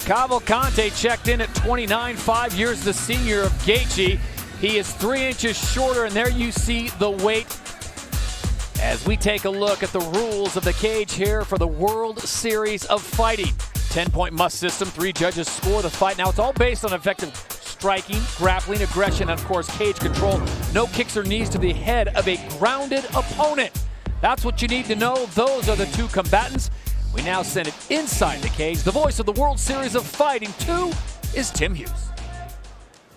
Cavalcante checked in at 29, 5 years the senior of Gaethje. He is 3 inches shorter, and there you see the weight. As we take a look at the rules of the cage here for the World Series of Fighting. 10-point must system, 3 judges score the fight. Now it's all based on effective striking, grappling, aggression, and of course cage control. No kicks or knees to the head of a grounded opponent. That's what you need to know. Those are the 2 combatants. We now send it inside the cage. The voice of the World Series of Fighting 2 is Tim Hughes.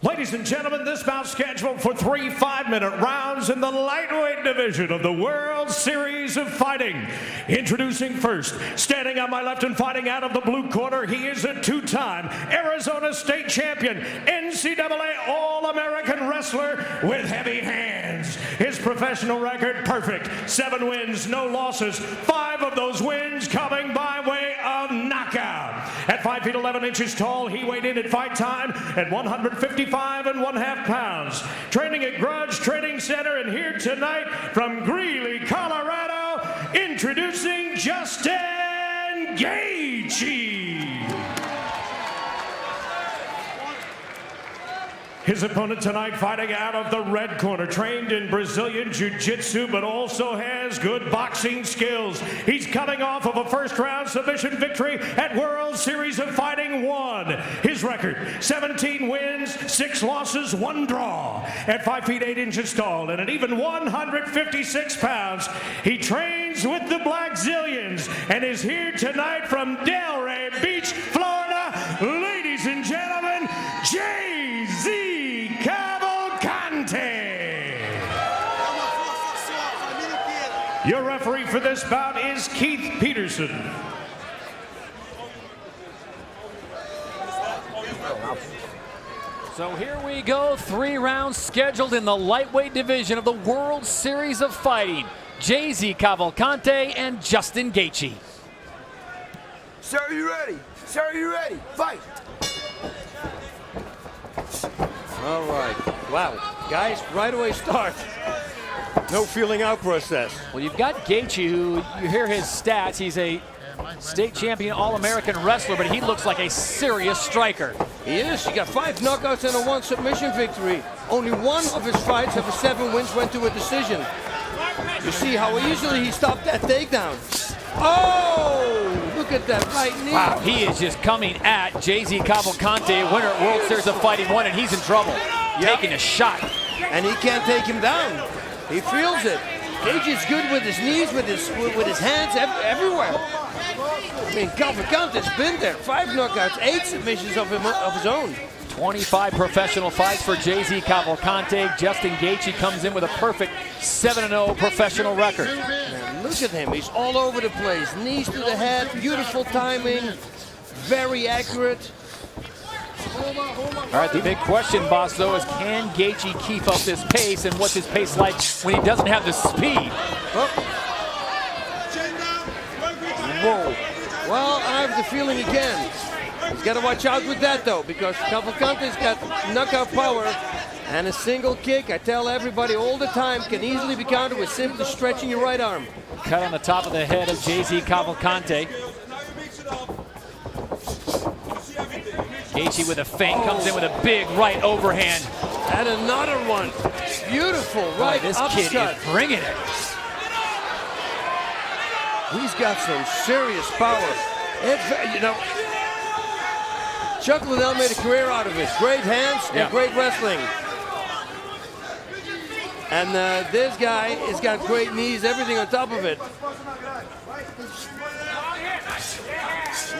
Ladies and gentlemen, this bout scheduled for 3 5-minute rounds in the lightweight division of the World Series of Fighting. Introducing first, standing on my left and fighting out of the blue corner, he is a 2-time Arizona State champion, NCAA All-American wrestler with heavy hands. His professional record, perfect. 7 wins, no losses. 5 of those wins coming by way of knockout. At 5 feet 11 inches tall, he weighed in at fight time at 155.5 pounds. Training at Grudge Training Center, and here tonight from Greeley, Colorado, introducing Justin Gaethje. His opponent tonight fighting out of the red corner, trained in Brazilian Jiu-Jitsu, but also has good boxing skills. He's coming off of a first-round submission victory at World Series of Fighting 1. His record, 17 wins, 6 losses, 1 draw. At 5 feet 8 inches tall and at even 156 pounds, he trains with the Black Zillions and is here tonight from Delray Beach, Florida. Ladies and gentlemen, J.Z. Your referee for this bout is Keith Peterson. So here we go, 3 rounds scheduled in the lightweight division of the World Series of Fighting. J.Z. Cavalcante and Justin Gaethje. Sir, are you ready? Sir, are you ready? Fight! All right. Wow. Guys, right away start. No feeling out process. Well, you've got Gaethje, who you hear his stats. He's a state champion All-American wrestler, but he looks like a serious striker. He is. He got 5 knockouts and a 1 submission victory. Only 1 of his fights of his 7 wins went to a decision. You see how easily he stopped that takedown. Oh, look at that right knee. Wow, he is just coming at J.Z. Cavalcante, winner at World Series of Fighting 1, and he's in trouble. Yep. Taking a shot. And he can't take him down. He feels it. Gaethje is good with his knees, with his hands, everywhere. I mean, Cavalcante's been there. 5 knockouts, 8 submissions of his own. 25 professional fights for J.Z. Cavalcante. Justin Gaethje comes in with a perfect 7-0 professional record. Man, look at him. He's all over the place. Knees to the head, beautiful timing, very accurate. All right, the big question, boss, though, is can Gaethje keep up this pace, and what's his pace like when he doesn't have the speed? Oh. Whoa. Well, I have the feeling again. He's got to watch out with that, though, because Cavalcante's got knockout power, and a single kick, I tell everybody all the time, can easily be countered with simply stretching your right arm. Cut on the top of the head of J.Z. Cavalcante. Gaethje with a feint comes in with a big right overhand. And another one. Beautiful right this uppercut. kid is bringing it. He's got some serious power. You know, Chuck Liddell made a career out of it. Great hands and great wrestling. And this guy has got great knees, everything on top of it.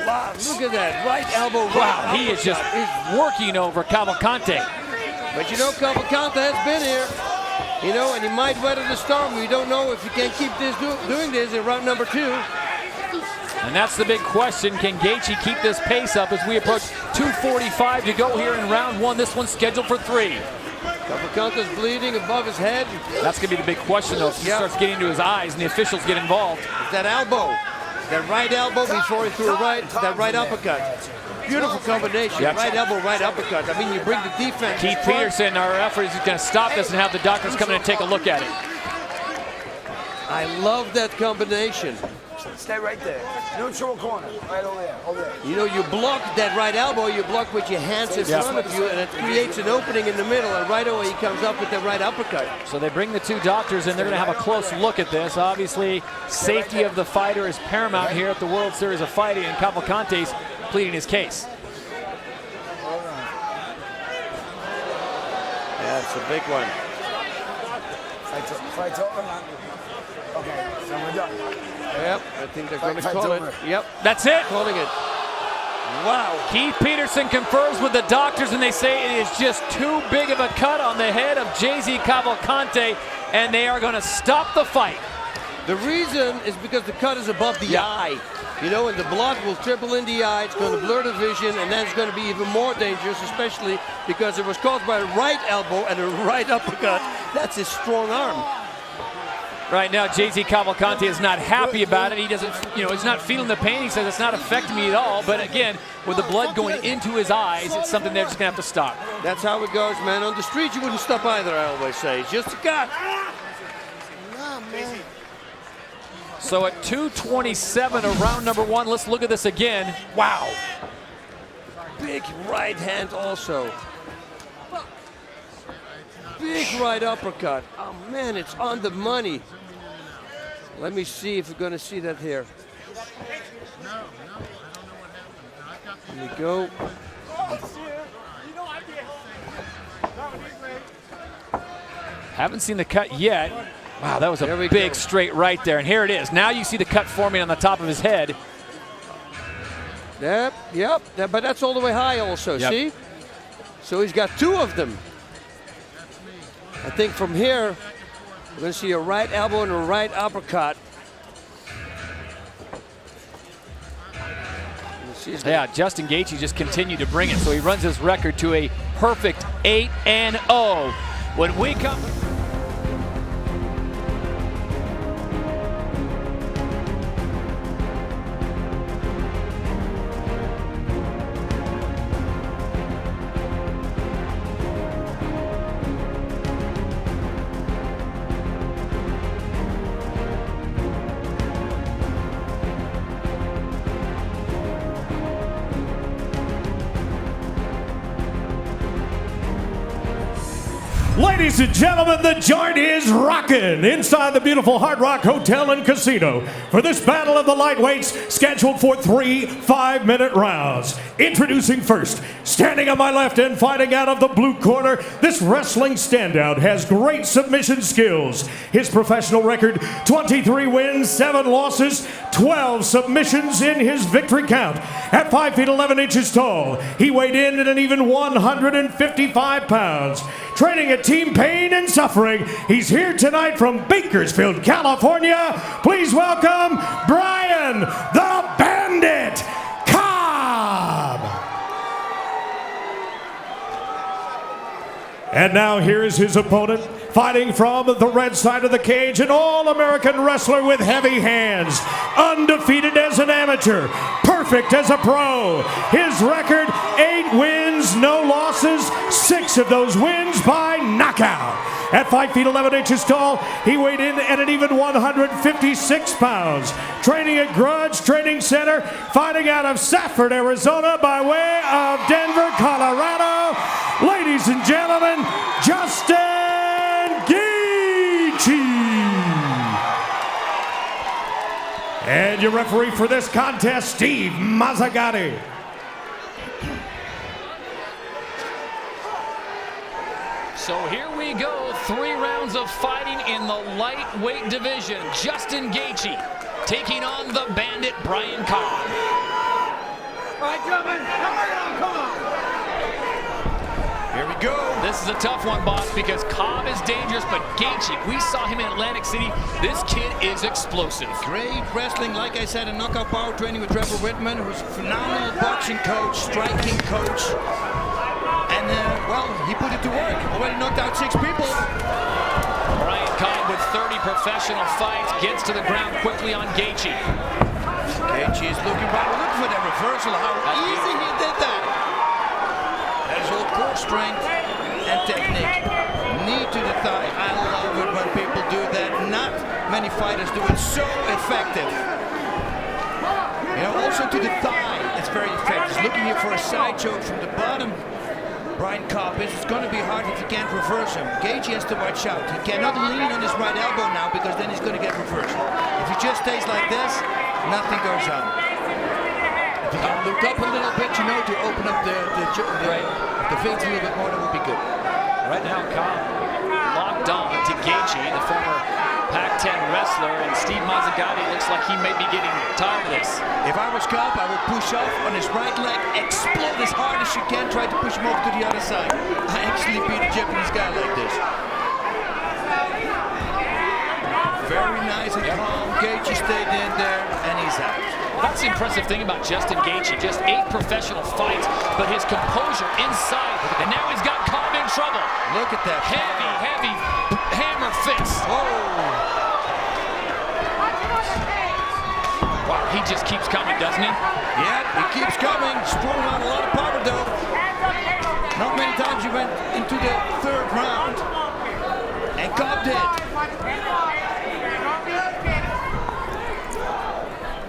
Wow, look at that, right elbow. Wow, he is just working over Cavalcante. But you know, Cavalcante has been here, you know, and he might weather the storm. We don't know if he can keep this doing this in round number 2. And that's the big question. Can Gaethje keep this pace up as we approach 2:45 to go here in round 1? This one's scheduled for 3. Cavalcante's bleeding above his head. That's going to be the big question, though, if he starts getting to his eyes and the officials get involved. That elbow. That right elbow before he threw that right uppercut. Beautiful combination. Yep. Right elbow, right uppercut. I mean, you bring the defense. Keith Peterson, our referee, is going to stop this and have the doctors come in and take a look at it. I love that combination. Stay right there. Neutral corner. Right over there. Over there. You know, you block that right elbow, you block with your hands in front of you, and it creates an opening in the middle, and right away he comes up with the right uppercut. So they bring the two doctors in. They're going to have a close look at this. Obviously, safety of the fighter is paramount here at the World Series of Fighting, and Cavalcante's pleading his case. Yeah, it's a big one. Fight's over. Okay, so we're done. Yep, I think they're going to call it. Yep, That's it. calling it. Wow. Keith Peterson confers with the doctors, and they say it is just too big of a cut on the head of JZ Cavalcante, and they are going to stop the fight. The reason is because the cut is above the eye. You know, and the blood will triple in the eye. It's going to blur the vision, and that's going to be even more dangerous, especially because it was caused by a right elbow and a right uppercut. That's his strong arm. Right now, JZ Cavalcante is not happy about it. He doesn't, he's not feeling the pain. He says it's not affecting me at all. But again, with the blood going into his eyes, it's something they're just going to have to stop. That's how it goes, man. On the street, you wouldn't stop either, I always say. It's just a cut. So at 2:27 of round number one, let's look at this again. Wow. Big right hand also. Big right uppercut. Oh, man, it's on the money. Let me see if we're going to see that here. Here we go. Haven't seen the cut yet. Wow, that was a big straight right there. And here it is. Now you see the cut forming on the top of his head. Yep. But that's all the way high also, see? So he's got two of them. I think from here, we're going to see a right elbow and a right uppercut. Yeah, Justin Gaethje just continued to bring it, so he runs his record to a perfect 8-0. When we come... Ladies and gentlemen, the joint is rocking inside the beautiful Hard Rock Hotel and Casino for this battle of the lightweights scheduled for 3 5-minute rounds. Introducing first, standing on my left and fighting out of the blue corner, this wrestling standout has great submission skills. His professional record, 23 wins, 7 losses, 12 submissions in his victory count. At 5 feet 11 inches tall, he weighed in at an even 155 pounds. Training at Team Pain and Suffering, he's here tonight from Bakersfield, California. Please welcome Brian the Bandit Cobb. And now here is his opponent, fighting from the red side of the cage, an all-American wrestler with heavy hands, undefeated as an amateur, perfect as a pro. His record, 8 wins, no losses, 6 of those wins by knockout. At 5 feet 11 inches tall, he weighed in at an even 156 pounds. Training at Grudge Training Center, fighting out of Safford, Arizona by way of Denver, Colorado. Ladies and gentlemen, Justin Gaethje. And your referee for this contest, Steve Mazzagatti. So here we go, 3 rounds of fighting in the lightweight division. Justin Gaethje taking on the Bandit Brian Cobb. All right, gentlemen, come on. Here we go. This is a tough one, boss, because Cobb is dangerous, but Gaethje, we saw him in Atlantic City. This kid is explosive. Great wrestling, like I said, in knockout power training with Trevor Whitman, who's a phenomenal boxing coach, striking coach. And, well, he put it to work. Already knocked out 6 people. Brian Cobb with 30 professional fights gets to the ground quickly on Gaethje. Gaethje is looking right. Look for that reversal, how easy he did that. That is all core strength and technique. Knee to the thigh. I love it when people do that. Not many fighters do it so effective. Also to the thigh, it's very effective. He's looking here for a side choke from the bottom. Brian Cobb is. It's going to be hard if he can't reverse him. Gaethje has to watch out. He cannot lean on his right elbow now because then he's going to get reversed. If he just stays like this, nothing goes on. If he can look up a little bit, you know, to open up the veins a little bit more, that would be good. Right now, Cobb locked on to Gaethje, the former Pac-10 wrestler, and Steve Mazzagatti looks like he may be getting tired of this. If I was Cobb, I would push off on his right leg, explode as hard as you can, try to push him over to the other side. I actually beat a Japanese guy like this. Very nice and calm. Gaethje stayed in there, and he's out. That's the impressive thing about Justin Gaethje. Just 8 professional fights, but his composure inside, and now he's got Cobb in trouble. Look at that. Heavy hammer fist. Whoa. Wow, he just keeps coming, doesn't he? Yeah, he keeps coming. He's throwing out a lot of power, though. Not many times he went into the 3rd round, and Cobb did.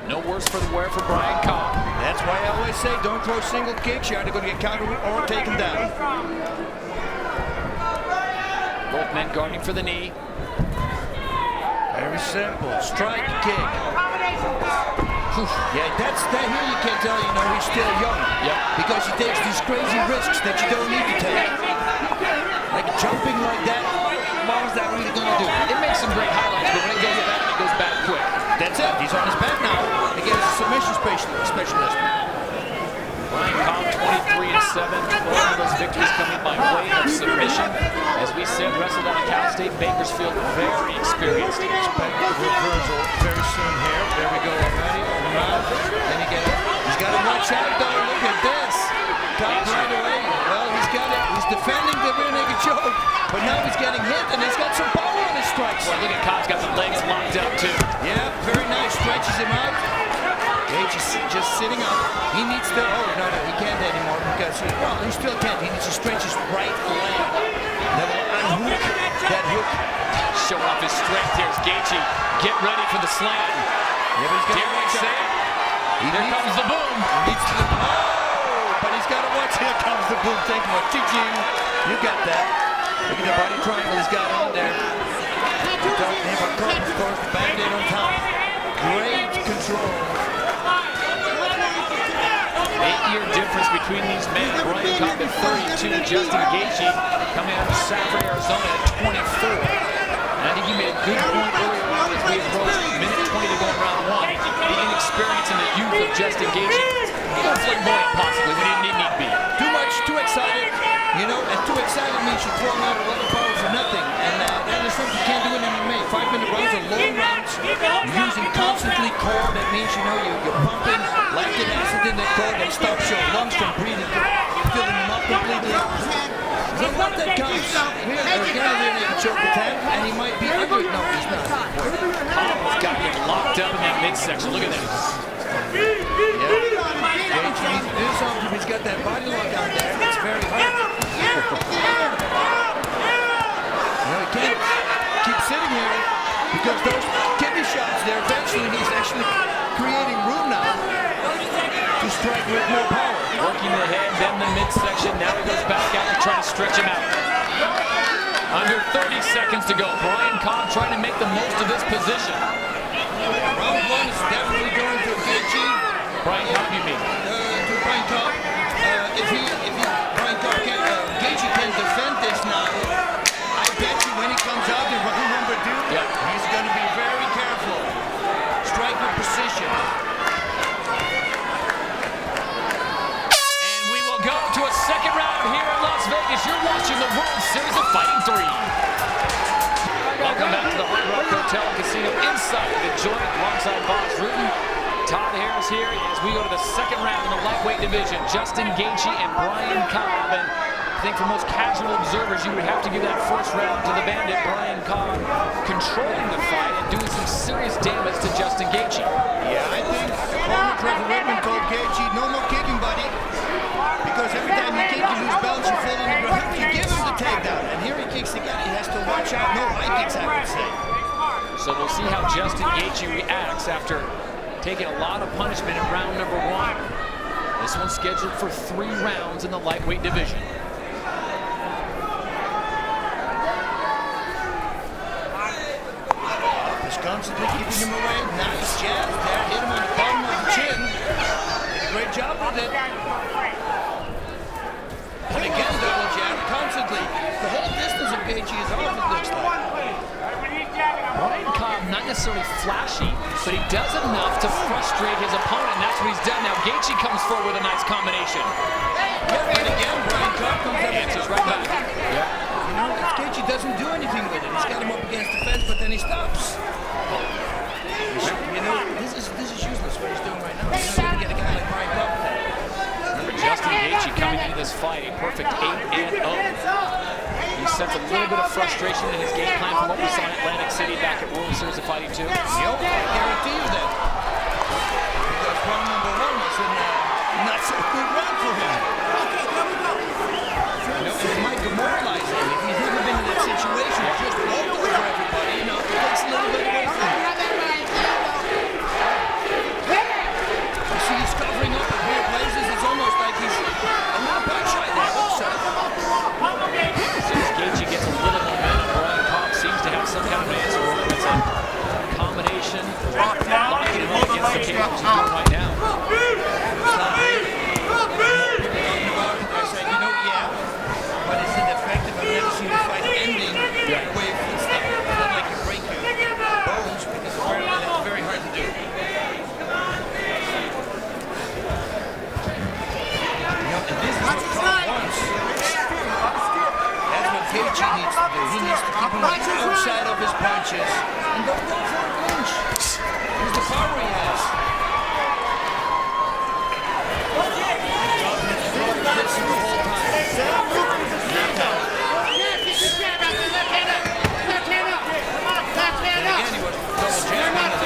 No worse for the wear for Brian Cobb. That's why I always say don't throw single kicks. You're either going to get countered or taken down. Both men guarding for the knee. Very simple. Strike kick. Yeah, that's that here you can tell, you know, he's still young. Yep. Because he takes these crazy risks that you don't need to take. Like jumping like that, what was that really going to do? It makes some great highlights, but when it goes back quick. That's it. He's on his back now against a submission specialist. Brian Cobb, 23-7. 12 of those victories coming by way of submission. As we said, wrestled out of Cal State Bakersfield, very experienced. Expect the reversal very soon here. There we go already. Then he's got to watch out though. Look at this. Cobb right away. Well, he's got it. He's defending the rear naked choke, but now he's getting hit and he's got some power on his strikes. Well, look at Cobb's got the legs locked up too. Yeah, very nice. Stretches him out. Gaethje's just sitting up. He needs to. Oh no, he can't anymore because he still can't. He needs to stretch his right leg. That will unhook that hook. Showing off his strength here is Gaethje. Get ready for the slam. Yeah, but he's got to watch out. Here comes the boom. He needs to. Oh, but he's got to watch. Here comes the boom. Thank you. Ching. You got that. Look at the body triangle he's got on there. We're talking about Cobb, of course, the band-aid on top. Great control. 8-year difference between these men. Brian Cobb at 32, Justin Gaethje coming out of Safford, Arizona at 24. And I think you made a good point earlier on as we approach minute 20 to go in round 1. The inexperience and the youth of Justin Gaethje. A little flamboyant possibly when he didn't need to be. Too much, too excited. You know, and too excited means you're throwing out a lot of power for nothing. And that is something you can't do in MMA. 5-minute rounds are long rounds. You're using constantly core. That means, you know, you're pumping lactic acid in the core that stops your lungs from breathing, filling them up completely. So what that comes, we're again in a choke attack, and he might be under it. No, he's not. Cobb's got him locked up in that midsection. Look at that. Yeah. Gaethje needs to do something. He's got that body lock out there. It's very hard. No, he can't keep sitting here because those kidney shots there, eventually he's actually creating room now to strike with more power. Working the head, then the midsection. Now he goes back out to try to stretch him out. Under 30 seconds to go. Brian Cobb trying to make the most of this position. Round 1 is definitely going to Gaethje. Brian Cobb, you mean? To Brian Cobb. If Brian Cobb Gaethje can defend this now, I bet you when he comes out in round number 2, he's going to be very careful. Strike with precision. And we will go to a second round here in Las Vegas. You're watching the World Series of Fighting 3. Welcome back to the Hard Rock Hotel and Casino inside the joint alongside Boss Rutan. Todd Harris here as we go to the second round in the lightweight division. Justin Gaethje and Brian Cobb. And I think for most casual observers, you would have to give that first round to the bandit, Brian Cobb, controlling the fight and doing some serious damage to Justin Gaethje. Yeah, I think former Trevor Whitman told Gaethje, no more kicking, buddy. Because every time you kick, you lose balance, you fall in the ground. You give him the takedown. And here he kicks again. He has to watch out. No high kicks, I would say. So we'll see how Justin Gaethje reacts after taking a lot of punishment in round number 1. This one's scheduled for 3 rounds in the lightweight division. Constantly keeping him away. Nice jab there. Hit him on the bottom of the chin. Did a great job with it. And again, double jab. Constantly. The whole distance of Gaethje is off, it looks like. Brian Cobb, not necessarily flashy, but he does enough to frustrate his opponent, and that's what he's done. Now Gaethje comes forward with a nice combination. And again, Brian Cobb comes up and answers right back. You know, Gaethje doesn't do anything with it. He's got him up against the fence, but then he stops. You know, this is useless what he's doing right now. He's not going to get a guy like Brian Cobb. Remember, Justin Gaethje coming into this fight, a perfect 8-0. He sets a little bit of frustration in his game plan from what we saw in Atlantic City back at World Series of Fighting 2. Yep, I guarantee you that. Because round number 1 was a not so good round for him. You know, it might demoralize him. If he's never been in that situation, just walk over everybody, you know, it takes a little bit away from him. You see, he's covering up in weird places. It's almost like he's a little back shy there. Also. As soon as Gaethje gets a little momentum, Brian Cobb seems to have some kind of answer for him. It's a combination, locking him up against the cage, which he's doing right now. They're saying, you know, yeah, but is it effective? I've never seen a fight ending the way it feels like. It's not like you break your bones, because it's very hard to do. And this is what Cobb wants. That's what Gaethje needs to do. He needs to keep him outside of his punches and don't go for a clinch. Here's the power he has. This the whole time. And again, he was double jabbing the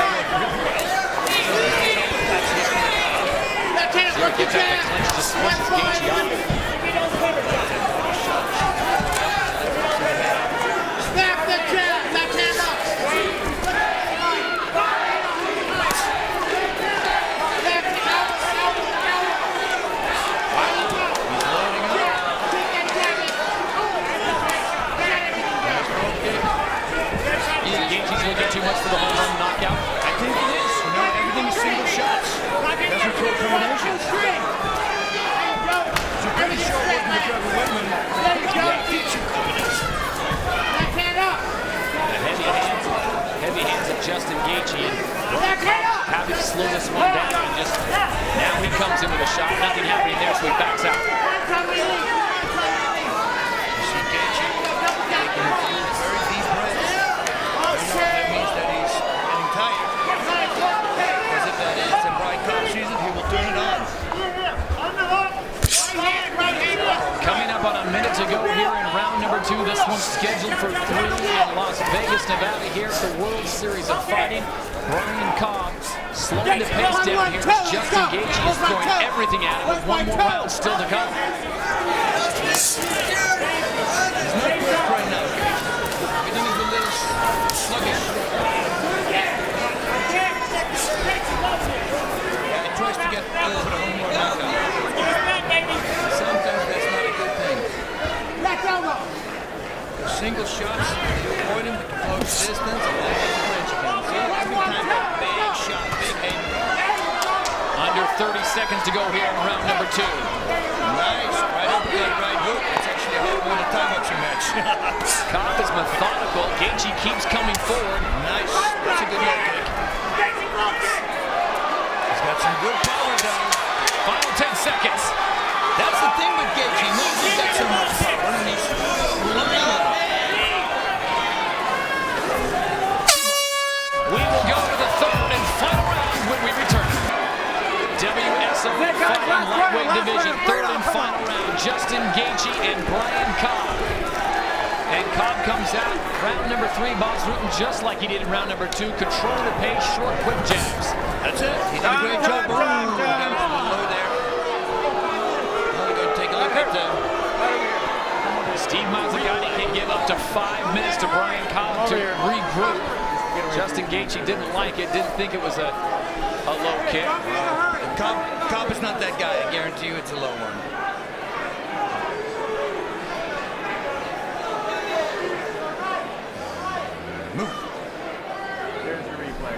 Gets out the clinch, just pushes Gaethje off. Snap the jab, left hand up. You think Gaethje's going to get too much for the home run knockout? I think it is. You know, everything is single shots. Doesn't throw combinations. So pretty sure working with Trevor Whitman, he's got future combinations. The heavy hands of Justin Gaethje, and happy to slow this one down. And just now he comes in with a shot, nothing happening there, so he backs out. You see Gaethje taking a few very deep breaths. You know that means that he's getting tired. Because if that is, and Brian Cobb sees it, he will turn it on. Coming up on a minute to go here in round number 2. This one's scheduled for 3 in Las Vegas, Nevada, here at the World Series of Fighting. Brian Cobb slowing the pace down here as Justin Gaethje is throwing everything at him with 1 more round still to come. He's not quick right now. Everything is a little sluggish. Yeah, he tries to get a little bit of home run knockout. Sometimes that's not a good thing. Single shots, you avoid him, you close distance, and then get the clinch again. See, every time that big shot, big hit. Under 30 seconds to go here in round number 2. Nice, right uppercut, right hook. It's actually a hell of a time-boxing match. Cobb is methodical. Gaethje keeps coming forward. Nice, that's a good low kick. He's got some good power down. Final 10 seconds. That's the thing with Gaethje. He knows he's got so much power, and he's relying on it. We will go to the 3rd and final round when we return. WSO Fighting Lightweight Division, 3rd and final round. Justin Gaethje and Brian Cobb. And Cobb comes out. Round number 3, Bob's Rutten, just like he did in round number 2. Control the pace, short, quick jabs. That's it. He did a great job. Boom. That was a little low there. Now we're going to take a look at them. Steve Mazzagatti can give up to 5 minutes to Brian Cobb to regroup. Justin Gaethje didn't like it, didn't think it was a low kick. Cobb is not that guy. I guarantee you it's a low one. Move. There's your replay.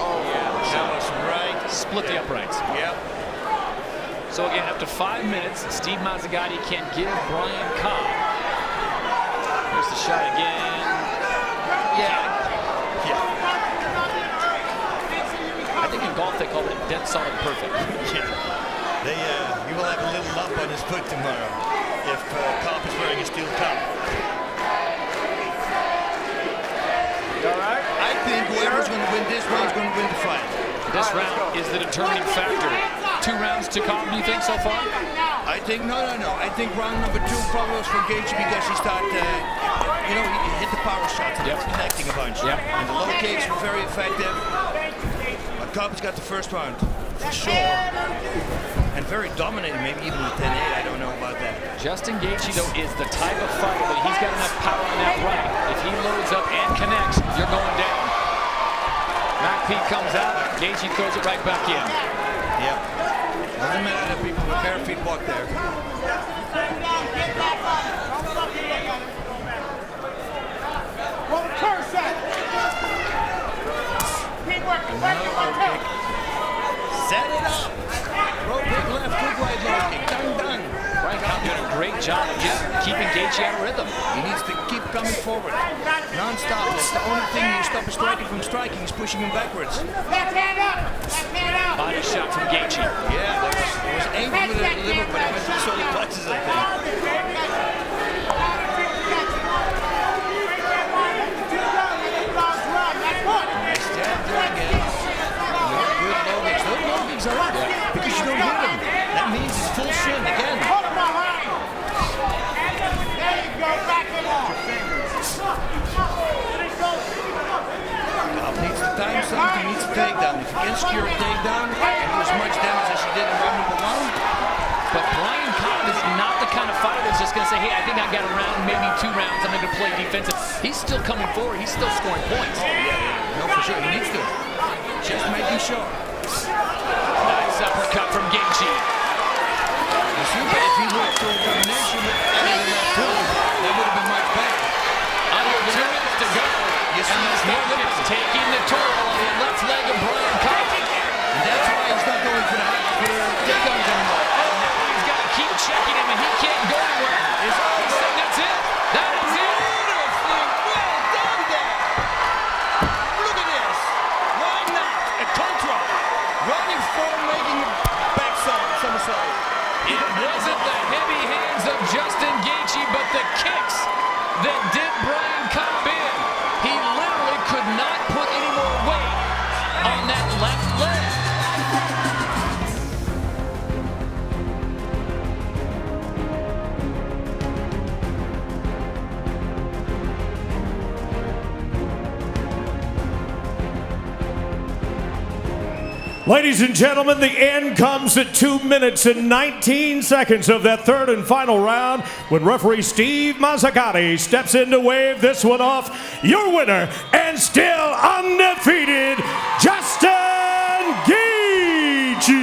Oh, yeah. That was right. Split the uprights. Yep. So again, after 5 minutes, Steve Mazzagatti can give Brian Cobb. Here's the shot again. Yeah. I think in golf they call it dead solid perfect. Yeah. He will have a little lump on his foot tomorrow if Cobb is wearing a steel cup. All right? I think whoever's going to win this round is going to win the fight. This round is the determining factor. 2 rounds to Cobb, do you think, so far? I think, no. I think round number 2 probably was for Gaethje because he started, he hit the power shots and was connecting a bunch. Yep. And the low kicks were very effective. But Cobb's got the first round, for sure. And very dominating, maybe even with 10-8, I don't know about that. Justin Gaethje, though, is the type of fighter that he's got enough power on that right. If he loads up and connects, you're going down. McPeak comes out, Gaethje throws it right back in. Yep. Doesn't matter that people with bare feet walk there. Set it up. Low kick left, good right low kick. Done. Brian Cobb doing a great job of just keeping Gaethje out of rhythm. He needs to keep coming forward. Non-stop. That's the only thing you stop a striker from striking is pushing him backwards. Body shot from Gaethje. Yeah, there was aim with the liver, but it went to the solar plexus, I think. Nice jab there again. Good low kicks. Those low kicks are up because you don't hit them. That means it's full shin again. Cobb needs to time something, needs a takedown. If he can secure a takedown and do as much damage as he did in round number 1. But Brian Cobb is not the kind of fighter that's just going to say, hey, I think I got a round, maybe 2 rounds, I'm going to play defensive. He's still coming forward. He's still scoring points. Oh, yeah. No, for sure. He needs to. Just making sure. Nice uppercut from Gaethje. You see, but if he went to a combination with that would have been much better. Under 2 minutes to go. Yes, And this Norman is taking the toll on the left leg of Brian Cobb. and that's why he's not going for the takedowns anymore. And now he's got to keep checking him, and he can't go anywhere. He's saying that's it. That is it. Well done there. Look at this. Why not? A contra. Running forward, making a backside somersault. It wasn't the heavy hands of Justin Gaethje, but the kicks that did Brian Cobb in. He literally could not put any more weight on that left leg. Ladies and gentlemen, the end comes at 2 minutes and 19 seconds of that third and final round when referee Steve Mazzagatti steps in to wave this one off. Your winner and still undefeated, Justin Gaethje.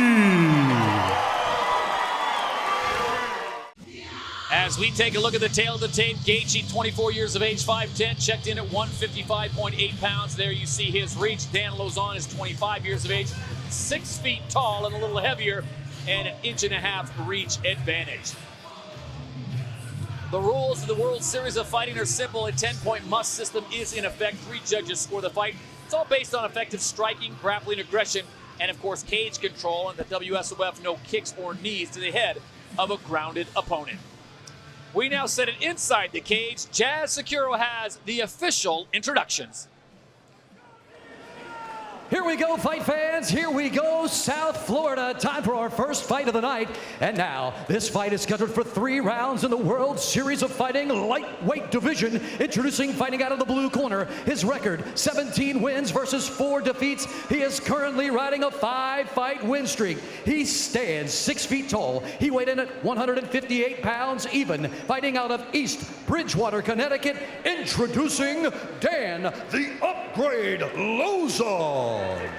As we take a look at the tail of the tape, Gaethje, 24 years of age, 5'10", checked in at 155.8 pounds. There you see his reach. Dan Lozon is 25 years of age, 6 feet tall and a little heavier, and an 1.5 inch reach advantage. The rules of the World Series of Fighting are simple. A 10-point must system is in effect. 3 judges score the fight. It's all based on effective striking, grappling, aggression, and of course cage control, and the WSOF no kicks or knees to the head of a grounded opponent. We now set it inside the cage. Jazz Securo has the official introductions. Here we go, fight fans. Here we go, South Florida. Time for our first fight of the night. And now, this fight is scheduled for 3 rounds in the World Series of Fighting lightweight division. Introducing, fighting out of the blue corner, his record, 17 wins versus 4 defeats. He is currently riding a 5-fight win streak. He stands 6 feet tall. He weighed in at 158 pounds even, fighting out of East Bridgewater, Connecticut, introducing Dan the Upgrade Lozon.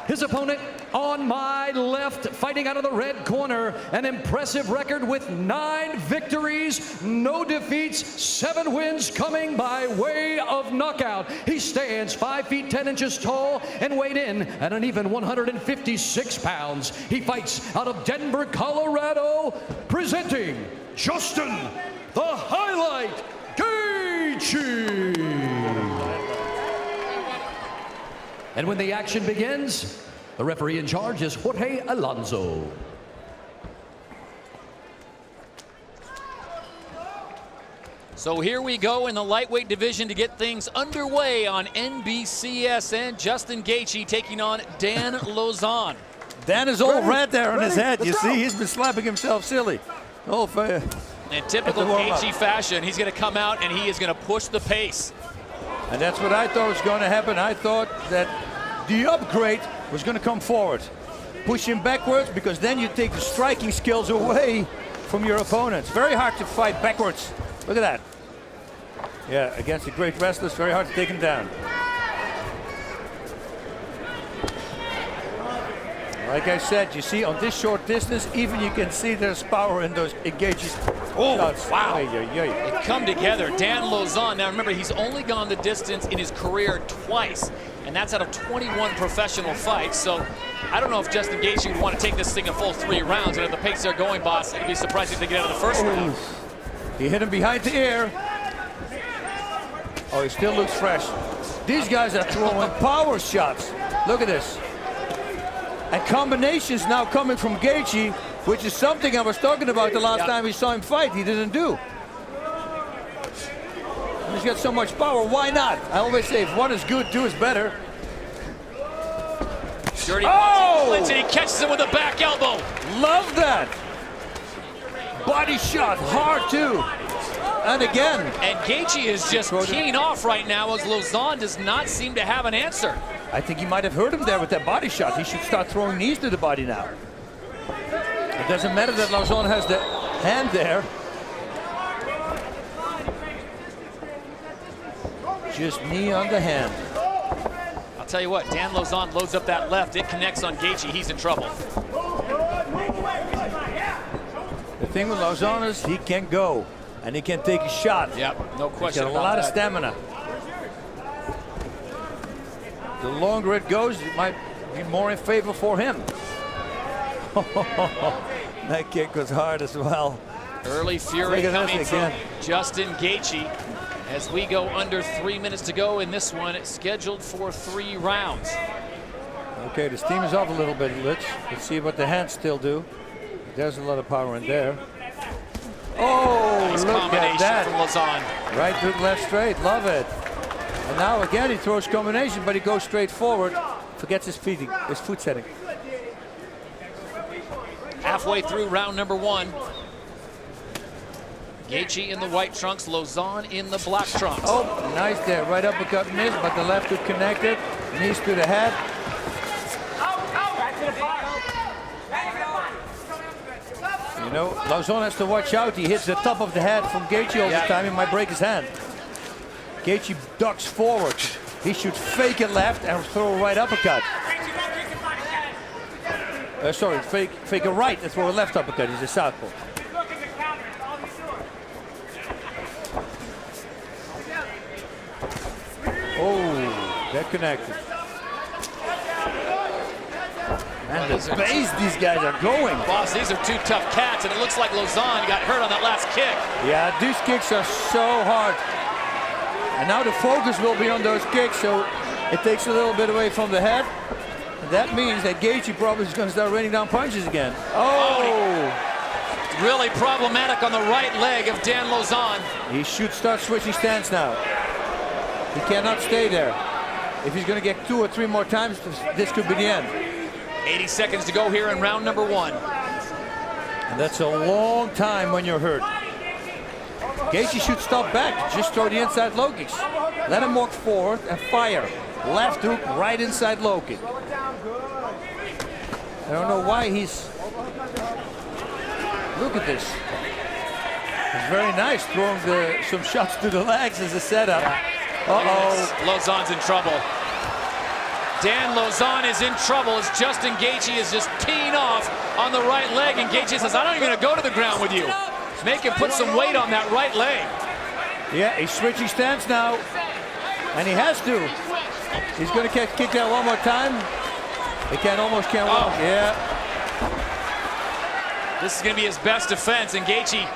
His opponent on my left, fighting out of the red corner, an impressive record with 9 victories, no defeats, 7 wins coming by way of knockout. He stands 5 feet 10 inches tall and weighed in at an even 156 pounds. He fights out of Denver, Colorado, presenting Justin the Highlight Gaethje. And when the action begins, the referee in charge is Jorge Alonso. So here we go in the lightweight division to get things underway on NBCSN. Justin Gaethje taking on Dan Lozon. Dan is all red there on his head. You see, he's been slapping himself silly. Oh, fair. In typical Gaethje fashion, he's going to come out and he is going to push the pace. And that's what I thought was going to happen. I thought that the upgrade was going to come forward. Push him backwards, because then you take the striking skills away from your opponents. Very hard to fight backwards. Look at that. Yeah, against the great wrestlers, very hard to take him down. Like I said, you see on this short distance, even you can see there's power in those engages. Oh, shots. wow. They come together. Dan Lozon, now remember, he's only gone the distance in his career twice, and that's out of 21 professional fights. So I don't know if Justin Gaethje would want to take this thing a full 3 rounds, and at the pace they're going, boss, it'd be surprising if they get out of the first round. He hit him behind the ear. Oh, he still looks fresh. These guys are throwing power shots. Look at this. And combinations now coming from Gaethje, which is something I was talking about the last time we saw him fight. He didn't do. He's got so much power, why not? I always say if one is good, 2 is better. Dirty and he catches him with a back elbow. Love that. Body shot, hard too. And again. And Gaethje is just keying off right now as Lozon does not seem to have an answer. I think he might have hurt him there with that body shot. He should start throwing knees to the body now. It doesn't matter that Lozon has the hand there. Just knee on the hand. I'll tell you what, Dan Lozon loads up that left. It connects on Gaethje. He's in trouble. The thing with Lozon is he can go and he can take a shot. Yep, no question He's got about a lot that. of stamina. The longer it goes, it might be more in favor for him. That kick was hard as well. Early fury coming from Justin Gaethje as we go under 3 minutes to go in this one. It's scheduled for 3 rounds. Okay, the steam is off a little bit, Litch. Let's see what the hands still do. There's a lot of power in there. Oh, nice look combination at that. from Lozon. Right hook, left straight, love it. And now again he throws combination, but he goes straight forward. Forgets his foot setting. Halfway through round number 1. Gaethje in the white trunks, Lozon in the black trunks. Oh, nice there. Right uppercut missed, but the left hook connected. Knees to the head. You know, Lozon has to watch out. He hits the top of the head from Gaethje all the time. He might break his hand. Gaethje ducks forward. He should fake it left and throw a right uppercut. Sorry, fake a right and throw a left uppercut. He's a southpaw. Oh, that connected. And the base these guys are going. Boss, these are 2 tough cats, and it looks like Lozon got hurt on that last kick. Yeah, these kicks are so hard. And now the focus will be on those kicks, so it takes a little bit away from the head. And that means that Gaethje probably is going to start raining down punches again. Oh! Really problematic on the right leg of Dan Lozon. He should start switching stance now. He cannot stay there. If he's going to get 2 or 3 more times, this could be the end. 80 seconds to go here in round number 1. And that's a long time when you're hurt. Gaethje should stop back. Just throw the inside low kicks. Let him walk forward and fire. Left hook, right inside low kick. I don't know why he's Look at this. It's very nice throwing some shots to the legs as a setup. Uh-oh. Lauzon's in trouble. Dan Lauzon is in trouble as Justin Gaethje is just teeing off on the right leg, and Gaethje says, I'm not even going to go to the ground with you. Make him put some weight on that right leg. Yeah, he's switching stance now, and he has to. He's going to kick that one more time. He almost can't walk. Yeah. This is going to be his best defense, and Gaethje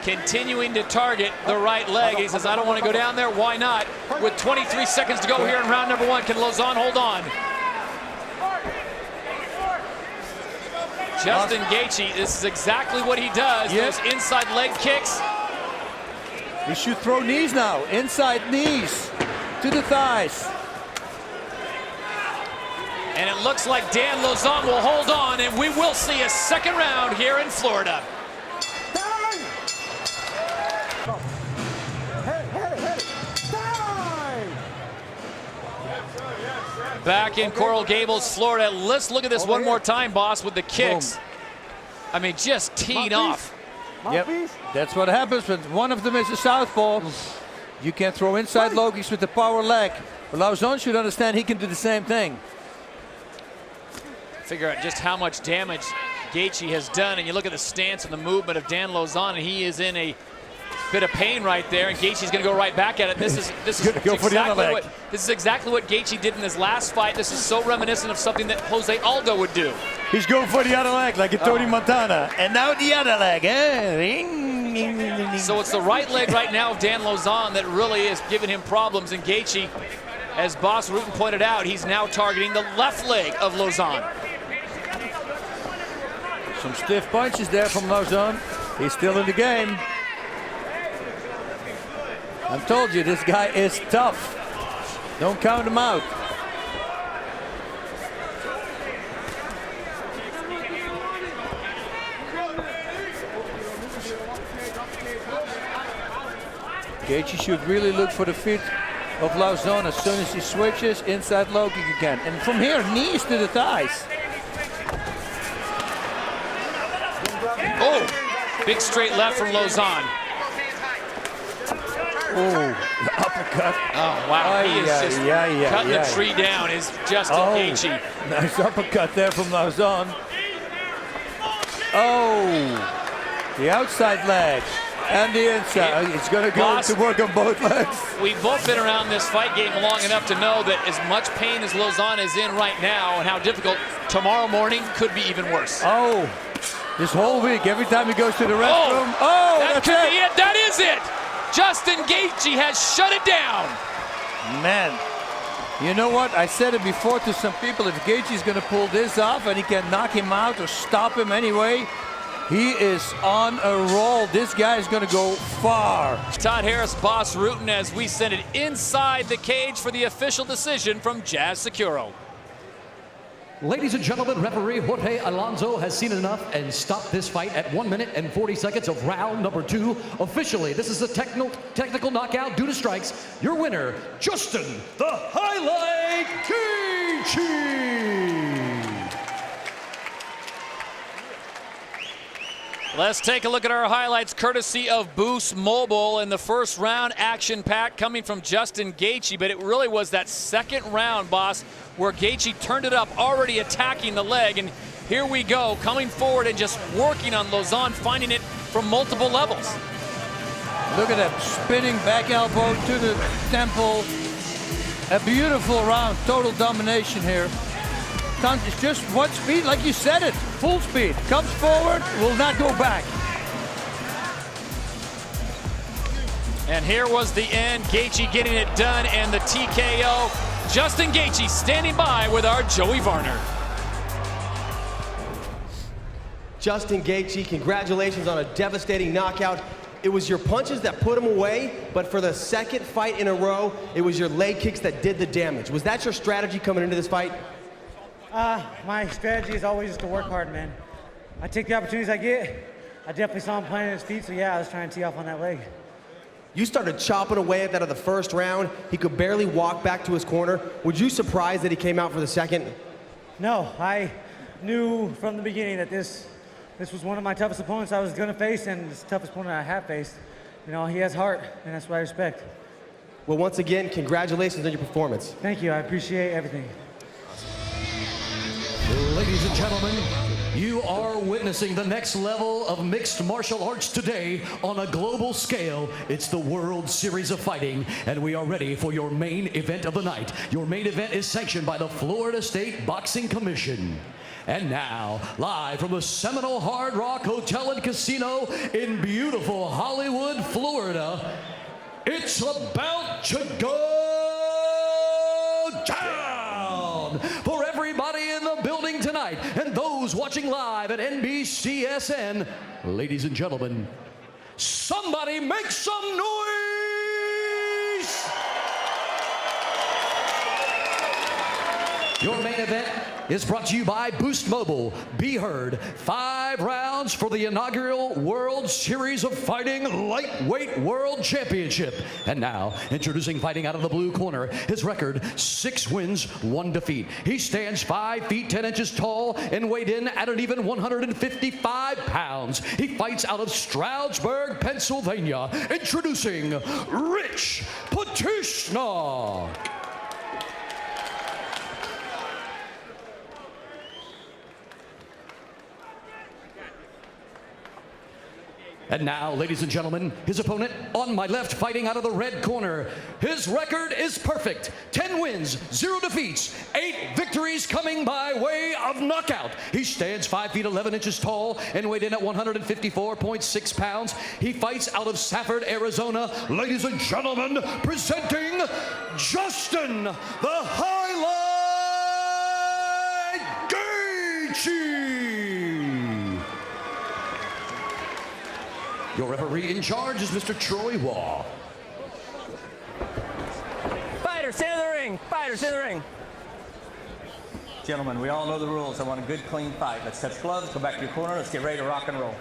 continuing to target the right leg. He says, I don't want to go down there. Why not? With 23 seconds to go here in round number 1, can Lauzon hold on? Justin Gaethje, this is exactly what he does. Those inside leg kicks. He should throw knees now. Inside knees to the thighs. And it looks like Dan Lauzon will hold on, and we will see a second round here in Florida. Back in Coral Gables, Florida. Let's look at this one more time, boss, with the kicks. I mean, just teed off. Yep, that's what happens when one of them is a southpaw. You can throw inside low kicks with the power leg. But Lauzon should understand he can do the same thing. Figure out just how much damage Gaethje has done, and you look at the stance and the movement of Dan Lauzon, and he is in a bit of pain right there, and Gaethje's going to go right back at it. This is exactly what Gaethje did in his last fight. This is so reminiscent of something that Jose Aldo would do. He's going for the other leg like a Tony Montana, and now the other leg. So it's the right leg right now of Dan Lauzon that really is giving him problems, and Gaethje, as Boss Rutten pointed out, he's now targeting the left leg of Lauzon. Some stiff punches there from Lauzon. He's still in the game. I told you, this guy is tough. Don't count him out. Gaethje should really look for the feet of Lauzon as soon as he switches inside low kick again. And from here, knees to the thighs. Oh, big straight left from Lauzon. Oh, the uppercut. Oh, wow. He is just cutting the tree down, is Justin Gaethje. Nice uppercut there from Lauzon. Oh, the outside leg and the inside. It's going to go to work on both legs. We've both been around this fight game long enough to know that as much pain as Lauzon is in right now and how difficult tomorrow morning could be even worse. Oh, this whole week, every time he goes to the restroom. Oh, that could be it. That is it. Justin Gaethje has shut it down. Man, you know what? I said it before to some people. If Gaethje's going to pull this off and he can knock him out or stop him anyway, he is on a roll. This guy is going to go far. Todd Harris, Boss Rutten, as we send it inside the cage for the official decision from Jazz Securo. Ladies and gentlemen, referee Jorge Alonso has seen enough and stopped this fight at 1 minute and 40 seconds of round number 2. Officially, this is a technical knockout due to strikes. Your winner, Justin the Highlight Gaethje. Let's take a look at our highlights courtesy of Boost Mobile. In the first round, action pack coming from Justin Gaethje, but it really was that second round, boss, where Gaethje turned it up, already attacking the leg, and here we go, coming forward and just working on Lauzon, finding it from multiple levels. Look at that spinning back elbow to the temple. A beautiful round, total domination here. It's just one speed, like you said it, full speed. Comes forward, will not go back. And here was the end, Gaethje getting it done, and the TKO. Justin Gaethje standing by with our Joey Varner. Justin Gaethje, congratulations on a devastating knockout. It was your punches that put him away, but for the second fight in a row, it was your leg kicks that did the damage. Was that your strategy coming into this fight? My strategy is always just to work hard, man. I take the opportunities I get. I definitely saw him planting his feet, so yeah, I was trying to tee off on that leg. You started chopping away at that of the first round. He could barely walk back to his corner. Were you surprised that he came out for the second? No, I knew from the beginning that this this was one of my toughest opponents I was going to face, and it's the toughest opponent I have faced. You know, he has heart, and that's what I respect. Well, once again, congratulations on your performance. Thank you. I appreciate everything. Ladies and gentlemen, you are witnessing the next level of mixed martial arts today on a global scale. It's the World Series of Fighting, and we are ready for your main event of the night. Your main event is sanctioned by the Florida State Boxing Commission. And now, live from the Seminole Hard Rock Hotel and Casino in beautiful Hollywood, Florida, it's about to go down for everybody in the building tonight and those watching live at NBCSN. Ladies and gentlemen, somebody make some noise! Your main event is brought to you by Boost Mobile. Be heard. 5 rounds for the inaugural World Series of Fighting Lightweight World Championship. And now, introducing fighting out of the blue corner, his record, 6 wins, 1 defeat. He stands 5 feet 10 inches tall and weighed in at an even 155 pounds. He fights out of Stroudsburg, Pennsylvania. Introducing Rich Patishnak. And now, ladies and gentlemen, his opponent on my left, fighting out of the red corner. His record is perfect. 10 wins, 0 defeats, 8 victories coming by way of knockout. He stands 5 feet 11 inches tall and weighed in at 154.6 pounds. He fights out of Safford, Arizona. Ladies and gentlemen, presenting Justin, the Highlight Gaethje. Your referee in charge is Mr. Troy Waugh. Fighters, in the ring. Fighters, in the ring. Gentlemen, we all know the rules. I want a good, clean fight. Let's touch gloves, go back to your corner. Let's get ready to rock and roll.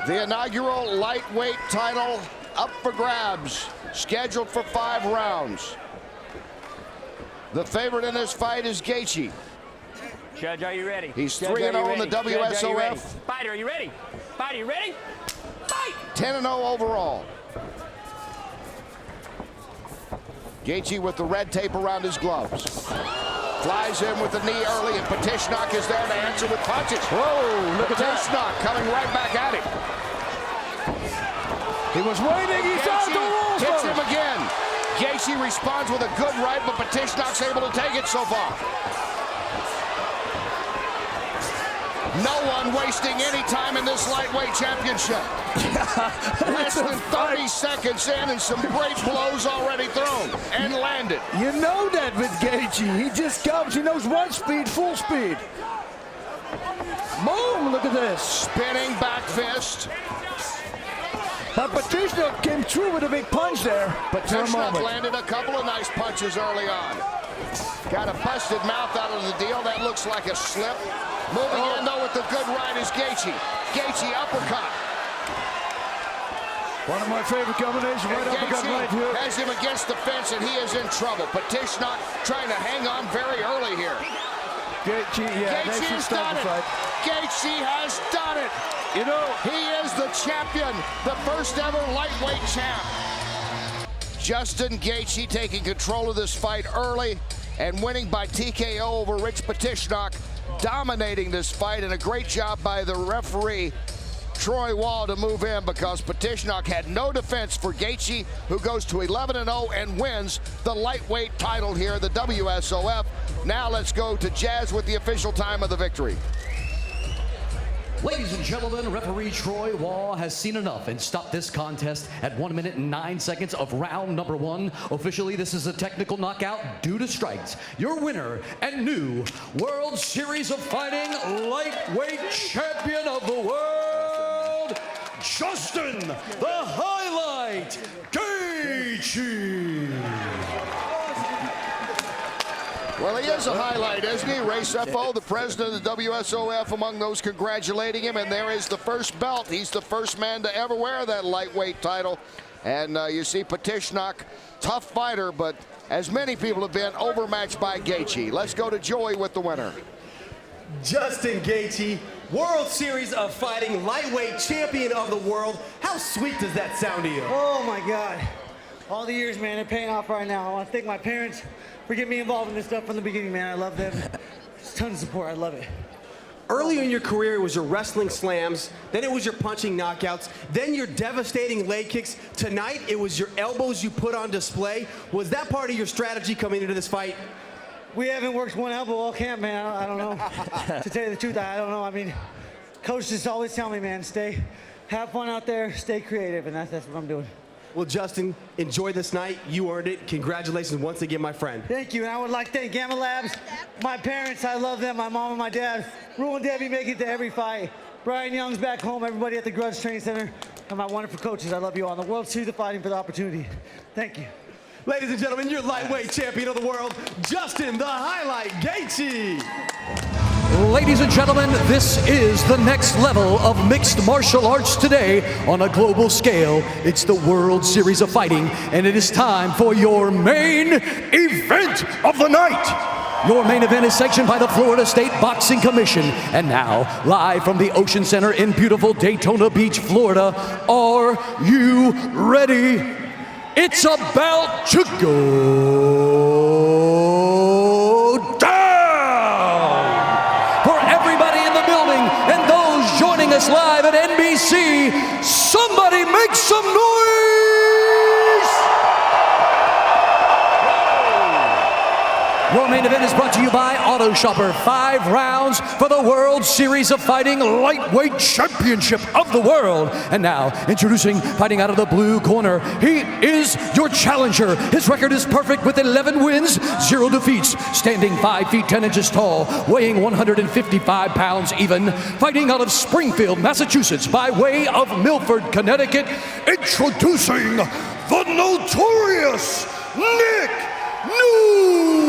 The inaugural lightweight title up for grabs, scheduled for 5 rounds. The favorite in this fight is Gaethje. Judge, are you ready? He's 3-0 in the WSOF. Fighter, are you ready? Fighter, are you ready? Fight! 10-0 overall. Gaethje with the red tape around his gloves. Flies in with the knee early, and Patishnak is there to answer with punches. Whoa, look at that. Patishnak coming right back at him. He was waiting, he saw the rules. Hits him again. Gaethje responds with a good right, but Patishnak's able to take it so far. No one wasting any time in this lightweight championship. Less than 30 seconds in and some great blows already thrown and landed. You know that with Gaethje. He just comes, he knows one speed, full speed. Boom, look at this. Spinning back fist. But Patishnak came through with a big punch there. But Patishnak landed a couple of nice punches early on. Got a busted mouth out of the deal. That looks like a slip. Moving in, though, with the good right is Gaethje. Gaethje uppercut. One of my favorite combinations, right uppercut right here. Has him against the fence, and he is in trouble. Patishnak trying to hang on very early here. Gaethje, yeah, Gaethje has done it. Gaethje has done it. You know, he is the champion, the first ever lightweight champ. Justin Gaethje taking control of this fight early and winning by TKO over Rich Patishnak, dominating this fight, and a great job by the referee, Troy Waugh, to move in because Patishnak had no defense for Gaethje, who goes to 11-0 and wins the lightweight title here at the WSOF. Now let's go to Jazz with the official time of the victory. Ladies and gentlemen, referee Troy Waugh has seen enough and stopped this contest at 1 minute and 9 seconds of round number 1. Officially, this is a technical knockout due to strikes. Your winner and new World Series of Fighting lightweight champion of the world, Justin the Highlight Gaethje. Well, he is a highlight, isn't he? Ray Sefo, the president of the WSOF, among those congratulating him. And there is the first belt. He's the first man to ever wear that lightweight title. And you see Patishnak, tough fighter, but as many people have been, overmatched by Gaethje. Let's go to Joey with the winner. Justin Gaethje, World Series of Fighting lightweight champion of the world. How sweet does that sound to you? Oh my God. All the years, man, they're paying off right now. I want to thank my parents for getting me involved in this stuff from the beginning, man. I love them. Just tons of support. I love it. Earlier in your career, it was your wrestling slams, then it was your punching knockouts, then your devastating leg kicks. Tonight, it was your elbows you put on display. Was that part of your strategy coming into this fight? We haven't worked one elbow all camp, man. I don't know. To tell you the truth, I don't know. I mean, coach just always tell me, man, have fun out there, stay creative, and that's what I'm doing. Well, Justin, enjoy this night. You earned it. Congratulations once again, my friend. Thank you, and I would like to thank Gamma Labs, my parents, I love them, my mom and my dad. Rule and Debbie make it to every fight. Brian Young's back home, everybody at the Grudge Training Center, and my wonderful coaches. I love you all. And the World Series of Fighting for the opportunity. Thank you. Ladies and gentlemen, your lightweight champion of the world, Justin the Highlight Gaethje. Ladies and gentlemen, this is the next level of mixed martial arts today on a global scale. It's the World Series of Fighting, and it is time for your main event of the night. Your main event is sanctioned by the Florida State Boxing Commission. And now, live from the Ocean Center in beautiful Daytona Beach, Florida, are you ready? It's about to go down! For everybody in the building and those joining us live at NBC, somebody make some noise! Your main event is brought to you by Auto Shopper. 5 rounds for the World Series of Fighting Lightweight Championship of the World. And now, introducing, fighting out of the blue corner, he is your challenger. His record is perfect with 11 wins, 0 defeats, standing 5 feet 10 inches tall, weighing 155 pounds even, fighting out of Springfield, Massachusetts, by way of Milford, Connecticut, introducing the notorious Nick New!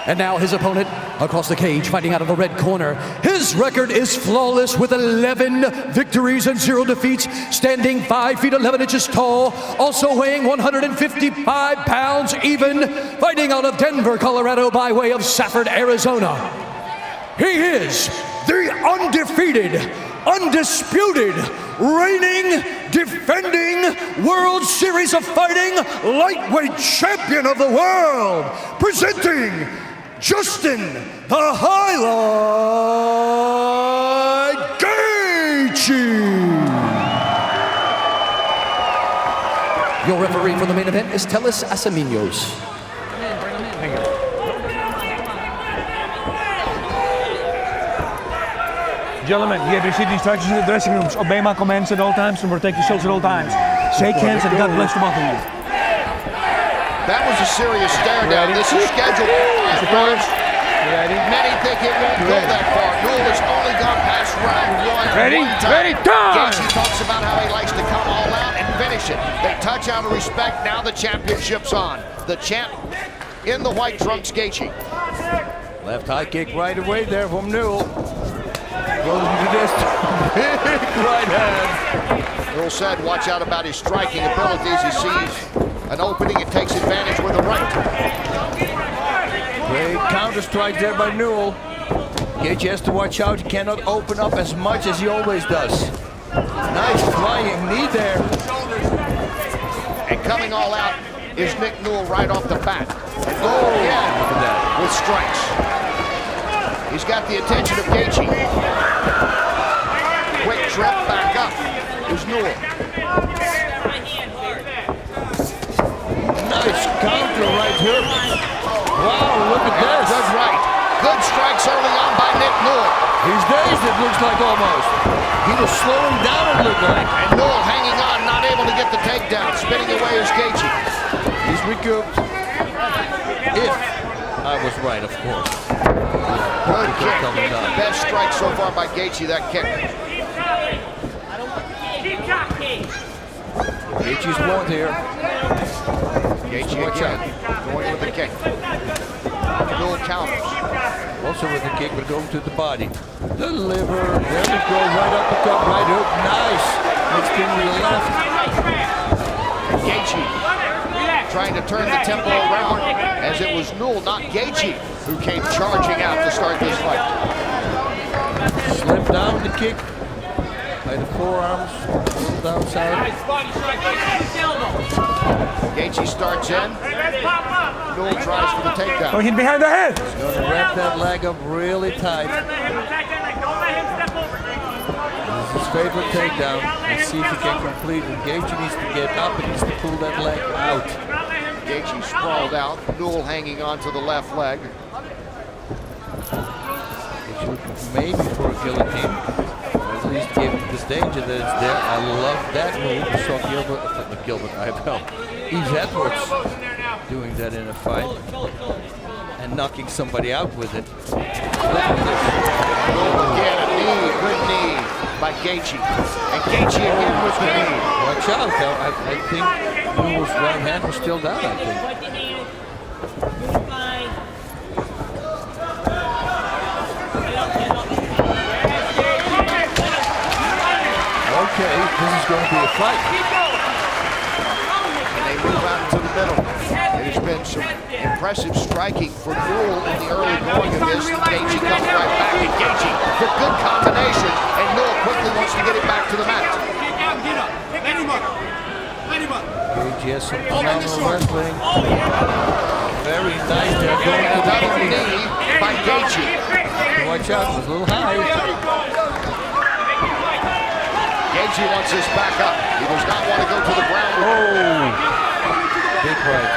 And now his opponent across the cage, fighting out of the red corner. His record is flawless with 11 victories and 0 defeats, standing 5 feet 11 inches tall, also weighing 155 pounds even, fighting out of Denver, Colorado by way of Safford, Arizona. He is the undefeated, undisputed, reigning, defending World Series of Fighting lightweight champion of the world, presenting Justin the Highlight Gaethje. Your referee for the main event is Telis Asaminos. Gentlemen, you have received instructions in the dressing rooms. Obey my commands at all times and protect yourselves at all times. Shake hands and God bless the both of you. That was a serious stare down. This is scheduled at first. Many think it won't go that far. Newell has only gone past round 1. Ready? Ready? Time! Gaethje talks about how he likes to come all out and finish it. They touch out of respect. Now the championship's on. The champ in the white trunks, Gaethje. Left high kick right away there from Newell. Goes into this big right hand. Earl said, watch out about his striking abilities. He sees an opening and takes advantage with the right. Great counter strike there by Newell. Gaethje has to watch out. He cannot open up as much as he always does. Nice flying knee there. And coming all out is Nick Newell right off the bat. Oh, yeah, look at that. With strikes. He's got the attention of Gaethje. Quick trip back up is Newell. Nice counter right here. Wow, look at this. Good right. Good strikes early on by Nick Newell. He's dazed, it looks like almost. He was slowing down, it looked like. And Newell hanging on, not able to get the takedown. Spinning away is Gaethje. He's recouped. If I was right, of course. Good kick. Best strike so far by Gaethje, that kick. Gaethje's won here. Gaethje again, going with the kick. Newell counters. Also with the kick, but going to the body. The liver, there we go, right uppercut, right hook, nice. Next spin to the left. Gaethje trying to turn the tempo around, as it was Newell, not Gaethje, who came charging out to start this fight. Slipped down the kick by the forearms, downside. Gaethje starts in. Newell tries for the takedown. Oh, hit behind the head. He's going to wrap that leg up really tight. This is his favorite takedown. Let's see if he can complete it. Gaethje needs to get up and needs to pull that leg out. Gaethje sprawled out. Newell hanging on to the left leg. Maybe for a guillotine. At least give him this danger that it's there. I love that move. I saw Yves Edwards doing that in a fight and knocking somebody out with it. Look at this. Again, a knee, good knee by Gaethje. And Gaethje again with the knee. Watch out, though. I think Newell's right hand was still down, I think. Okay, this is going to be a fight. And they move out into the middle. There's been some impressive striking for Newell in the early going of this. Gaethje comes right back, and Gaethje, the good combination, and Newell quickly wants to get it back to the mat. Gaethje has some phenomenal wrestling. Very nice there. Going to Another knee by Gaethje. Watch out, it was a little high. Gaethje wants this back up. He does not want to go to the ground. Oh! Big right.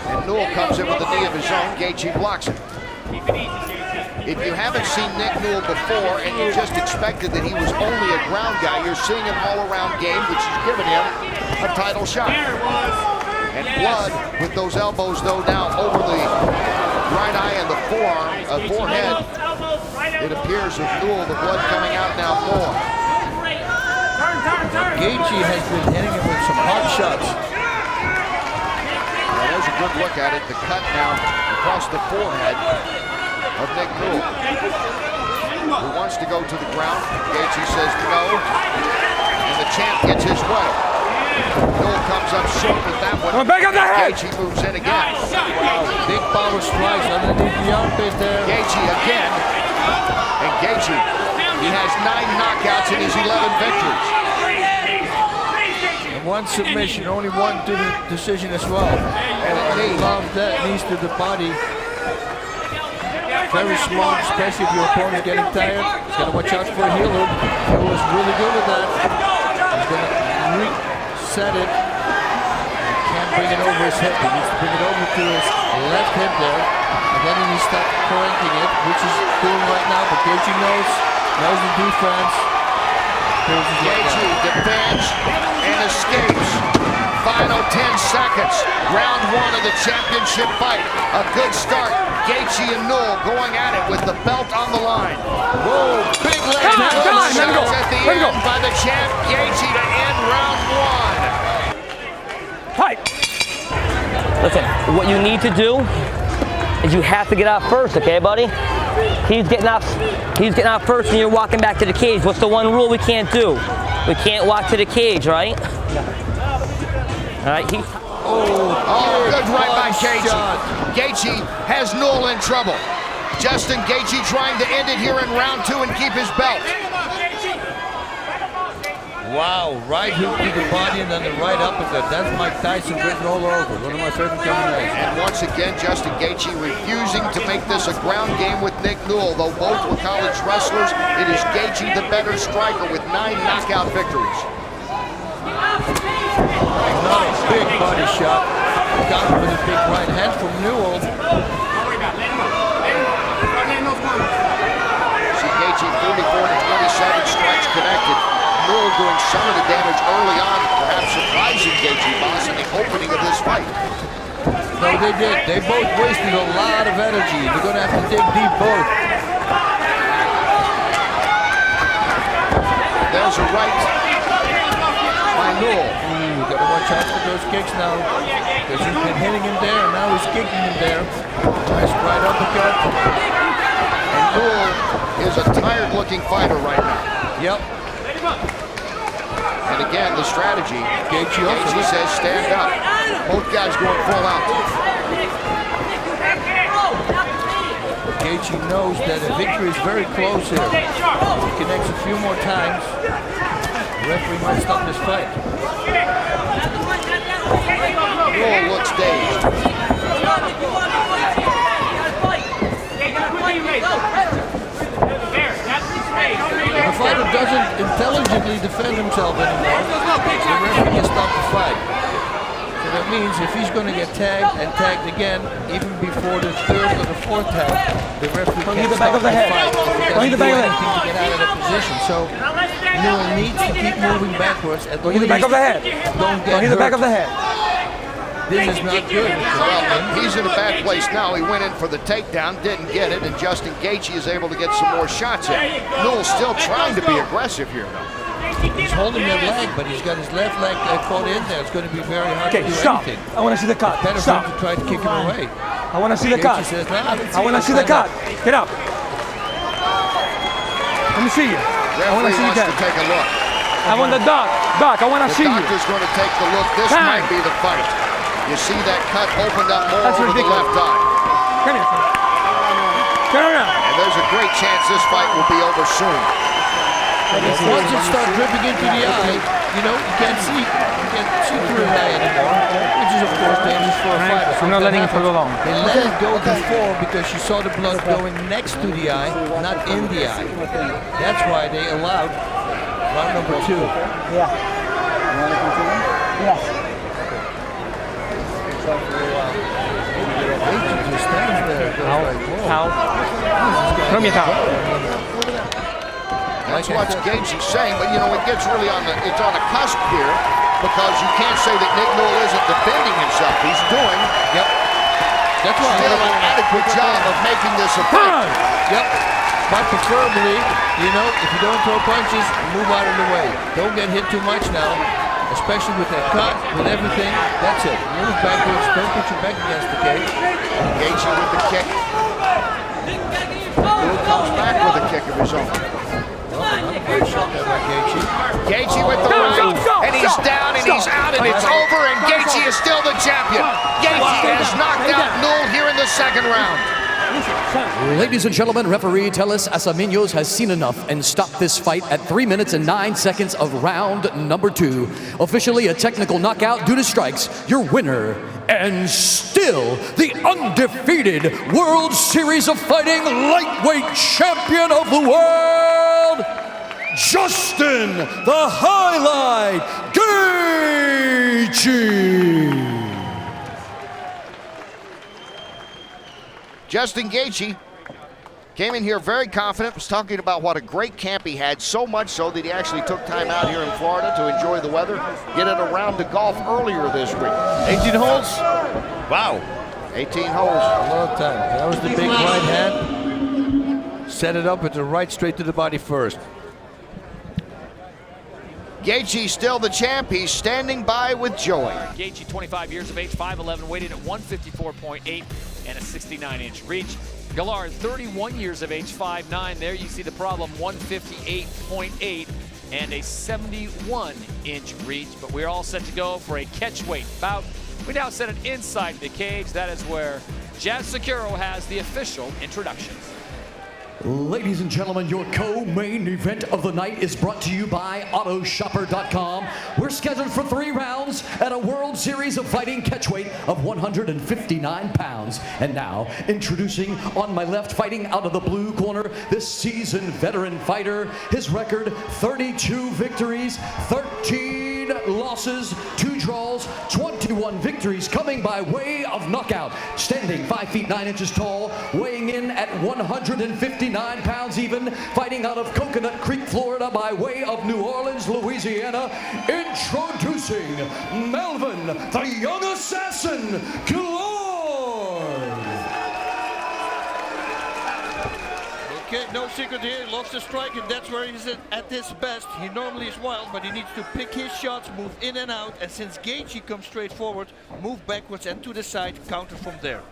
And Newell comes in with a knee of his own. Gaethje blocks it. If you haven't seen Nick Newell before and you just expected that he was only a ground guy, you're seeing an all-around game which has given him a title shot. And Blood with those elbows, though, now over the right eye and the forehead. It appears with Newell, the blood coming out now more. Gaethje has been hitting him with some hard shots. Now, there's a good look at it. The cut now across the forehead of Nick Newell, who wants to go to the ground. Gaethje says no, and the champ gets his way. Newell comes up short with that one. Back up the head. Gaethje moves in again. Wow, big power strikes underneath the armpit there. Gaethje again. And Gaethje, he has 9 knockouts in his 11 victories. And 1 submission, only 1 decision as well. And I love that, knees to the body. Very smart, especially if your opponent's getting tired. He's got to watch out for a heel hook. He was really good at that. He's going to reset it. He can't bring it over his hip. He needs to bring it over to his left hip there. And then he needs to start cranking it, which he's doing right now. But Gaethje knows the defense. Gaethje defends and escapes. Final 10 seconds. Round 1 of the championship fight. A good start. Gaethje and Newell going at it with the belt on the line. Whoa, big leg. Shots at the end by the champ Gaethje to end round 1. Fight. Listen, what you need to do is you have to get out first, okay, buddy? He's getting out first and you're walking back to the cage. What's the one rule we can't do? We can't walk to the cage, right? All right, good right by Gaethje. Gaethje has Newell in trouble. Justin Gaethje trying to end it here in round 2 and keep his belt. Wow, right hook to the body and then the right uppercut. That's Mike Tyson written all over. One of my favorite combinations. And once again, Justin Gaethje refusing to make this a ground game with Nick Newell. Though both were college wrestlers, it is Gaethje the better striker with 9 knockout victories. Another big body shot. Got with a big right hand from Newell. See Gaethje 44 to 27 strikes connected. Newell doing some of the damage early on, perhaps surprising Gaethje, boss, in the opening of this fight. No, they did. They both wasted a lot of energy. They're going to have to dig deep both. There's a right by Newell. Ooh, got to watch out for those kicks now. Because he's been hitting him there, and now he's kicking him there. Nice right uppercut. And Newell is a tired-looking fighter right now. Yep. And again, the strategy. Gaethje says stand up. Both guys going full out. Gaethje knows that the victory is very close here. If he connects a few more times, the referee might stop this fight. Newell looks dazed. If a fighter doesn't intelligently defend himself anymore, the referee can stop the fight. So that means if he's going to get tagged and tagged again, even before the third or the fourth tag, the referee can't stop the fight if he doesn't do anything to get out of that position. So Newell needs to keep moving backwards. At least the back of the head. Don't get hurt. The back of the head. This is not good. Well, he's in a bad place now. He went in for the takedown, didn't get it, and Justin Gaethje is able to get some more shots in. Newell's still trying to be aggressive here, though. He's holding that leg, but he's got his left leg caught in there. It's going to be very hard to do anything. I want to see the cut. Better for him to try to kick him away. I want to see the cut. Says, I want to see the cut. Get up. Let me see you. I want to see you wants to take a look. I want the doc. Doc, I want to see you. The doctor's going to take the look. This might be the fight. You see that cut opened up more over the left eye. Come here. Turn around. And there's a great chance this fight will be over soon. Once it starts dripping into the eye, you know, you can't see through the eye anymore, which is of course dangerous for a fighter. I'm not letting it for long. They let it go before because she saw the blood going next to the eye, not in the eye. That's why they allowed round number 2. Yeah. You want to continue? Yes. Just stands there. Throw me a towel. That's what Gaethje saying, but you know, it gets really on the cusp here because you can't say that Nick Newell isn't defending himself. He's doing, that's why still an adequate job of making this a fight. Yep. But preferably, you know, if you don't throw punches, move out of the way. Don't get hit too much now, especially with that cut, with everything. That's it. Move backwards. Don't put your back against the cage. Gaethje with the kick. Newell comes back with a kick of his own. Gaethje with the right, and he's down, and he's out, and it's over, and Gaethje is still the champion. Gaethje has knocked out Newell here in the second round. Ladies and gentlemen, referee Telis Asaminos has seen enough and stopped this fight at 3 minutes and 9 seconds of round number 2. Officially a technical knockout due to strikes, your winner and still the undefeated World Series of Fighting lightweight champion of the world, Justin the Highlight Gaethje. Justin Gaethje came in here very confident, was talking about what a great camp he had, so much so that he actually took time out here in Florida to enjoy the weather, get it a round of golf earlier this week. 18 holes? Wow. 18 holes. A long time. That was the big right hand. Set it up with the right straight to the body first. Gaethje still the champ. He's standing by with joy. Gaethje, 25 years of age, 5'11", weighed in at 154.8 and a 69-inch reach. Gallard, 31 years of age, 5'9". There you see the problem, 158.8 and a 71-inch reach. But we're all set to go for a catchweight bout. We now set it inside the cage. That is where Jazz Sakuro has the official introductions. Ladies and gentlemen, your co-main event of the night is brought to you by Autoshopper.com. We're scheduled for 3 rounds at a World Series of Fighting catchweight of 159 pounds. And now, introducing on my left, fighting out of the blue corner, this seasoned veteran fighter. His record, 32 victories, 13 losses, 2 draws, 21 victories, coming by way of knockout. Standing 5 feet 9 inches tall, weighing in at 159 pounds even, fighting out of Coconut Creek, Florida, by way of New Orleans, Louisiana, introducing Melvin, the Young Assassin, Gillard. Okay, no secret here. He loves to strike, and that's where he's at his best. He normally is wild, but he needs to pick his shots, move in and out, and since Gaethje comes straight forward, move backwards and to the side, counter from there.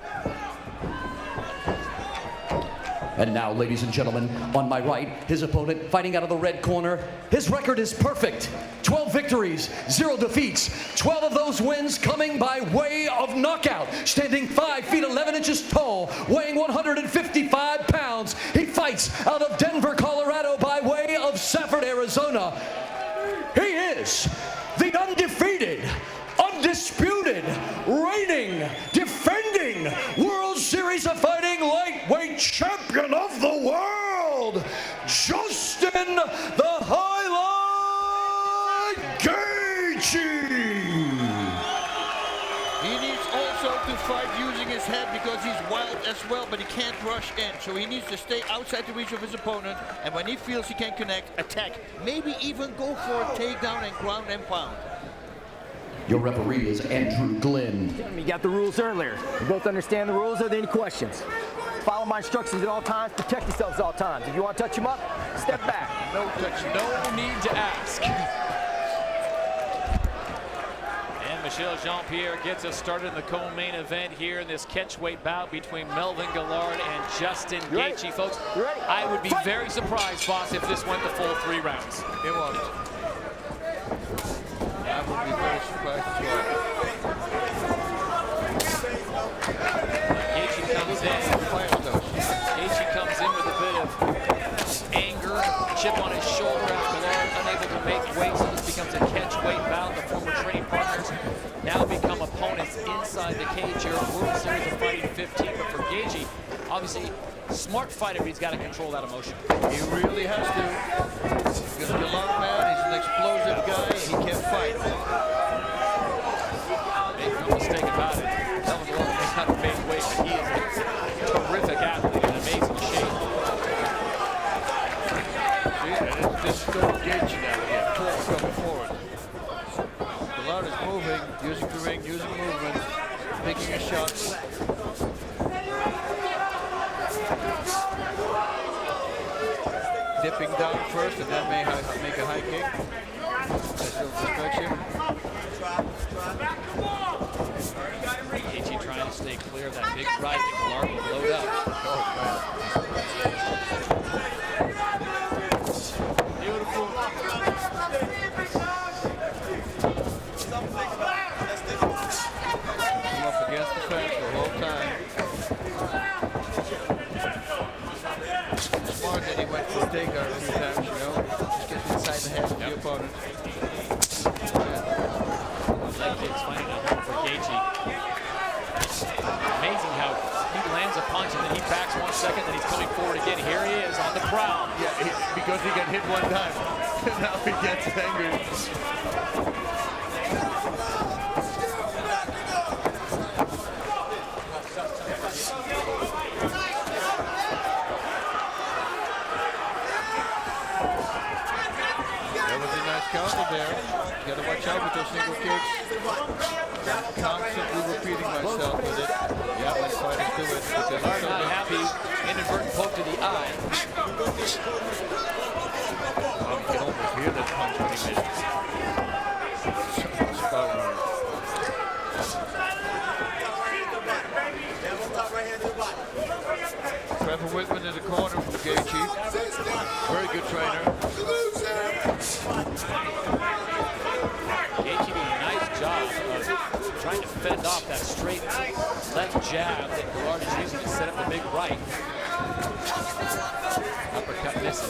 And now, ladies and gentlemen, on my right, his opponent fighting out of the red corner. His record is perfect. 12 victories, 0 defeats. 12 of those wins coming by way of knockout. Standing 5 feet 11 inches tall, weighing 155 pounds. He fights out of Denver, Colorado by way of Sanford, Arizona. He is the undefeated, undisputed, reigning, defending World Series of Fighting lightweight champion of the world, Justin the Highlight Gaethje. He needs also to fight using his head because he's wild as well, but he can't rush in. So he needs to stay outside the reach of his opponent, and when he feels he can connect, attack. Maybe even go for a takedown and ground and pound. Your referee is Andrew Glenn. You got the rules earlier. You both understand the rules. Are there any questions? Follow my instructions at all times. Protect yourselves at all times. If you want to touch him up, step back. No touch. No need to ask. And Michel Jean-Pierre gets us started in the co-main event here in this catchweight bout between Melvin Guillard and Justin Gaethje. Folks, I would be very surprised, boss, if this went the full 3 rounds. It won't. I would be very surprised as well. Gaethje comes in. Gaethje comes in with a bit of anger, chip on his shoulder after Guillard unable to make weight, so this becomes a catchweight bout. The former training partners now become opponents inside the cage here. World Series of Fighting 15, but for Gaethje, obviously, smart fighter, but he's got to control that emotion. He really has to. Because Guillard, man, he's an explosive guy, and he can fight. Make no mistake about it. Melvin Guillard may not have made weight, but he is a terrific athlete in amazing shape. This is Gaethje now again. Claw coming forward. Guillard is moving, using the ring, using movement, taking his shots. Dipping down first and then may make a high kick. That's still to stretch him. Gaethje trying to stay clear of that big right that Guillard will load up. Beautiful. Come up against the fence the whole time. Smart that he went for a takedown a few times, you know. Just get inside the head of the opponent. Leg kicks finding a home for Gaethje. Amazing how he lands a punch and then he backs 1 second, then he's coming forward again. Here he is on the prowl. Yeah, because he got hit one time. Now he gets angry. Counter there. You gotta watch out with those single kicks. Constantly repeating myself with it. Yeah, let's try to do it. Guillard not happy. Inadvertent poke to the eye. You can almost hear that punch when he misses. So much power. Trevor Whitman in the corner from Gaethje. Very good trainer. Gaethje doing a nice job of trying to fend off that straight left jab that Guillard is using to set up the big right. Uppercut misses.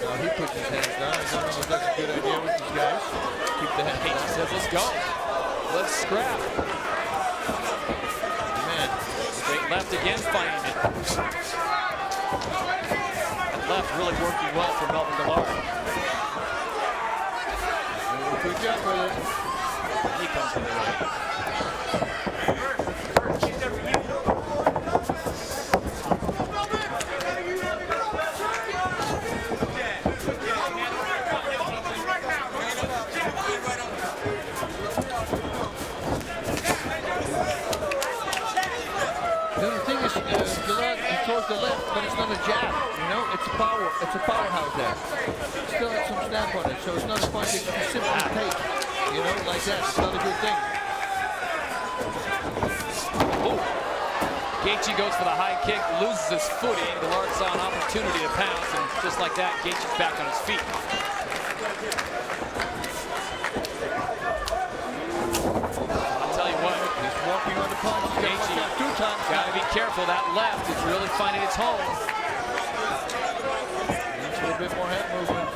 Now he puts his hands down. I don't know if that's a good idea with these guys. Keep the hands Gaethje says, let's go. Let's scrap. Man. Straight left again, finding it. Left really working well for Melvin Guillard. Good job with it. He comes to the right. The thing is, Guillard, he throws the left, but it's not a jab. You know, it's a powerhouse there. Still has some snap on it, so it's not a punch that you can simply take. You know, like that. It's not a good thing. Oh, Gaethje goes for the high kick, loses his footing. Gillard saw an opportunity to pounce, and just like that, Gaethje's back on his feet. I'll tell you what, he's walking on the punch. Gaethje, 2 times. Got to be careful. That left is really finding its home. Needs a little bit more head movement.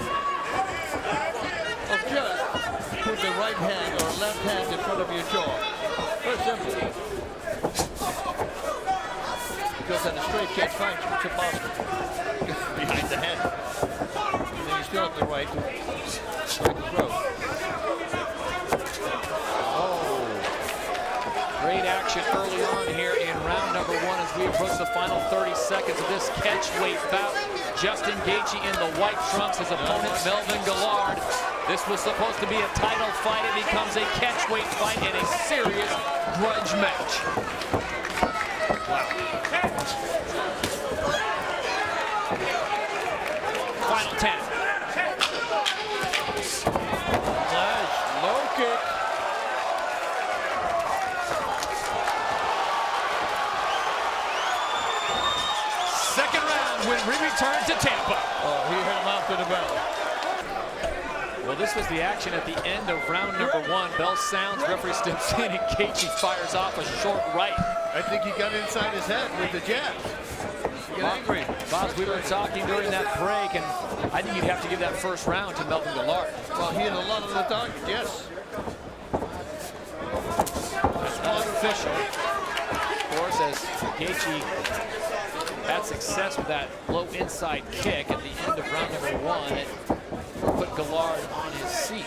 Of just put the right hand or left hand in front of your jaw. Very simple. Because then the straight can't find you. It's impossible. Behind the head. And then you still have the right to throw. Great action early on here in round number 1 as we approach the final 30 seconds of this catchweight bout. Justin Gaethje in the white trunks, his opponent Melvin Gillard. This was supposed to be a title fight. It becomes a catchweight fight and a serious grudge match. Wow. Final 10. Nice low kick. Second round when we return to Tampa. Oh, he hit him after the bell. Well, this was the action at the end of round number 1. Bell sounds, referee steps in, and Gaethje fires off a short right. I think he got inside his head with the jab. Get angry. Bob, we were talking during that break, and I think you'd have to give that first round to Melvin Gillard. Well, he had a lot of the target, yes. That's not official. Of course, as Gaethje had success with that low inside kick at the end of round number 1, it put Gillard on his seat.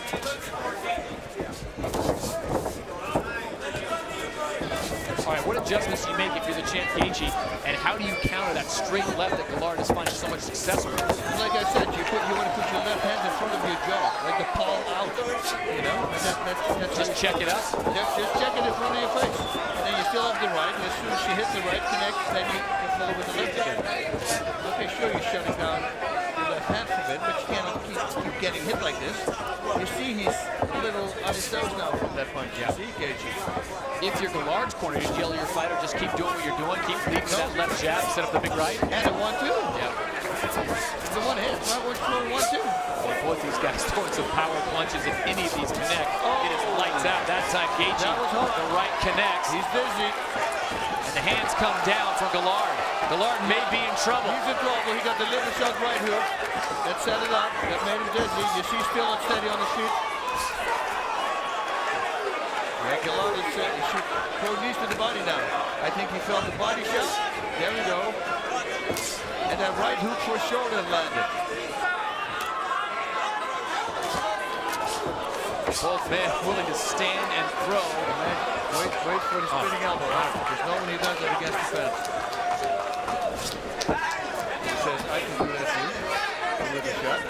All right, what adjustments do you make if you're the champ Gaethje, and how do you counter that straight left that Gillard is finding so much success with? Like I said, you want to put your left hand in front of your jaw, like the palm out, you know? That's just check it out? Just check it in front of your face. And then you still have the right, and as soon as you hit the right connect, then you can follow with the left again. Okay, sure, you're shutting down your left hand from it, but you cannot keep getting hit like this. You see he's a little on his toes now from that punch. Yeah. See, Gaethje? If you're Gillard's corner, you yell at your fighter, just keep doing what you're doing, keep leading that left jab, set up the big right. And a 1-2. Yeah. It's a 1 hit, not 1-2. Well, both these guys throwing some power punches. If any of these connect, it is lights out. That time, Gaethje, the right connects. He's busy. And the hands come down for Gillard. Gillard may be in trouble. He's in trouble. He got the liver shot right hook. That set it up. That made him dizzy. You see still and steady on the feet. Gillard is throw knees to the body now. I think he felt the body shot. There we go. And that right hook for shoulder landed. Both men willing to stand and throw. Wait for the spinning elbow. There's no one who does it against the fence. He says, I can do that too. With a shot.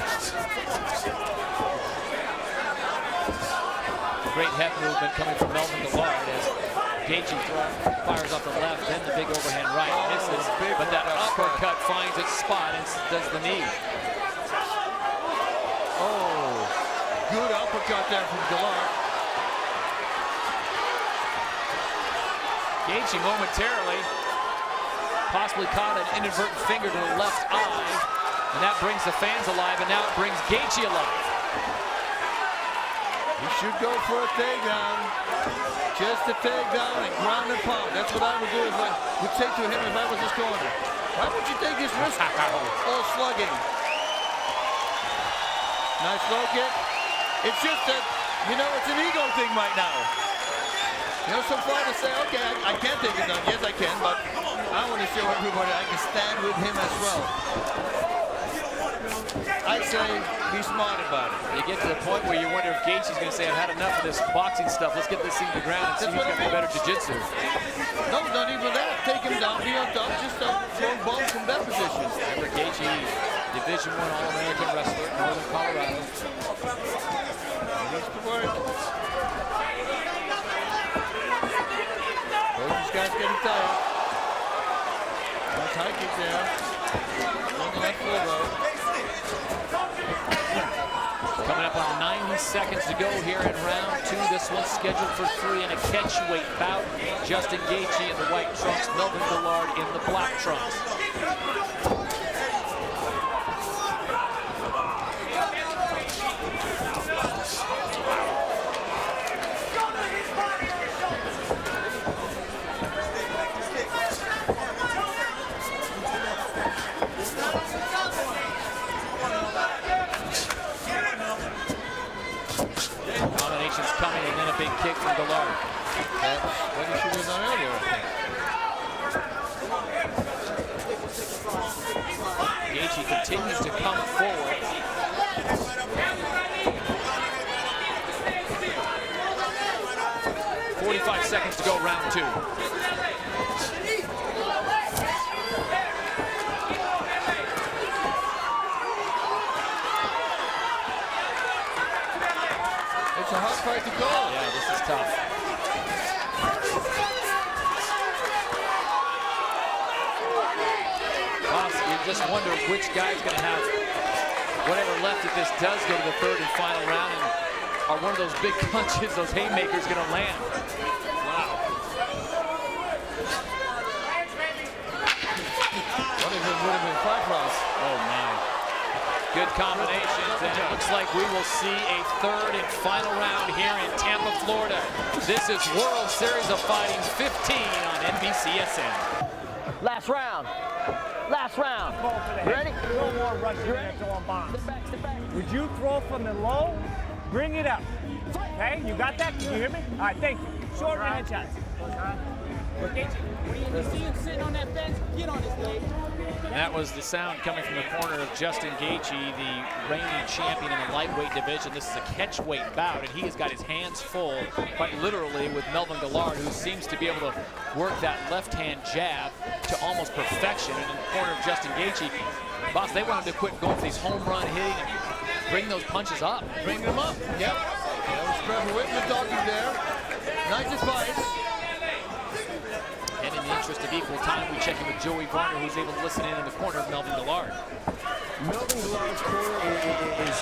Great head movement coming from Melvin Gillard as Gaethje fires off the left, then the big overhand right, misses, but that uppercut finds its spot and does the knee. Oh, good uppercut there from Gillard. Gaethje momentarily possibly caught an inadvertent finger to the left eye, and that brings the fans alive, and now it brings Gaethje alive. He should go for a takedown. Just a takedown and ground and pound. That's what I would do if I would say to him if I was his corner. Why would you take his risk? All slugging. Nice low kick. It's just that, you know, it's an ego thing right now. You know, so far to say, okay, I can't take it down. Yes, I can, but I want to show everybody I can stand with him as well. I'd say be smart about it. You get to the point where you wonder if Gaethje's going to say, I've had enough of this boxing stuff. Let's get this thing to the ground and see who's got the better jiu-jitsu. No, not even that. Take him down, be on top, just throw bombs from that position. Remember, Gaethje, Division I All-American wrestler, Northern Colorado. Needs to work. Both these guys getting tired. Nice high kick there. On the left elbow. Coming up on 90 seconds to go here in round 2. This one's scheduled for 3 in a catchweight bout. Justin Gaethje in the white trunks, Melvin Guillard in the black trunks. Coming and then a big kick from Guillard. That's what he should have done earlier, I think. Gaethje continues to come forward. .45 seconds to go, round 2. It's a hard fight to go. Yeah, this is tough. Boss, you just wonder which guy's going to have whatever left if this does go to the 3rd and final round, and are one of those big punches, those haymakers, going to land. Wow. What if it would have been 5 rounds? Oh my. Good combinations, and it looks like we will see a 3rd and final round here in Tampa, Florida. This is World Series of Fighting 15 on NBCSN. Last round. Last round. You ready? No more rushing ready? into a bomb. Step back, step back. Would you throw from the low? Bring it up. Okay, you got that? Can you hear me? All right, thank you. Shorter headshots. Okay. When you see him sitting on that bench, get on his leg. And that was the sound coming from the corner of Justin Gaethje, the reigning champion in the lightweight division. This is a catchweight bout, and he has got his hands full, quite literally, with Melvin Guillard, who seems to be able to work that left-hand jab to almost perfection. And in the corner of Justin Gaethje, boss, they want him to quit going for these home run hitting and bring those punches up. Bring them up. Yep. That was Trevor Whitman talking there. Nice advice. And in the interest of equal time, we check in with Joey Varner, who's able to listen in the corner of Melvin Guillard. Melvin Guillard's corner is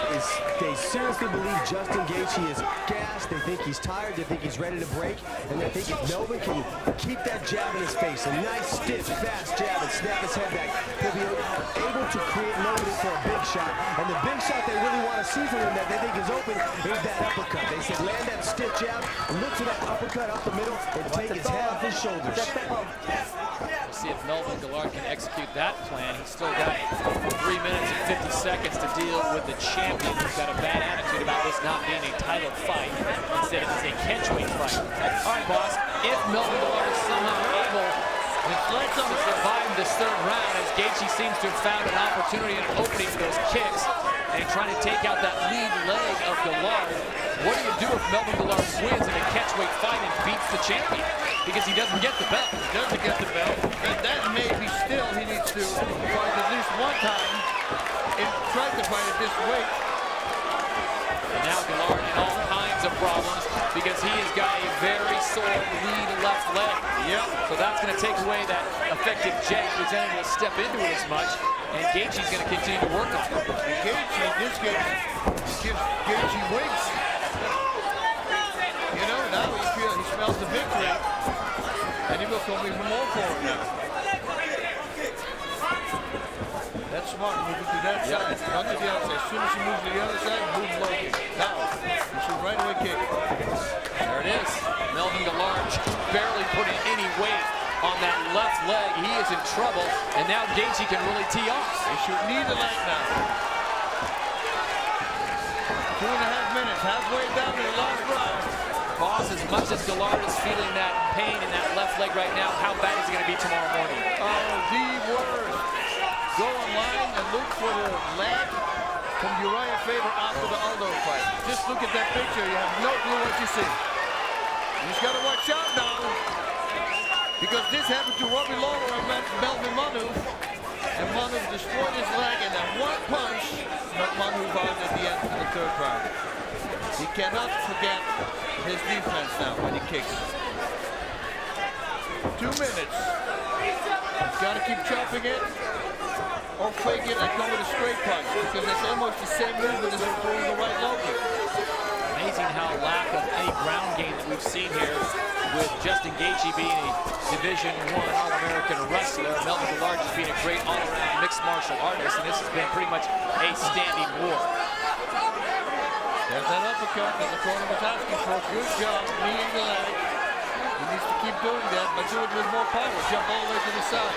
they seriously believe Justin Gaethje is gassed. They think he's tired. They think he's ready to break. And they think if Melvin can keep that jab in his face, a nice, stiff, fast jab, and snap his head back, he'll be able to create an opening for a big shot. And the big shot they really want to see from him that they think is open is that uppercut. They said land that stiff jab, look for that uppercut up the middle, and take his head off his shoulders. We'll see if Melvin Guillard can execute that plan. He's still got 3 minutes and 50 seconds to deal with the champion who's got a bad attitude about this not being a title fight. Instead, it's a catchweight fight. All right, boss, if Melvin Guillard is somehow able to survive this 3rd round, as Gaethje seems to have found an opportunity and an opening for those kicks and trying to take out that lead leg of Guillard, what do you do if Melvin Guillard wins in a catchweight fight and beats the champion? Because he doesn't get the belt. He doesn't get the belt. And that may be still he needs to fight at least one time and try to fight at this weight. And now Guillard in all kinds of problems because he has got a very sore lead left leg. Yep. So that's going to take away that effective jab. He's unable to step into it as much. And Gaethje's going to continue to work on it. Gaethje, this gives Gaethje wings. You know, now he smells the victory. And he will come even more forward now. That's smart, moving to that side, not to the outside. As soon as he moves to the other side, move low kick. Now, he should right away kick. There it is. Melvin Guillard barely putting any weight on that left leg. He is in trouble, and now Gaethje can really tee off. He should need a leg now. 2.5 minutes, halfway down to the last round. Boss, as much as Guillard is feeling that pain in that left leg right now, how bad is it going to be tomorrow morning? Oh, the worst. Go online and look for the leg from Uriah Faber after the Aldo fight. Just look at that picture. You have no clue what you see. You just got to watch out now. Because this happened to Robbie Lawler and Melvin Manhoef. And Manhoef destroyed his leg, and then one punch knocked Manhoef out at the end of the 3rd round. He cannot forget his defense now when he kicks. 2 minutes. He's got to keep chopping it or fake it and come with a straight punch, because it's almost the same movement as throwing the right low kick. amazing how lack of any ground game that we've seen here with Justin Gaethje being a Division I All-American wrestler, Melvin Guillard just being a great all-around mixed martial artist, and this has been pretty much a standing war. There's that uppercut that the corner was asking for. Good job, kneeing the leg. He needs to keep doing that, but do it with more power. Jump all the way to the side.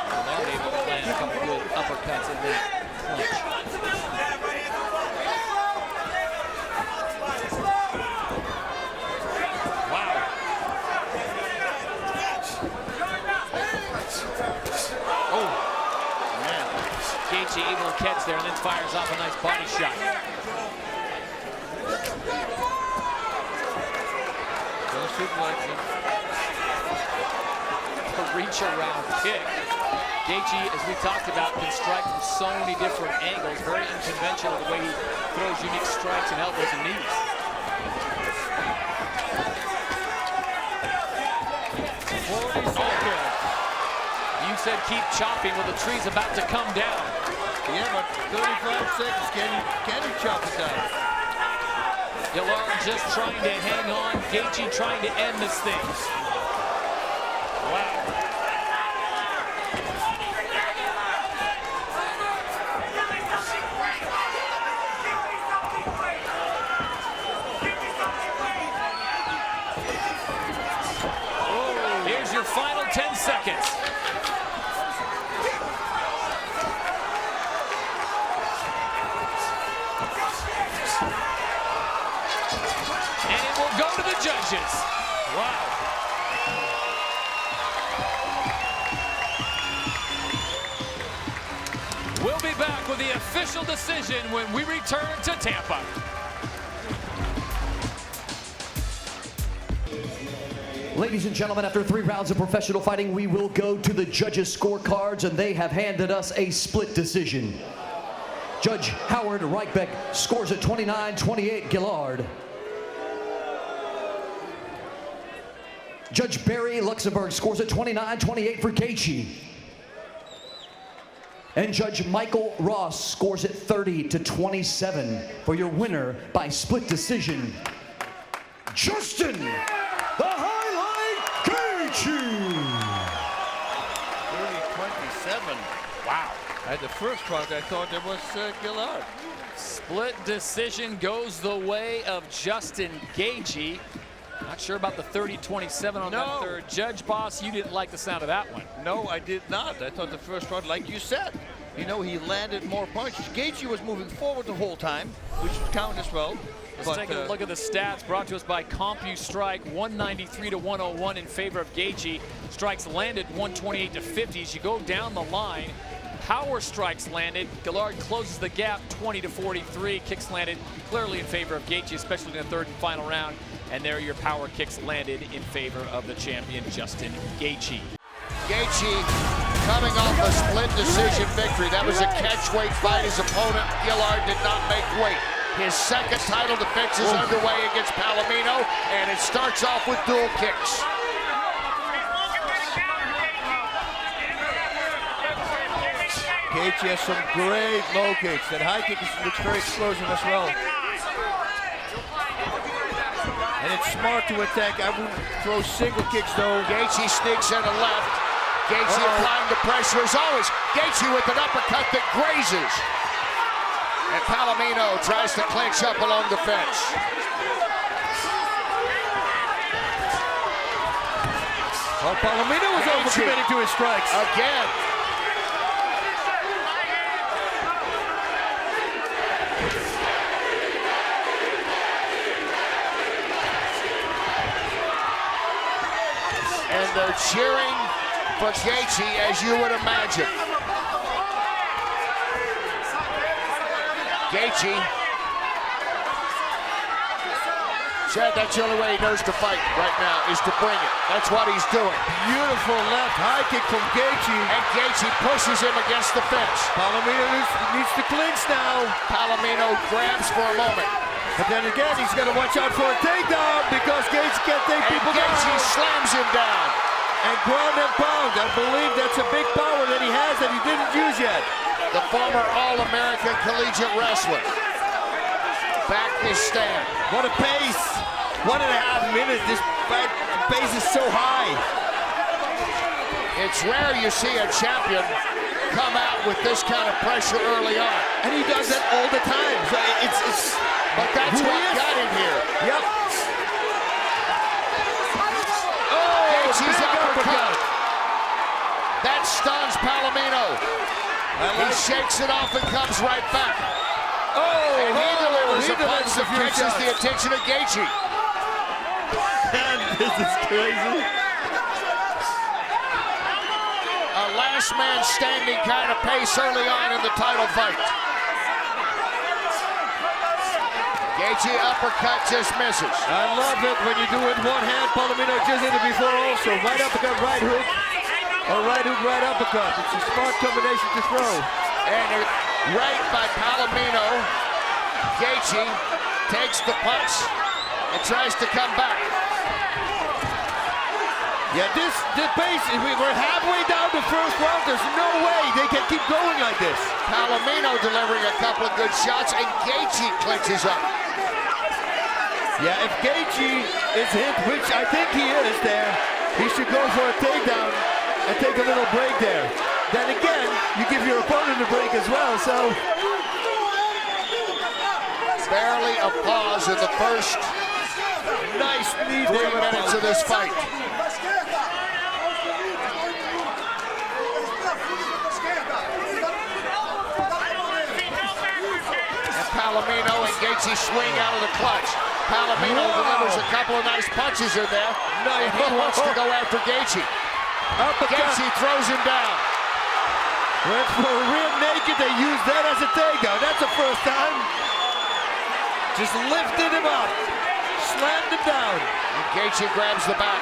Guillard able to land a couple good uppercuts in that clinch. Gaethje able to catch there and then fires off a nice body shot. A reach around kick. Gaethje, as we talked about, can strike from so many different angles. Very unconventional the way he throws unique strikes and elbows and knees. You said keep chopping. Well, the tree's about to come down. Yeah, but 35 seconds, can you chop it down? Guillard just trying to hang on. Gaethje trying to end this thing. Wow. Here's your final 10 seconds. Judges. Wow. We'll be back with the official decision when we return to Tampa. Ladies and gentlemen, after 3 rounds of professional fighting, we will go to the judges' scorecards, and they have handed us a split decision. Judge Howard Reichbeck scores at 29-28 Guillard. Judge Barry Luxembourg scores at 29-28 for Gaethje. And Judge Michael Ross scores at 30-27 for your winner by split decision, Justin the Highlight Gaethje. 30-27. Wow. At the first round, I thought it was Guillard. Split decision goes the way of Justin Gaethje. Not sure about the 30-27 on that third. Judge Boss, you didn't like the sound of that one. No, I did not. I thought the first round, like you said, you know, he landed more punches. Gaethje was moving forward the whole time, which would count as well. Let's take a look at the stats brought to us by CompuStrike. 193-101 in favor of Gaethje. Strikes landed 128-50. As you go down the line, power strikes landed. Guillard closes the gap 20-43. Kicks landed clearly in favor of Gaethje, especially in the third and final round. And there your power kicks landed in favor of the champion, Justin Gaethje. Gaethje coming off a split decision victory. That was a catchweight fight. His opponent, Guillard, did not make weight. His second title defense is underway against Palomino, and it starts off with dual kicks. Gaethje has some great low kicks. That high kick looks very explosive as well. And it's smart to attack. I wouldn't throw single kicks though. Gaethje sneaks in a left. Gaethje applying the pressure as always. Gaethje with an uppercut that grazes. And Palomino tries to clinch up along the fence. Well, Palomino was overcommitting to his strikes. Again. And they're cheering for Gaethje, as you would imagine. Gaethje said that's the only way he knows to fight right now, is to bring it. That's what he's doing. Beautiful left high kick from Gaethje. And Gaethje pushes him against the fence. Palomino needs to clinch now. Palomino grabs for a moment. But then again, he's got to watch out for a takedown because Gaethje can't take people down. Gaethje slams him down. And ground and pound. I believe that's a big power that he has that he didn't use yet. The former All-American collegiate wrestler. back his stand. What a pace. 1.5 minutes. This fight pace is so high. It's rare you see a champion come out with this kind of pressure early on. And he does that all the time. So it's but that's what got him here. Yep. Gaethje's uppercut. That stuns Palomino. He shakes it off and comes right back. And he delivers a punch that catches the attention of Gaethje. This is crazy. A last man standing kind of pace early on in the title fight. Gaethje uppercut just misses. I love it when you do it one hand. Palomino just did it before also. Right uppercut, right hook. Or right hook, right uppercut. It's a smart combination to throw. And right by Palomino. Gaethje takes the punch and tries to come back. Yeah, the pace, we're halfway down the first round. There's no way they can keep going like this. Palomino delivering a couple of good shots, and Gaethje clinches up. Yeah, if Gaethje is hit, which I think he is there, he should go for a takedown and take a little break there. Then again, you give your opponent a break as well, so. Barely a pause in the first nice knee 3 minutes of this fight. And Palomino and Gaethje swing out of the clutch. Palomino delivers a couple of nice punches in there. And he wants to go after Gaethje. Gaethje throws him down. Went for a rear naked, they used that as a takedown. That's the first time. Just lifted him up, slammed him down. And Gaethje grabs the back.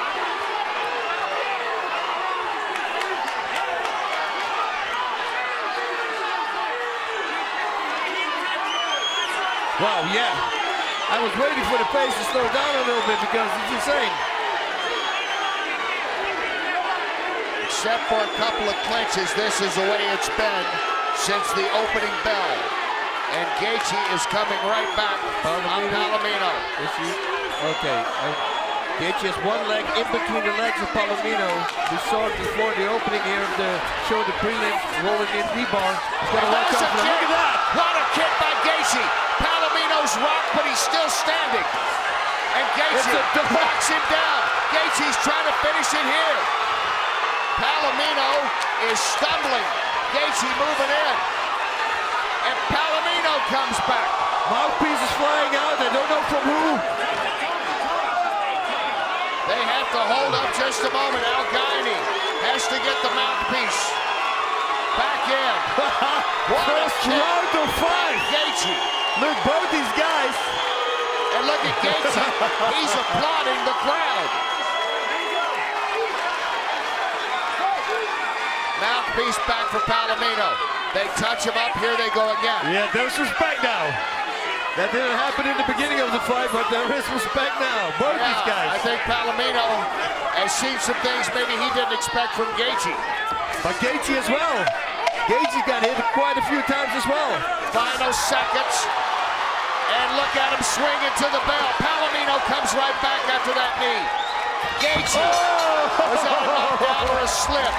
Wow, yeah. I was waiting for the pace to slow down a little bit because it's insane. Except for a couple of clinches, this is the way it's been since the opening bell. And Gaethje is coming right back on Palomino. Okay, Gaethje has one leg in between the legs of Palomino. We saw it before the opening here of the show, the prelims, rolling in rebar. He's got to watch out for that. Look at that! What a kick by Gaethje. Palomino's rocked, but he's still standing. And Gaethje knocks him down. Gaethje's trying to finish it here. Palomino is stumbling. Gaethje moving in. And Palomino comes back. Mouthpiece is flying out. They don't know from who. They have to hold up just a moment. Al-Gaini has to get the mouthpiece back in. First round of 5. Gaethje. Look, both these guys. And look at Gaethje. He's applauding the crowd. Mouthpiece back for Palomino. They touch him up, here they go again. Yeah, there's respect now. That didn't happen in the beginning of the fight, but there is respect now. Both these guys. I think Palomino has seen some things maybe he didn't expect from Gaethje. But Gaethje as well. Gaethje got hit quite a few times as well. Final seconds. And look at him swing into the bell. Palomino comes right back after that knee. Gaethje was on a knockdown or a slip.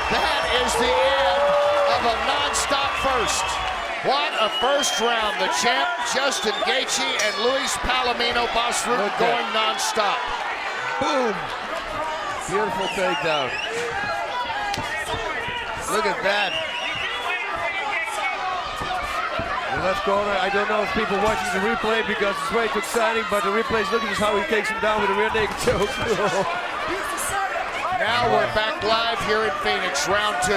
That is the end of a non-stop first. What a first round. The champ, Justin Gaethje, and Luis Palomino Basru going non-stop. Boom. Beautiful takedown. Look at that. The left corner, I don't know if people watching the replay because it's way too exciting, but the replay is looking at how he takes him down with a rear naked choke. Now we're back live here in Phoenix, round 2.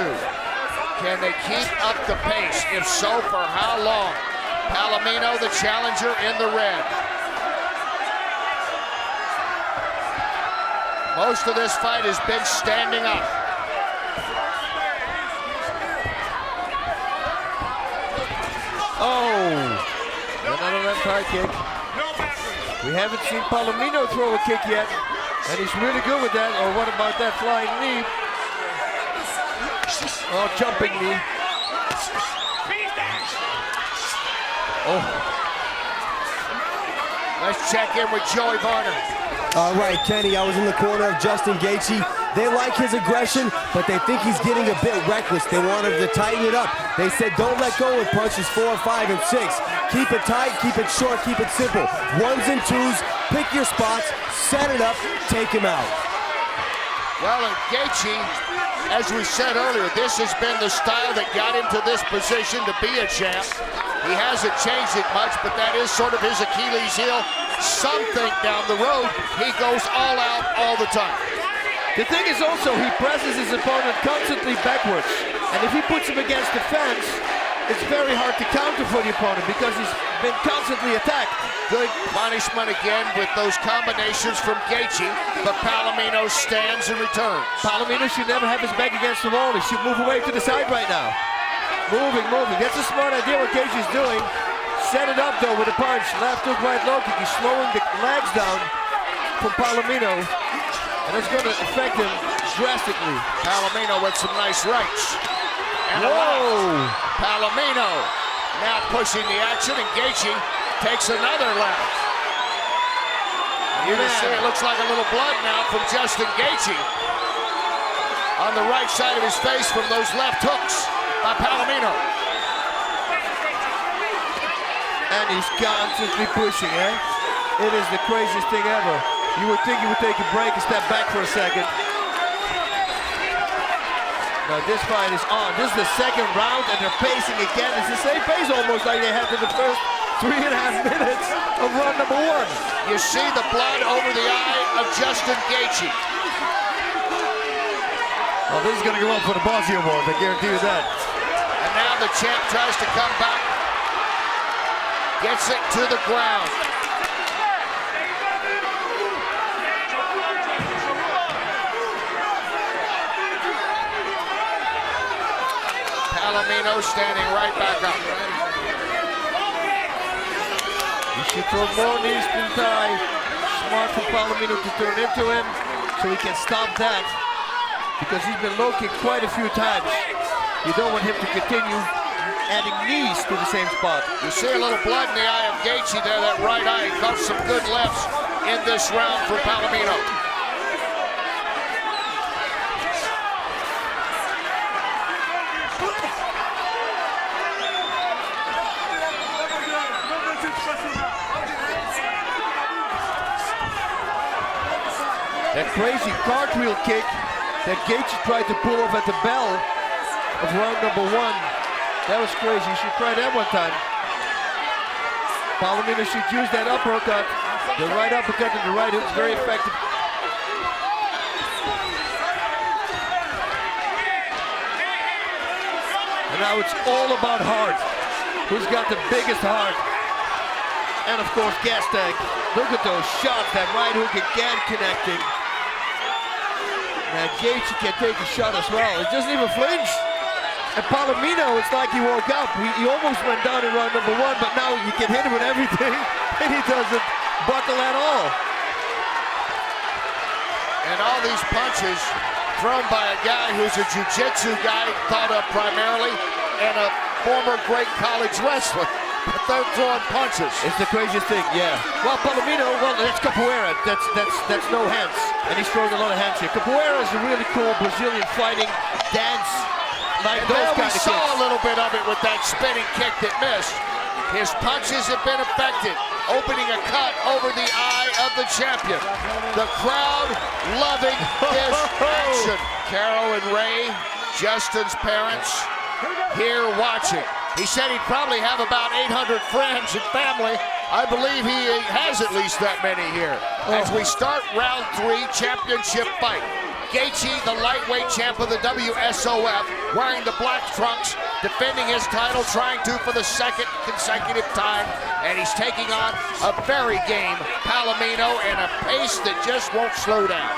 Can they keep up the pace? If so, for how long? Palomino, the challenger, in the red. Most of this fight has been standing up. Oh, another left high kick. We haven't seen Palomino throw a kick yet, and he's really good with that. Or what about that flying knee? Oh, jumping knee. Let's check in with Joey Varner. All right, Kenny, I was in the corner of Justin Gaethje. They like his aggression, but they think he's getting a bit reckless. They want him to tighten it up. They said don't let go with punches 4, 5, and 6. Keep it tight, keep it short, keep it simple. 1s and 2s, pick your spots, set it up, take him out. Well, and Gaethje, as we said earlier, this has been the style that got him to this position to be a champ. He hasn't changed it much, but that is sort of his Achilles heel. Some think down the road, he goes all out all the time. The thing is also, he presses his opponent constantly backwards. And if he puts him against the fence, it's very hard to counter for the opponent because he's been constantly attacked. Good punishment again with those combinations from Gaethje, but Palomino stands and returns. Palomino should never have his back against the wall. He should move away to the side right now. Moving. That's a smart idea what Gaethje's doing. Set it up though with a punch. Left hook, right low kick. He's slowing the legs down from Palomino. And it's going to affect him drastically. Palomino with some nice rights. And whoa! Palomino now pushing the action, and Gaethje takes another left. You can see it looks like a little blood now from Justin Gaethje on the right side of his face from those left hooks by Palomino. And he's constantly pushing, eh? It is the craziest thing ever. You would think he would take a break and step back for a second. Now this fight is on. This is the second round and they're pacing again. It's the same pace almost like they had in the first 3.5 minutes of round number 1. You see the blood over the eye of Justin Gaethje. Well, this is going to go up for the Bossy Award, I guarantee you that. And now the champ tries to come back. Gets it to the ground. Palomino standing right back up. He should throw more knees to the thigh. Smart for Palomino to turn into him so he can stop that. Because he's been low kicked quite a few times. You don't want him to continue adding knees to the same spot. You see a little blood in the eye of Gaethje there, that right eye. He caught some good lefts in this round for Palomino. That crazy cartwheel kick that Gaethje tried to pull off at the bell of round number 1. That was crazy. You should try that one time. Palomino should use that uppercut. The right uppercut and the right hook is very effective. And now it's all about heart. Who's got the biggest heart? And of course, gas tank. Look at those shots. That right hook again connecting. Now Gaethje can take a shot as well. He doesn't even flinch. And Palomino, it's like he woke up. He almost went down in round number 1, but now you can hit him with everything, and he doesn't buckle at all. And all these punches thrown by a guy who's a jiu-jitsu guy, thought of primarily, and a former great college wrestler. But they're throwing punches. It's the craziest thing, yeah. Well, Palomino, well, that's capoeira. That's no hands, and he's throwing a lot of hands here. Capoeira is a really cool Brazilian fighting dance. Like and those there we kind of saw kicks. a little bit of it with that spinning kick that missed. His punches have been effective, opening a cut over the eye of the champion. The crowd loving this action. Carol and Ray, Justin's parents, here watching. He said he'd probably have about 800 friends and family. I believe he has at least that many here. As we start round 3 championship fight. Gaethje, the lightweight champ of the WSOF, wearing the black trunks, defending his title, trying to for the 2nd consecutive time, and he's taking on a very game Palomino and a pace that just won't slow down.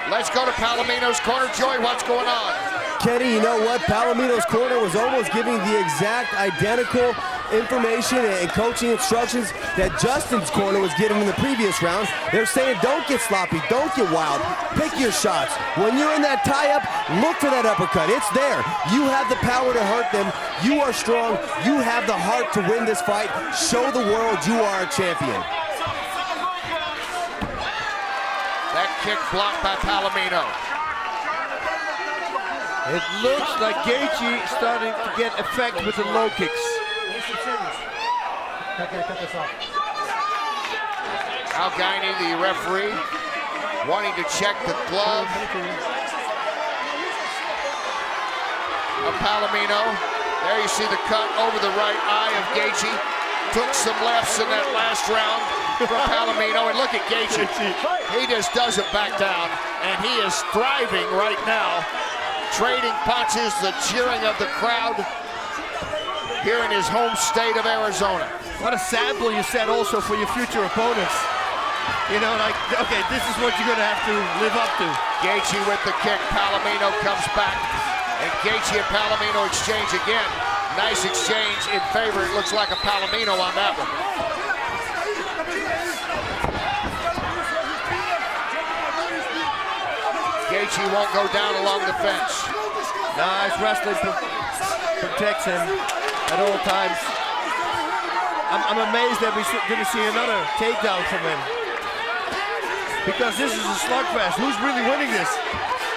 Let's go to Palomino's corner. Joey, what's going on? Kenny, you know what? Palomino's corner was almost giving the exact identical information and coaching instructions that Justin's corner was giving in the previous round. They're saying don't get sloppy, don't get wild, pick your shots. When you're in that tie-up, look for that uppercut. It's there. You have the power to hurt them. You are strong. You have the heart to win this fight. Show the world you are a champion. That kick blocked by Palomino. It looks like Gaethje is starting to get effect with the low kicks. Al Gaethje, the referee, wanting to check the glove of Palomino. There you see the cut over the right eye of Gaethje. Took some lefts in that last round from Palomino, and look at Gaethje. He just doesn't back down, and he is thriving right now, trading punches, the cheering of the crowd here in his home state of Arizona. What a sample you set also for your future opponents. You know, like, okay, this is what you're gonna have to live up to. Gaethje with the kick, Palomino comes back, and Gaethje and Palomino exchange again. Nice exchange in favor, it looks like a Palomino on that one. Gaethje won't go down along the fence. Nice wrestling protects him at all times. I'm amazed that we didn't see another takedown from him. Because this is a slugfest. Who's really winning this?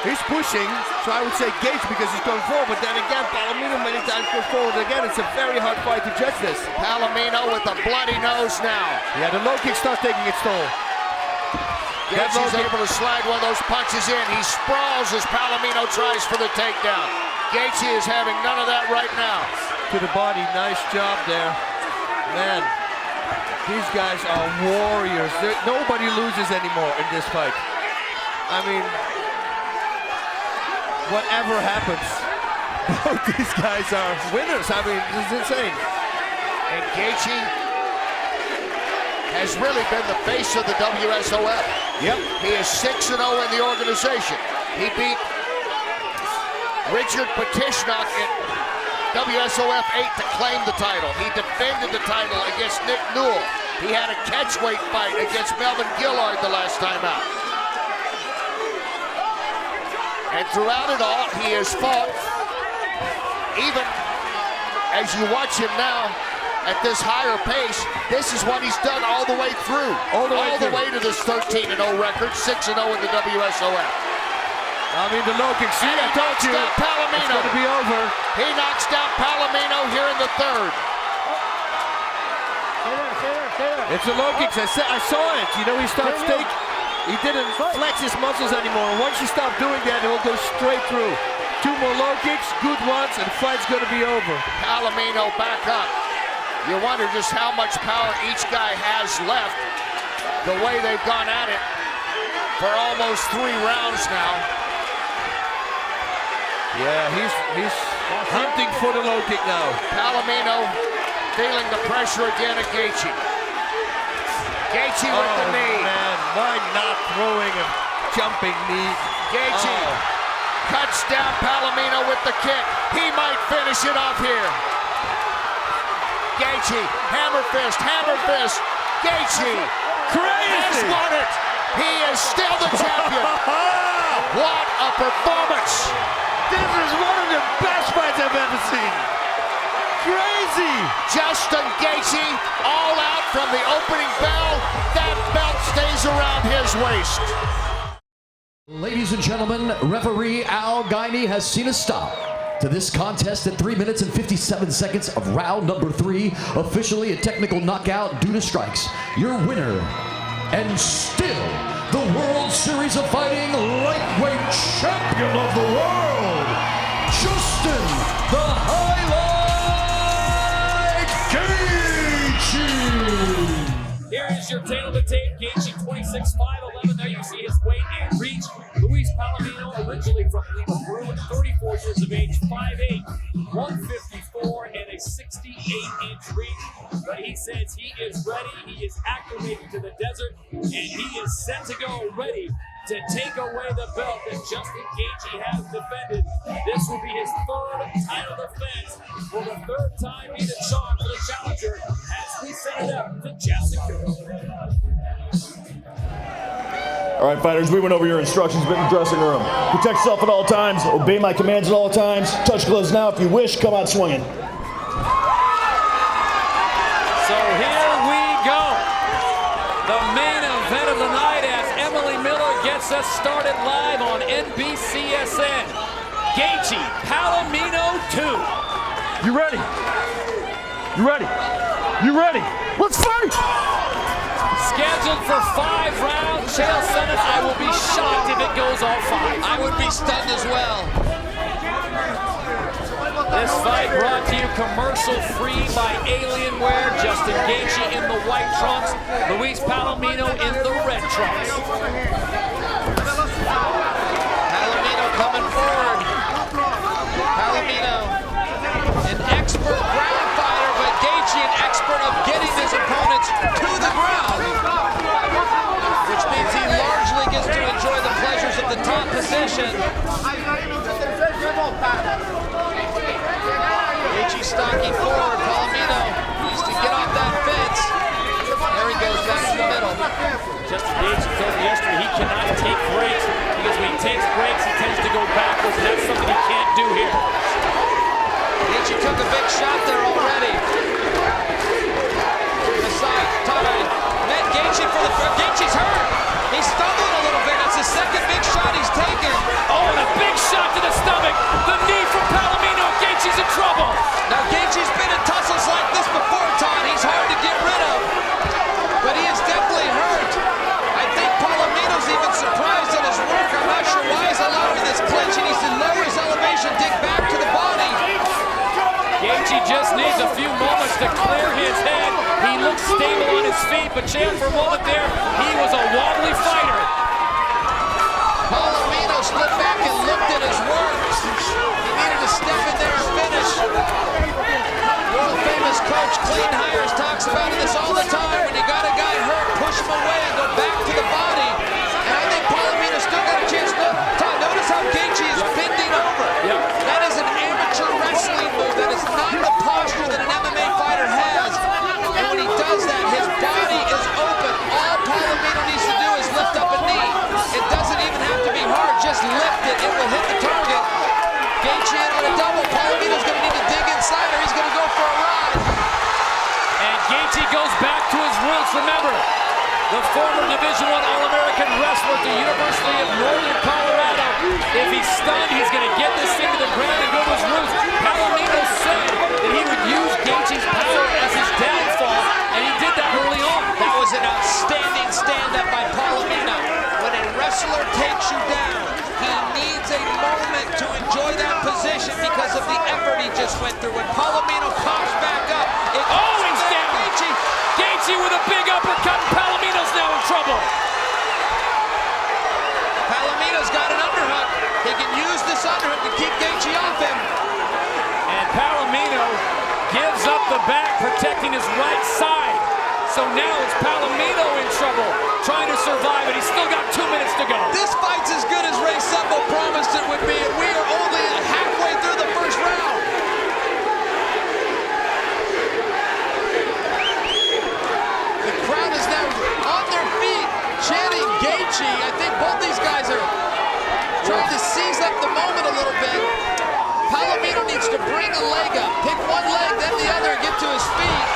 He's pushing, so I would say Gaethje because he's going forward, but then again, Palomino many times goes forward again. It's a very hard fight to judge this. Palomino with a bloody nose now. Yeah, the low kick starts taking its toll. Gaethje's able to slide one of those punches in. He sprawls as Palomino tries for the takedown. Gaethje is having none of that right now. To the body, nice job there. Man, these guys are warriors. Nobody loses anymore in this fight. I mean, whatever happens, both these guys are winners. I mean, this is insane. And Gaethje has really been the face of the WSOF. Yep. He is 6-0 in the organization. He beat Richard Petishnock in WSOF 8 to claim the title. He defended the title against Nick Newell. He had a catchweight fight against Melvin Gillard the last time out. And throughout it all, he has fought, even as you watch him now at this higher pace, this is what he's done all the way through. All the way to this 13-0 record, 6-0 in the WSOF. I mean, the low kick, see, I told you, Palomino. It's going to be over. He knocks down Palomino here in the third. It's the low kicks, I saw it. You know, he starts he didn't flex his muscles anymore. Once you stop doing that, he'll go straight through. 2 more low kicks, good ones, and the fight's going to be over. Palomino back up. You wonder just how much power each guy has left. The way they've gone at it for almost 3 rounds now. Yeah, he's hunting for the low kick now. Palomino feeling the pressure again at Gaethje. Gaethje with the knee. Man, why not throwing a jumping knee? Gaethje cuts down Palomino with the kick. He might finish it off here. Gaethje, hammer fist, hammer fist. Gaethje has won it. He is still the champion. What a performance. This is one of the best fights I've ever seen. Crazy. Justin Gaethje all out from the opening bell. That belt stays around his waist. Ladies and gentlemen, referee Al Gaethje has seen a stop to this contest at 3 minutes and 57 seconds of round number 3, officially a technical knockout due to strikes. Your winner, and still the World Series of Fighting lightweight champion of the world, Justin the Highlight Gaethje. Here is your tail of the tape. Gaethje 26'5", 11. There you see his weight and reach. Luis Palomino, originally from Lima, Peru, 34 years of age, 5'8", 154, and a 68-inch reach. But he says he is ready. He is acclimated to the desert, and he is set to go, ready to take away the belt that Justin Gaethje has defended. This will be his 3rd title defense. Will the 3rd time be the charm for the challenge? All right, fighters, we went over your instructions in the dressing room. Protect yourself at all times, obey my commands at all times, touch gloves now. If you wish, come out swinging. So here we go. The main event of the night as Emily Miller gets us started live on NBCSN. Gaethje, Palomino 2. You ready? You ready? You ready? Let's fight! Scheduled for 5 rounds. Chael Sonnen, I will be shocked if it goes all 5. I would be stunned as well. This fight brought to you commercial-free by Alienware. Justin Gaethje in the white trunks, Luis Palomino in the red trunks. Palomino coming forward. Palomino, an expert ground fighter, but Gaethje an expert of getting his opponents to the ground, which means he largely gets to enjoy the pleasures of the top position. Gaethje stalking forward. Palomino needs to get off that fence. There he goes back to the middle. Justin Gaethje told me yesterday he cannot take breaks because when he takes breaks, he tends to go backwards, and that's something he can't do here. Gaethje took a big shot there already. The side, tied. Met Gaethje for the front. Gaethje's hurt. He's stumbling a little bit. It's the second big shot he's taken. Oh, and a big shot to the stomach. The knee from Palomino. Gaethje's in trouble. Now Gaethje's been in tussles like this before, Todd. He's hard to get rid of, but he is definitely hurt. I think Palomino's even surprised at his work. I'm not sure why he's allowing this clinch. He needs to lower his elevation, dig back to the body. Gaethje just needs a few moments to clear his head. He looks stable on his feet, but Chael, for a moment there, he was a wobbly fighter. Palomino stood back and looked at his work. He needed to step in there and finish. World famous coach Clean Hires talks about this all the time. When you got a guy hurt, push him away and go back to the body. And I think Palomino still got a chance. Look, Todd, notice how Gaethje is bending over. Yep. That is an amateur wrestling move. That is not the posture that an MMA fighter has. And when he does that, his body is open. All Palomino needs to do is lift up a knee. It doesn't even have to be hard. Just lift it. It will hit the target. Gaethje in with a double. Palomino's going to need to dig inside or he's going to go for a ride. And Gaethje goes back to his roots. Remember, the former Division I All-American wrestler at the University of Northern Colorado. If he's stunned, he's going to get this thing to the ground and go to his roots. Palomino said that he would use Gaethje's power as his downfall, and he did that early on. That was an outstanding stand-up by Palomino. When a wrestler takes you down, he needs a moment to enjoy that position because of the effort he just went through. When Palomino pops back up, he's down. Gaethje with a big uppercut. Palomino's now in trouble. Palomino's got an underhook. He can use this underhook to keep Gaethje off him. And Palomino gives up the back, protecting his right side. So now it's Palomino in trouble, trying to survive, and he's still got 2 minutes to go. This fight's as good as Ray Sembo promised it would be, and we are only halfway through the first round. The crowd is now on their feet, chanting Gaethje. I think both these guys are trying to seize up the moment a little bit. Palomino needs to bring a leg up, pick one leg, then the other, and get to his feet.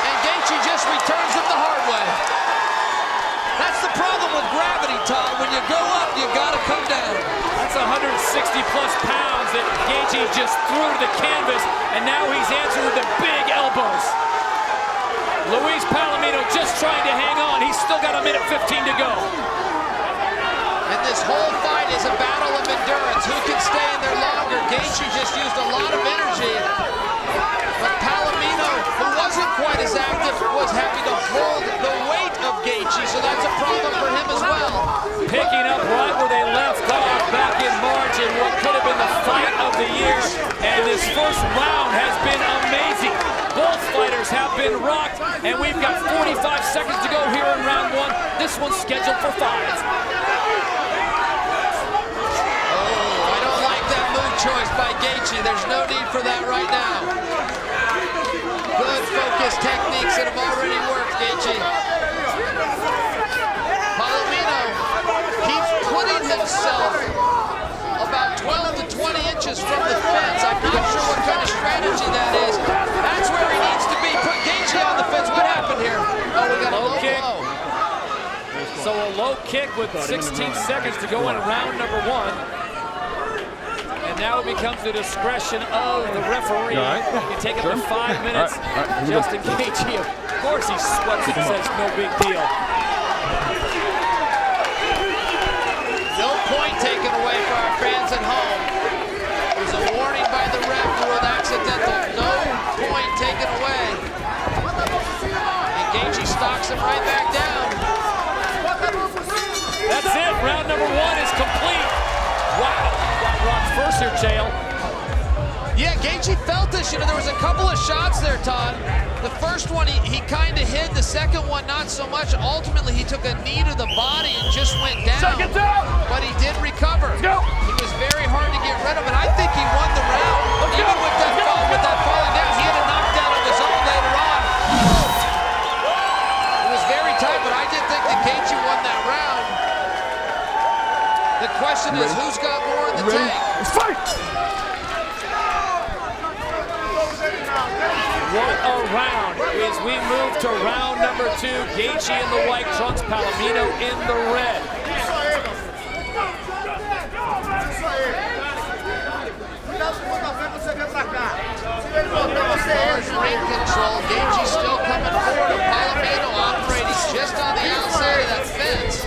And Gaethje just returns him the hard way. That's the problem with gravity, Todd. When you go up, you gotta come down. That's 160-plus pounds that Gaethje just threw to the canvas, and now he's answered with the big elbows. Luis Palomino just trying to hang on. He's still got 1:15 to go. And this whole fight is a battle of endurance. Who can stay in there longer? Gaethje just used a lot of energy. But Palomino, who wasn't quite as active, was having to hold the weight of Gaethje, so that's a problem for him as well. Picking up right where they left off back in March in what could have been the fight of the year. And this first round has been amazing. Both fighters have been rocked, and we've got 45 seconds to go here in round one. This one's scheduled for 5. Choice by Gaethje. There's no need for that right now. Good focused techniques that have already worked. punches from the fence. I'm not sure what kind of strategy that is. That's where he needs to be. Put Gaethje on the fence. What happened here? Oh, we got a low kick. blow. So a low kick with 16 seconds to go in round number 1. And now it becomes the discretion of the referee. You take up to 5 minutes. Justin Gaethje, of course he sweats and says no big deal. No point taken away for our fans at home. There's a warning by the ref ruled accidental. No point taken away. And Gaethje stalks him right back down. That's it. Round number 1 is complete. Wow. Got rocked first here, Chael. Yeah, Gaethje felt this. You know, there was a couple of shots there, Todd. The first one, he kind of hid. The second one, not so much. Ultimately, he took a knee to the body and just went down. But he did recover. He was very hard to get rid of, and I think he won the round. Even with that falling down, he had a knockdown of his own later on. It was very tight, but I did think that Gaethje won that round. The question is, who's got more in the tank? Let's fight! What a round as we move to round number 2. Gaethje in the white trunks, Palomino in the red. Ring control. Gaethje still coming forward. Palomino operating just on the outside of that fence.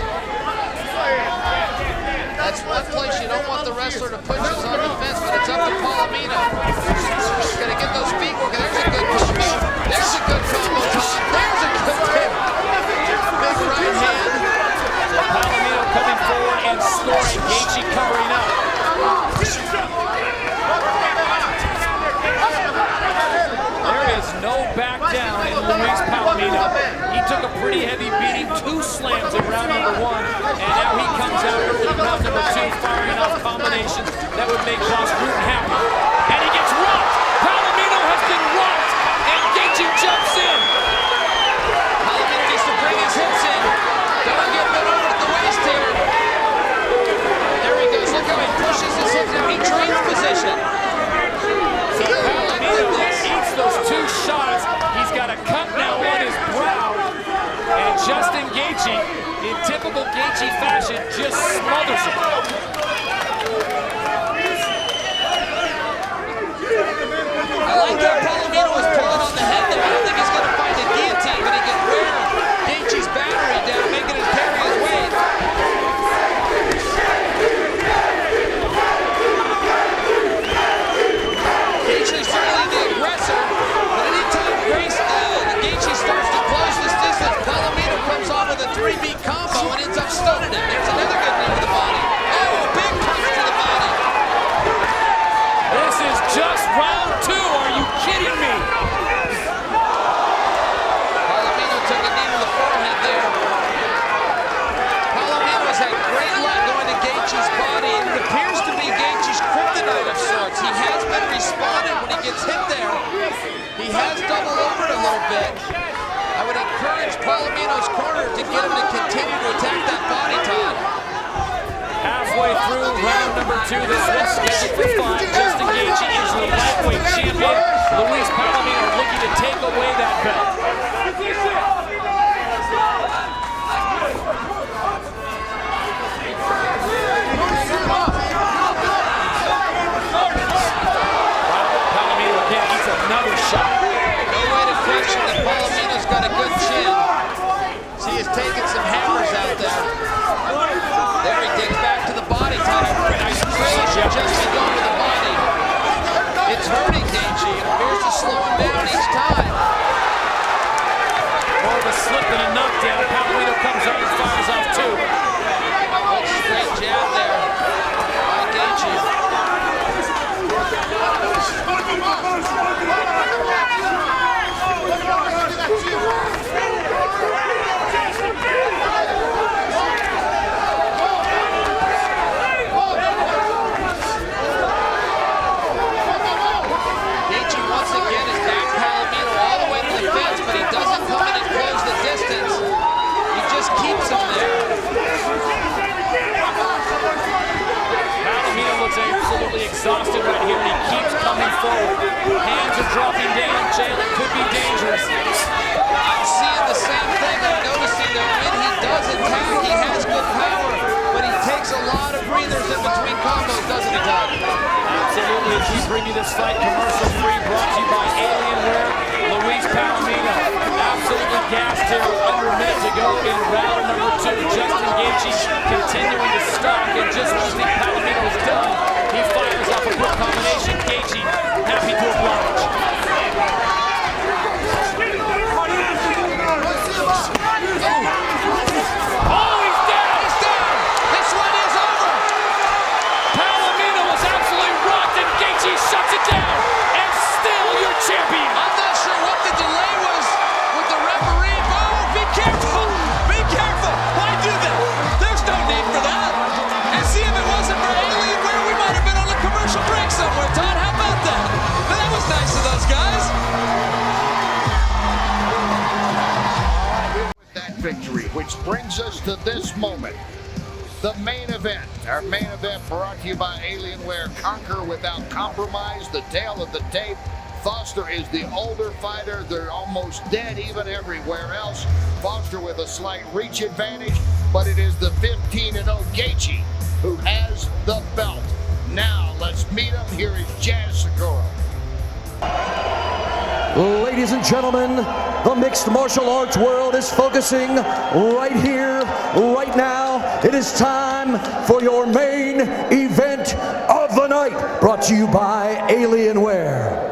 That's one place you don't want the wrestler to push us on the fence, but it's up to Palomino. He's got to get those feet working. There's a good combo. There's a good combo, Todd. There's a good kick. Big right hand. So Palomino coming forward and scoring. Gaethje covering up. There is no back down in Luis Palomino. He took a pretty heavy beating, 2 slams in round number 1, and now he comes out early in round number 2, firing off combinations that would make Josh Bruton happy. And he gets rocked. Palomino has been rocked, and Gaethje jumps in. Palomino needs to bring his hips in. Don't get bent over at the waist here. There he goes. Look how he pushes his hips in. He trains position. So Palomino eats those 2 shots. He's got a cut now on his brow. And Justin Gaethje, in typical Gaethje fashion, just smothers him. I like that Palomino was pulling on the head there. I don't think he's going to find a guillotine, but he can wear Gaethje's battery down, making him carry his weight. Gaethje's certainly the aggressor, but anytime Gaethje starts to close this distance, Palomino comes on with a 3-beat combo and ends up stunning him. There's another good knee to the body. Oh, a big punch to the body. This is just round 2. Are you kidding me? Palomino took a knee to the forehead there. Palomino's had great luck going to Gaethje's body. It appears to be Gaethje's kryptonite of sorts. He has been responding when he gets hit there. He has doubled over a little bit. I would encourage Palomino's corner to get him to continue to attack that body, Todd. Halfway through round number 2, this one's scheduled for 5. Justin Gaethje is the lightweight champion. Luis Palomino looking to take away that belt. Palomino again eats another shot. No way to question that Palomino's got a good chin. See, he's taking some hammers out there. There he digs back to the body, Todd. Nice precision, Justin going to the body. It's hurting Gaethje. It appears to slow him down each time. More of a slip and a knockdown. Palomino comes up and fires off 2. Good straight jab there by Gaethje. forward. Hands are dropping down. Jalen could be dangerous. I'm seeing the same thing. I'm noticing that when he does attack, he has good power, but he takes a lot of breathers in between combos, doesn't he, Todd? Absolutely. As we bring you this fight commercial-free, brought to you by Alienware. Luis Palomino, absolutely gassed here under a minute to go in round number 2. Justin Gaethje continuing to stalk, and just when you think Palomino is done, he fires off a quick combination. Gaethje happy to oblige. Oh, he's down! He's down! This one is over! Palomino was absolutely rocked, and Gaethje shuts it down, and still your champion. I'm not sure what the delay was with the referee. Oh, be careful! Be careful! Why do that? There's no need for that. And see, if it wasn't for Alienware, we might have been on a commercial break somewhere. Todd, how about that? But that was nice of those guys. That victory, which brings us to this moment. The main event. Our main event brought to you by Alienware. Conquer without compromise. The tale of the tape. Foster is the older fighter. They're almost dead even everywhere else. Foster with a slight reach advantage, but it is the 15-0 Gaethje who has the belt. Now let's meet him. Here is Jazz Segura. Ladies and gentlemen, the mixed martial arts world is focusing right here, right now. It is time for your main event of the night, brought to you by Alienware.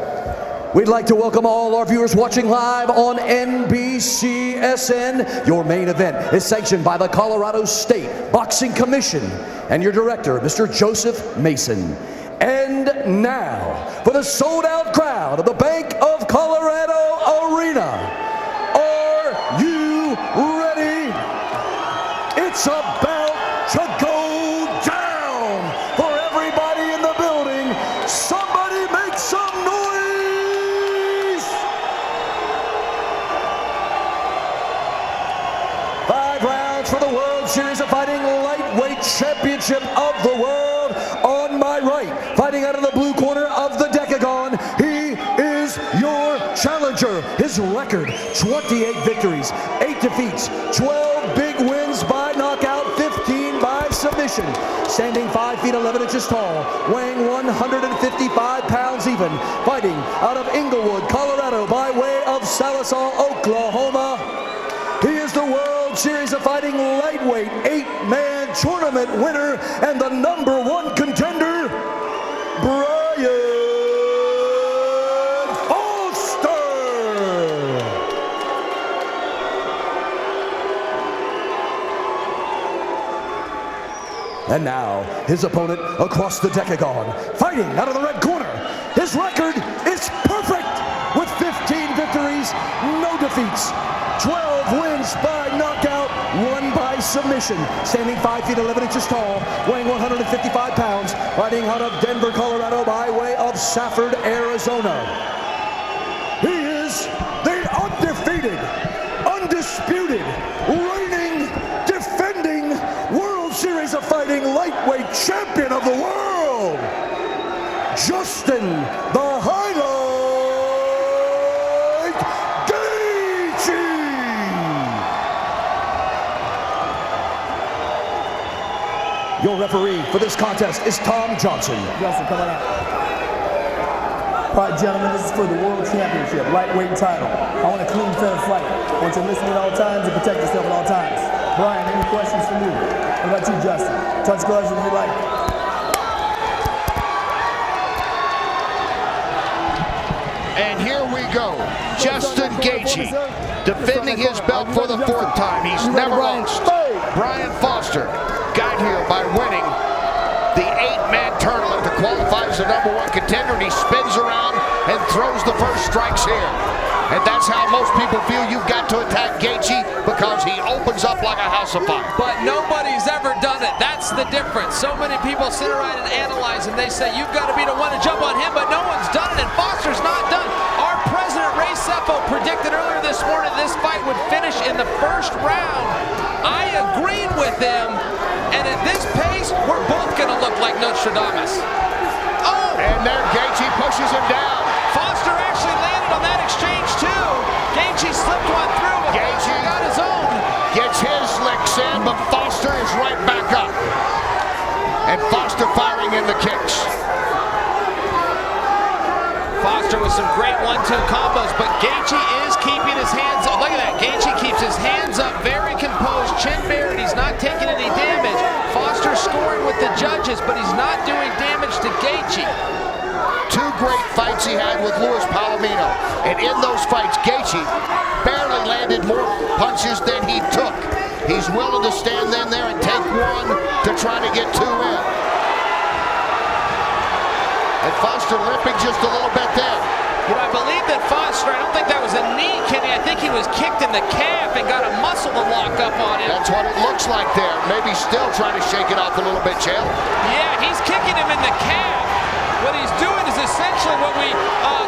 We'd like to welcome all our viewers watching live on NBCSN. Your main event is sanctioned by the Colorado State Boxing Commission and your director, Mr. Joseph Mason. And now, for the sold-out crowd of the Bank of Colorado Arena, are you ready? It's about to go down for everybody in the building. Somebody make some noise! 5 rounds for the World Series of Fighting Lightweight Championship of the World. On my right, fighting out of the blue corner of the Decagon, he is your challenger. His record, 28 victories, 8 defeats, 12 big wins by knockout, 15 by submission. Standing 5 feet 11 inches tall, weighing 155 pounds even, fighting out of Inglewood, Colorado by way of Sallisaw, Oklahoma. He is the World Series of Fighting Lightweight 8-man tournament winner and the #1 contender, Brian Foster. And now, his opponent across the Decagon, fighting out of the red corner. His record is perfect with 15 victories, no defeats, 12 wins by knockout, 1 by submission. Standing 5 feet 11 inches tall, weighing 155 pounds, fighting out of Denver, Colorado by way of Safford, Arizona. He is the undefeated, undisputed, reigning, defending World Series of Fighting Lightweight Champion of the World, Justin the Highlight Gaethje. Your referee for this contest is Tom Johnson. Justin, come on out. All right, gentlemen, this is for the World Championship, lightweight title. I want a clean, fair fight. I want you to listen at all times and protect yourself at all times. Brian, any questions from you? What about you, Justin? Touch gloves if you like. And here we go. Justin Gaethje defending his belt for the 4th time. He's never lost. Brian Foster got here by winning the 8-man tournament to qualify as the #1 contender, and he spins around and throws the first strikes here. And that's how most people feel you've got to attack Gaethje, because he opens up like a house of fire. But nobody's ever done it. That's the difference. So many people sit around and analyze, and they say, you've got to be the one to jump on him, but no one's done it, and Foster's not done. Our president, Ray Sefo, predicted earlier this morning this fight would finish in the 1st round. I agreed with him, and at this pace, we're both going to look like Nostradamus. Oh! And there Gaethje pushes pushes him down. Foster actually landed on that exchange too. Gaethje slipped one through, but Gaethje got his own. Gets his licks in, but Foster is right back up. And Foster firing in the kicks. Foster with some great 1-2 combos, but Gaethje is keeping his hands up. Look at that. Gaethje keeps his hands up, very composed, chin bared. He's not taking any damage. Foster scoring with the judges, but he's not doing damage to Gaethje. Two great fights he had with Luis Palomino. And in those fights, Gaethje barely landed more punches than he took. He's willing to stand in there and take one to try to get two in. And Foster limping just a little bit there. You know, I believe that Foster, I don't think that was a knee, Kenny. I think he was kicked in the calf and got a muscle to lock up on him. That's what it looks like there. Maybe still trying to shake it off a little bit, Chael. Yeah, he's kicking him in the calf. What he's doing is essentially what we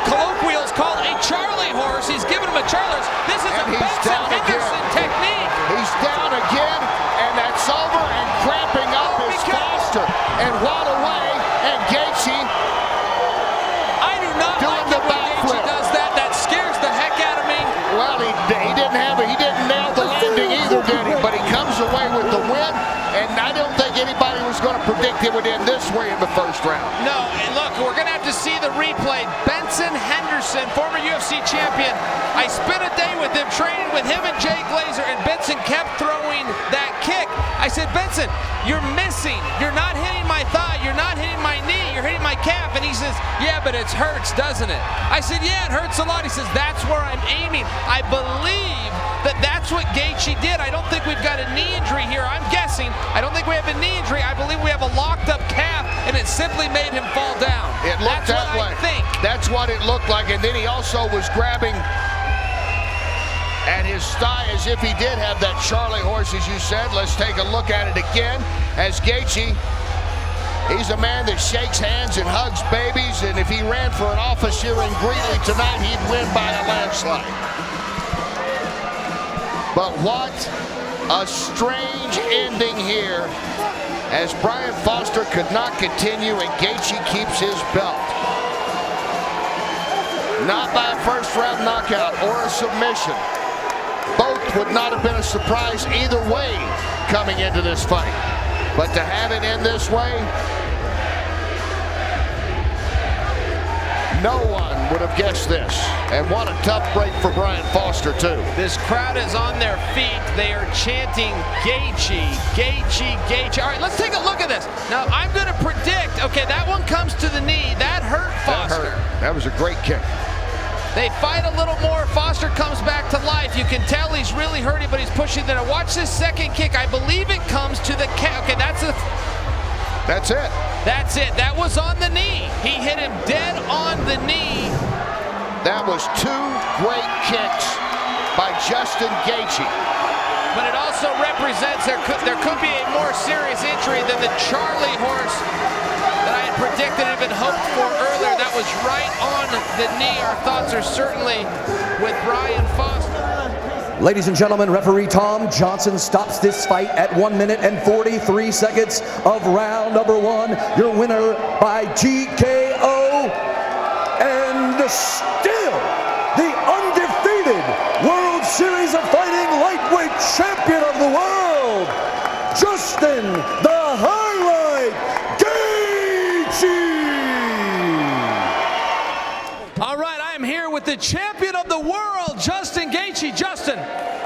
colloquials call a Charlie horse. He's giving him a Charlie horse. This is a Benson Henderson technique. He's down again, and that's over, and cramping up is Foster. And right away, and Gaethje doing the backflip. Does that? That scares the heck out of me. Well, he didn't nail the landing either, did he? But he comes away with the win, and I don't think anybody was going to predict it would end this way in the first round. No, and look, we're going to have to see the replay. Benson Henderson, former UFC champion. I spent a day with him, training with him and Jay Glazer, and Benson kept throwing that kick. I said, Benson, you're missing. You're not hitting my thigh. You're not hitting my knee. You're hitting my calf. And he says, yeah, but it hurts, doesn't it? I said, yeah, it hurts a lot. He says, that's where I'm aiming. I believe that that's what Gaethje did. I don't think we've got a knee injury here. I'm guessing. I don't think we have a knee injury. I believe we have a locked up calf, and it simply made him fall down. It looked that way. I think. That's what it looked like. And then he also was grabbing at his thigh as if he did have that Charlie horse, as you said. Let's take a look at it again. As Gaethje, he's a man that shakes hands and hugs babies, and if he ran for an office here in Greeley tonight, he'd win by a landslide. But what a strange ending here, as Brian Foster could not continue and Gaethje keeps his belt. Not by a first-round knockout or a submission. Both would not have been a surprise either way coming into this fight. But to have it end this way, no one would have guessed this. And what a tough break for Brian Foster, too. This crowd is on their feet. They are chanting Gaethje, Gaethje, Gaethje. All right, let's take a look at this. Now, I'm going to predict, okay, that one comes to the knee. That hurt Foster. That hurt. That was a great kick. They fight a little more. Foster comes back to life. You can tell he's really hurting, but he's pushing there. Watch this second kick. I believe it comes to the calf. Okay, that's it. That's it. That was on the knee. He hit him dead on the knee. That was two great kicks by Justin Gaethje. But it also represents there could be a more serious injury than the Charlie horse that I had predicted and even hoped for earlier. That was right on the knee. Our thoughts are certainly with Brian Foster. Ladies and gentlemen, referee Tom Johnson stops this fight at 1 minute and 43 seconds of round number 1. Your winner by TKO, and still the undefeated World Series of Fighting lightweight champion of the world, Justin the Highlight Gaethje. All right, I am here with the champion of the world, Justin Gaethje. Justin,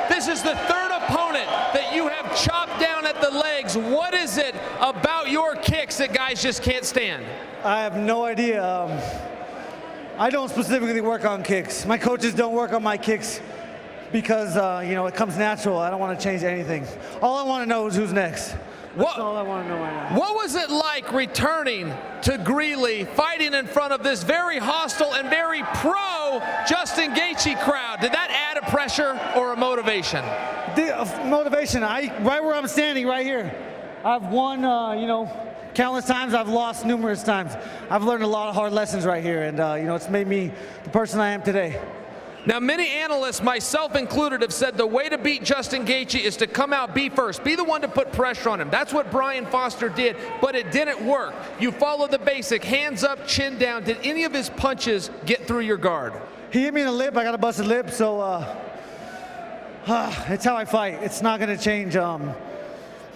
this is the third opponent that you have chopped down at the legs. What is it about your kicks that guys just can't stand? I have no idea. I don't specifically work on kicks. My coaches don't work on my kicks because, you know, it comes natural. I don't want to change anything. All I want to know is who's next. That's all I want to know right now. What was it like returning to Greeley, fighting in front of this very hostile and very pro Justin Gaethje crowd? Did that add a pressure or a motivation? Motivation. Right where I'm standing, right here. I've won, you know, countless times. I've lost numerous times. I've learned a lot of hard lessons right here, and you know, it's made me the person I am today. Now, many analysts, myself included, have said the way to beat Justin Gaethje is to come out, be first, be the one to put pressure on him. That's what Brian Foster did, but it didn't work. You follow the basic, hands up, chin down. Did any of his punches get through your guard? He hit me in the lip. I got a busted lip, so it's how I fight. It's not going to change.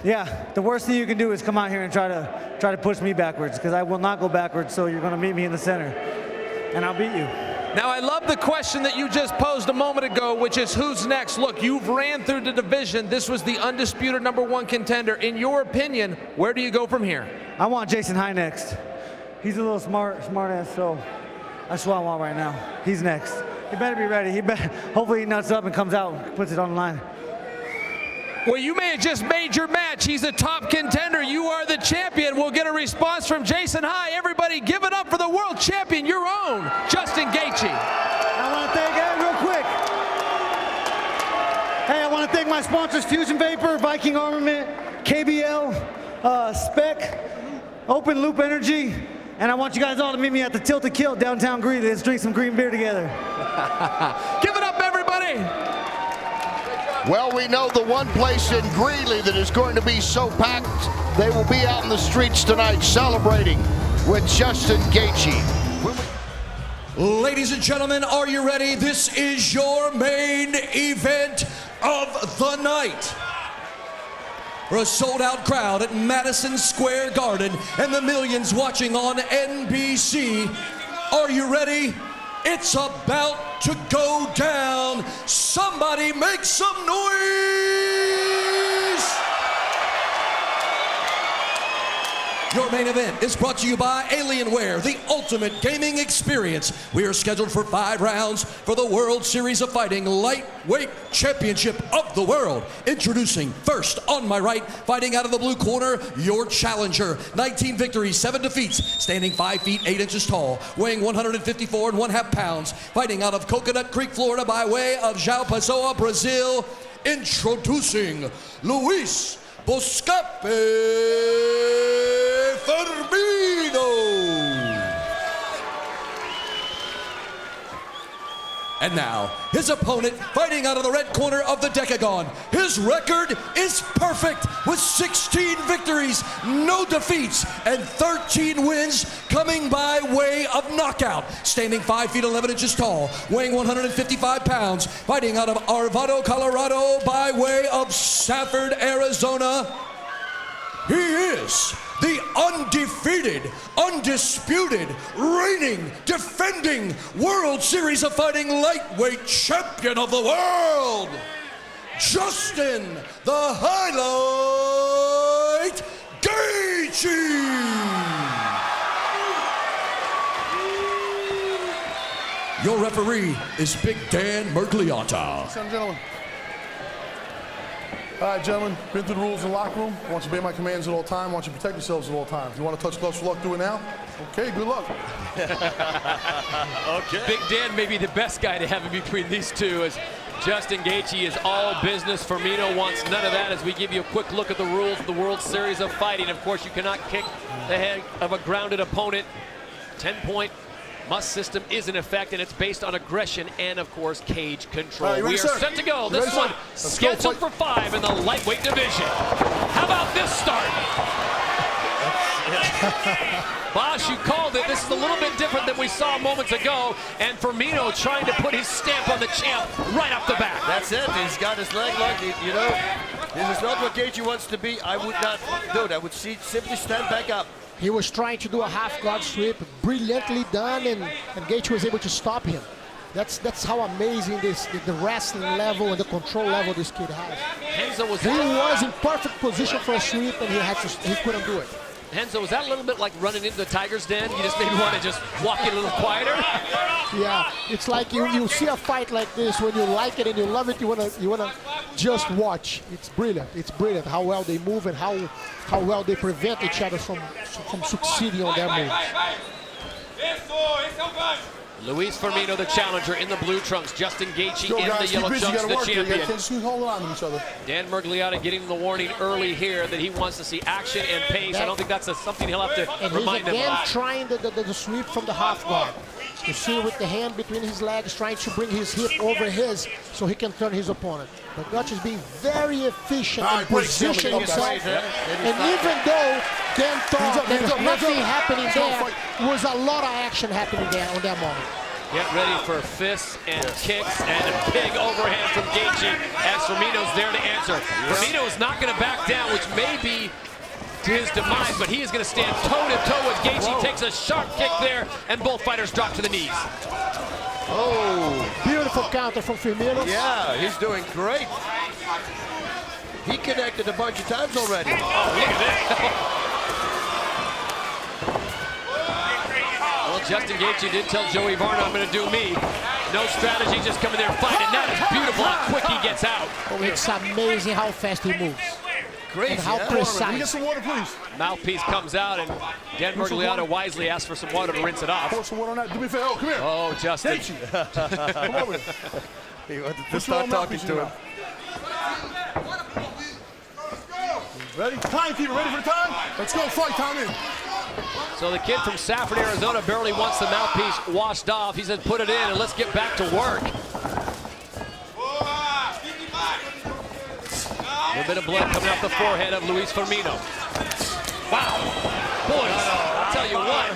Yeah, the worst thing you can do is come out here and try to push me backwards, because I will not go backwards. So you're going to meet me in the center, and I'll beat you. Now, I love the question that you just posed a moment ago, which is who's next? Look, you've ran through the division. This was the undisputed #1 contender. In your opinion, where do you go from here? I want Jason High next. He's a little smart ass, so that's what I want right now. He's next. He better be ready. Hopefully he nuts up and comes out and puts it on the line. Well, you may have just made your match. He's a top contender. You are the champion. We'll get a response from Jason High. Everybody, give it up for the world champion, your own, Justin Gaethje. I want to thank, real quick. Hey, I want to thank my sponsors, Fusion Vapor, Viking Armament, KBL, Spec, Open Loop Energy, and I want you guys all to meet me at the Tilted Kill downtown Greeley. Let's drink some green beer together. Give it up, everybody. Well, we know the one place in Greeley that is going to be so packed, they will be out in the streets tonight celebrating with Justin Gaethje. Ladies and gentlemen, are you ready? This is your main event of the night. For a sold-out crowd at Madison Square Garden and the millions watching on NBC. Are you ready? It's about to go down. Somebody make some noise! Your main event is brought to you by Alienware, the ultimate gaming experience. We are scheduled for 5 rounds for the World Series of Fighting Lightweight Championship of the World. Introducing first on my right, fighting out of the blue corner, your challenger. 19 victories, 7 defeats, standing 5 feet 8 inches tall, weighing 154 1/2 pounds, fighting out of Coconut Creek, Florida by way of João Pessoa, Brazil. Introducing Luis Boscape Firmino. And now, his opponent fighting out of the red corner of the Decagon. His record is perfect with 16 victories, no defeats, and 13 wins coming by way of knockout. Standing 5 feet 11 inches tall, weighing 155 pounds, fighting out of Arvado, Colorado by way of Safford, Arizona. He is the undefeated, undisputed, reigning, defending World Series of Fighting lightweight champion of the world, Justin the Highlight Gaethje. Your referee is Big Dan Mergliotta. Ladies and gentlemen. All right, gentlemen, been through the rules in the locker room. I want you to obey my commands at all times. I want you to protect yourselves at all times. If you want to touch gloves for luck, do it now. Okay, good luck. Okay. Big Dan may be the best guy to have in between these two, as Justin Gaethje is all business. Firmino wants none of that, as we give you a quick look at the rules of the World Series of Fighting. Of course, you cannot kick the head of a grounded opponent. 10-point must system is in effect, and it's based on aggression and, of course, cage control. We are set to go. This one scheduled for 5 in the lightweight division. How about this start? Bosch, you called it. This is a little bit different than we saw moments ago, and Firmino trying to put his stamp on the champ right off the bat. That's it. He's got his leg locked. You know, this is not what Gaethje wants to be. I would not do it. I would simply stand back up. He was trying to do a half guard sweep, brilliantly done, and Gaethje was able to stop him. That's how amazing the wrestling level and the control level this kid has. Renzo was in perfect position for a sweep, and he couldn't do it. Renzo, was that a little bit like running into the Tiger's Den? You just maybe want to just walk in a little quieter? Yeah, it's like you see a fight like this, when you like it and you love it, you wanna just watch. It's brilliant how well they move and how well they prevent each other from succeeding on their moves. Luis Firmino, the challenger, in the blue trunks. Justin Gaethje in the yellow trunks, the champion. Just hold on to each other. Dan Mergliotta getting the warning early here that he wants to see action and pace. I don't think that's something he'll have to remind him again of. Trying the sweep from the half guard. You see with the hand between his legs, trying to bring his hip over his so he can turn his opponent. But Gaethje is being very efficient and positioning himself. And even though Dan thought there was nothing happening there, was a lot of action happening there on that moment. Get ready for fists and kicks and a big overhand from Gaethje as Firmino's there to answer. Firmino is not going to back down, which may be to his demise, but he is going to stand toe-to-toe with Gaethje. He takes a sharp kick there, and both fighters drop to the knees. Oh, beautiful counter from Firmino. Yeah, he's doing great. He connected a bunch of times already. Oh, look at that. Well, Justin Gaethje did tell Joey Varno, I'm going to do me. No strategy, just come in there and fight, and that is beautiful how quick he gets out. Oh, it's amazing how fast he moves. Great. And how precise. Can we get some water, please? Mouthpiece comes out, and Dan Mergliano wisely asks for some water to rinse it off. Pour some water on that. Do me a favor. Oh, come here. Oh, Justin. Come over here. He wanted to start talking to him. Ready? Timekeeper, ready for time? Let's go, fight, time in. So the kid from Safford, Arizona barely wants the mouthpiece washed off. He said, put it in and let's get back to work. A little bit of blood coming off the forehead of Luis Firmino. Wow. Boys, I'll tell you what,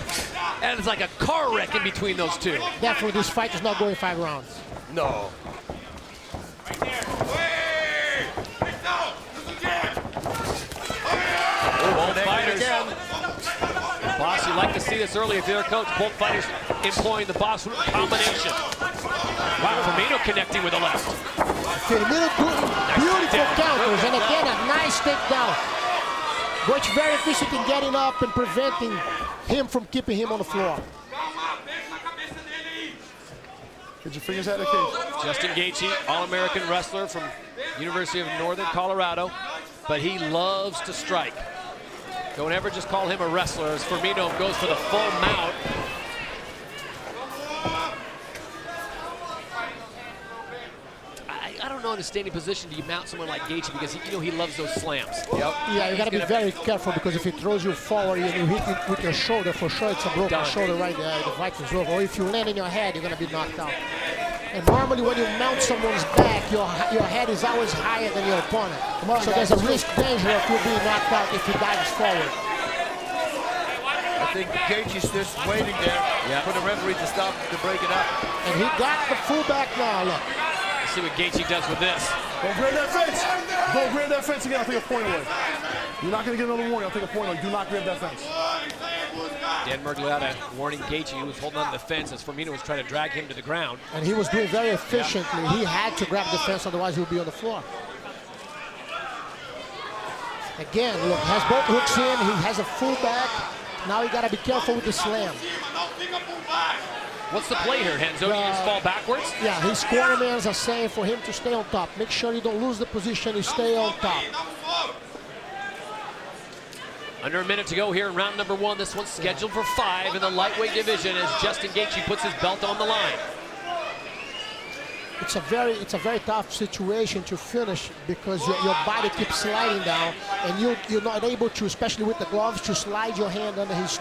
and it's like a car wreck in between those two. Definitely this fight is not going 5 rounds. No. Both fighters. Boss, you like to see this early if you're a coach. Both fighters employing the boss combination. Wow, Firmino connecting with the left. Firmino doing beautiful counters, and again a nice takedown. Gaethje very efficient in getting up and preventing him from keeping him on the floor. Get your fingers out of the cage. Justin Gaethje, All-American wrestler from University of Northern Colorado, but he loves to strike. Don't ever just call him a wrestler, as Firmino goes for the full mount. I don't know in a standing position do you mount someone like Gaethje because he loves those slams. Yep. Yeah, you got to be very careful because if he throws you forward and you hit it with your shoulder, for sure it's a broken shoulder right there. The fight is over. Or if you land in your head, you're going to be knocked out. And normally when you mount someone's back, your head is always higher than your opponent. So there's a danger of you being knocked out if he dives forward. I think Gaethje's just waiting there for the referee to stop to break it up. And he got the fullback now, look. Let's see what Gaethje does with this. Don't grab that fence. Don't grab that fence again. I'll take a point away. You're not going to get another warning. I'll take a point away. Do not grab that fence. Dan Mergliano warning Gaethje, who was holding on to the fence as Firmino was trying to drag him to the ground. And he was doing very efficiently. Yeah. He had to grab the fence, otherwise he would be on the floor. Again, look, has both hooks in. He has a full back. Now you got to be careful with the slam. What's the play here, Renzo? Do you just fall backwards? Yeah, his cornermans are saying for him to stay on top. Make sure you don't lose the position, you stay on top. Under a minute to go here in round number 1. This one's scheduled for 5 in the lightweight division as Justin Gaethje puts his belt on the line. It's a very tough situation to finish because your body keeps sliding down and you're not able to, especially with the gloves, to slide your hand under his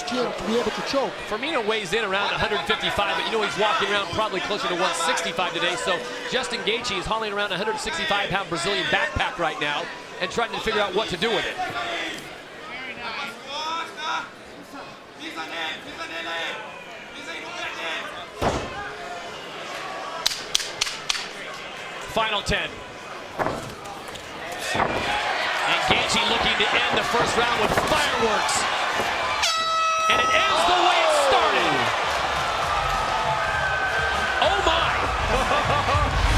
chin to be able to choke. Firmino weighs in around 155, but you know he's walking around probably closer to 165 today, so Justin Gaethje is hauling around a 165-pound Brazilian backpack right now and trying to figure out what to do with it. Final 10. And Gaethje looking to end the first round with fireworks. And it ends the way it started. Oh my!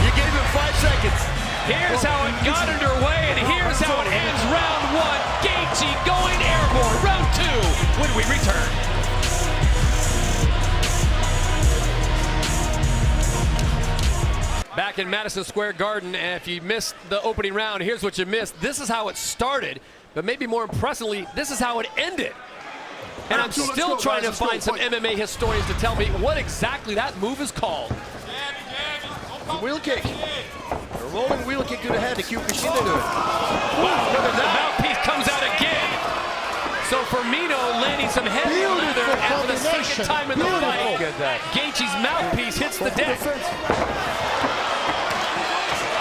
You gave him 5 seconds. Here's how it got underway, and here's how it ends round 1. Gaethje going airborne. Round 2 when we return. Back in Madison Square Garden, and if you missed the opening round, here's what you missed. This is how it started, but maybe more impressively, this is how it ended. And I'm still trying to find some MMA historians to tell me what exactly that move is called. The wheel kick. A rolling wheel kick to the head to Kyokushin into it. Wow, the mouthpiece comes out again. So Firmino landing some heavy leather after the second time in the fight. Gaethje's mouthpiece hits the deck.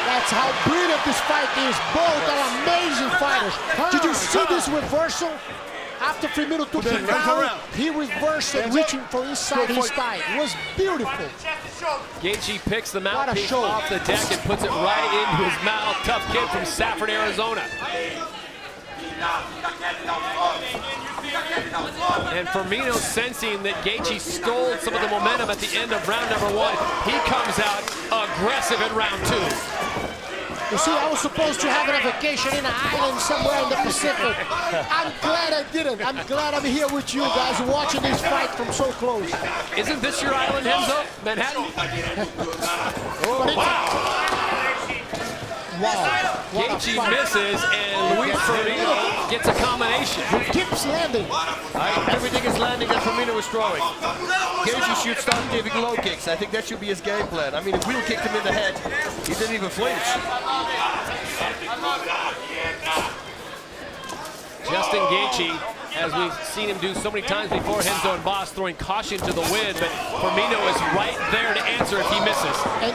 That's how brilliant this fight is. Both are amazing fighters. Did you see this reversal? After Firmino took him down, he reversed and reaching for inside his thigh. It was beautiful. Gaethje picks the mouthpiece off the deck and puts it right into his mouth. Tough kid from Safford, Arizona. And Firmino sensing that Gaethje stole some of the momentum at the end of round number 1. He comes out aggressive in round 2. You see, I was supposed to have a vacation in an island somewhere in the Pacific. I'm glad I didn't. I'm glad I'm here with you guys watching this fight from so close. Isn't this your island, Enzo? Manhattan? Wow. Gaethje misses, and Luis Firmino gets a combination. He keeps landing. Everything is landing that Firmino is throwing. Gaethje should start giving low kicks. I think that should be his game plan. I mean, if Will kicked him in the head, he didn't even flinch. Justin Gaethje, as we've seen him do so many times before, Renzo and Boss throwing caution to the wind, but Firmino is right there to answer if he misses. And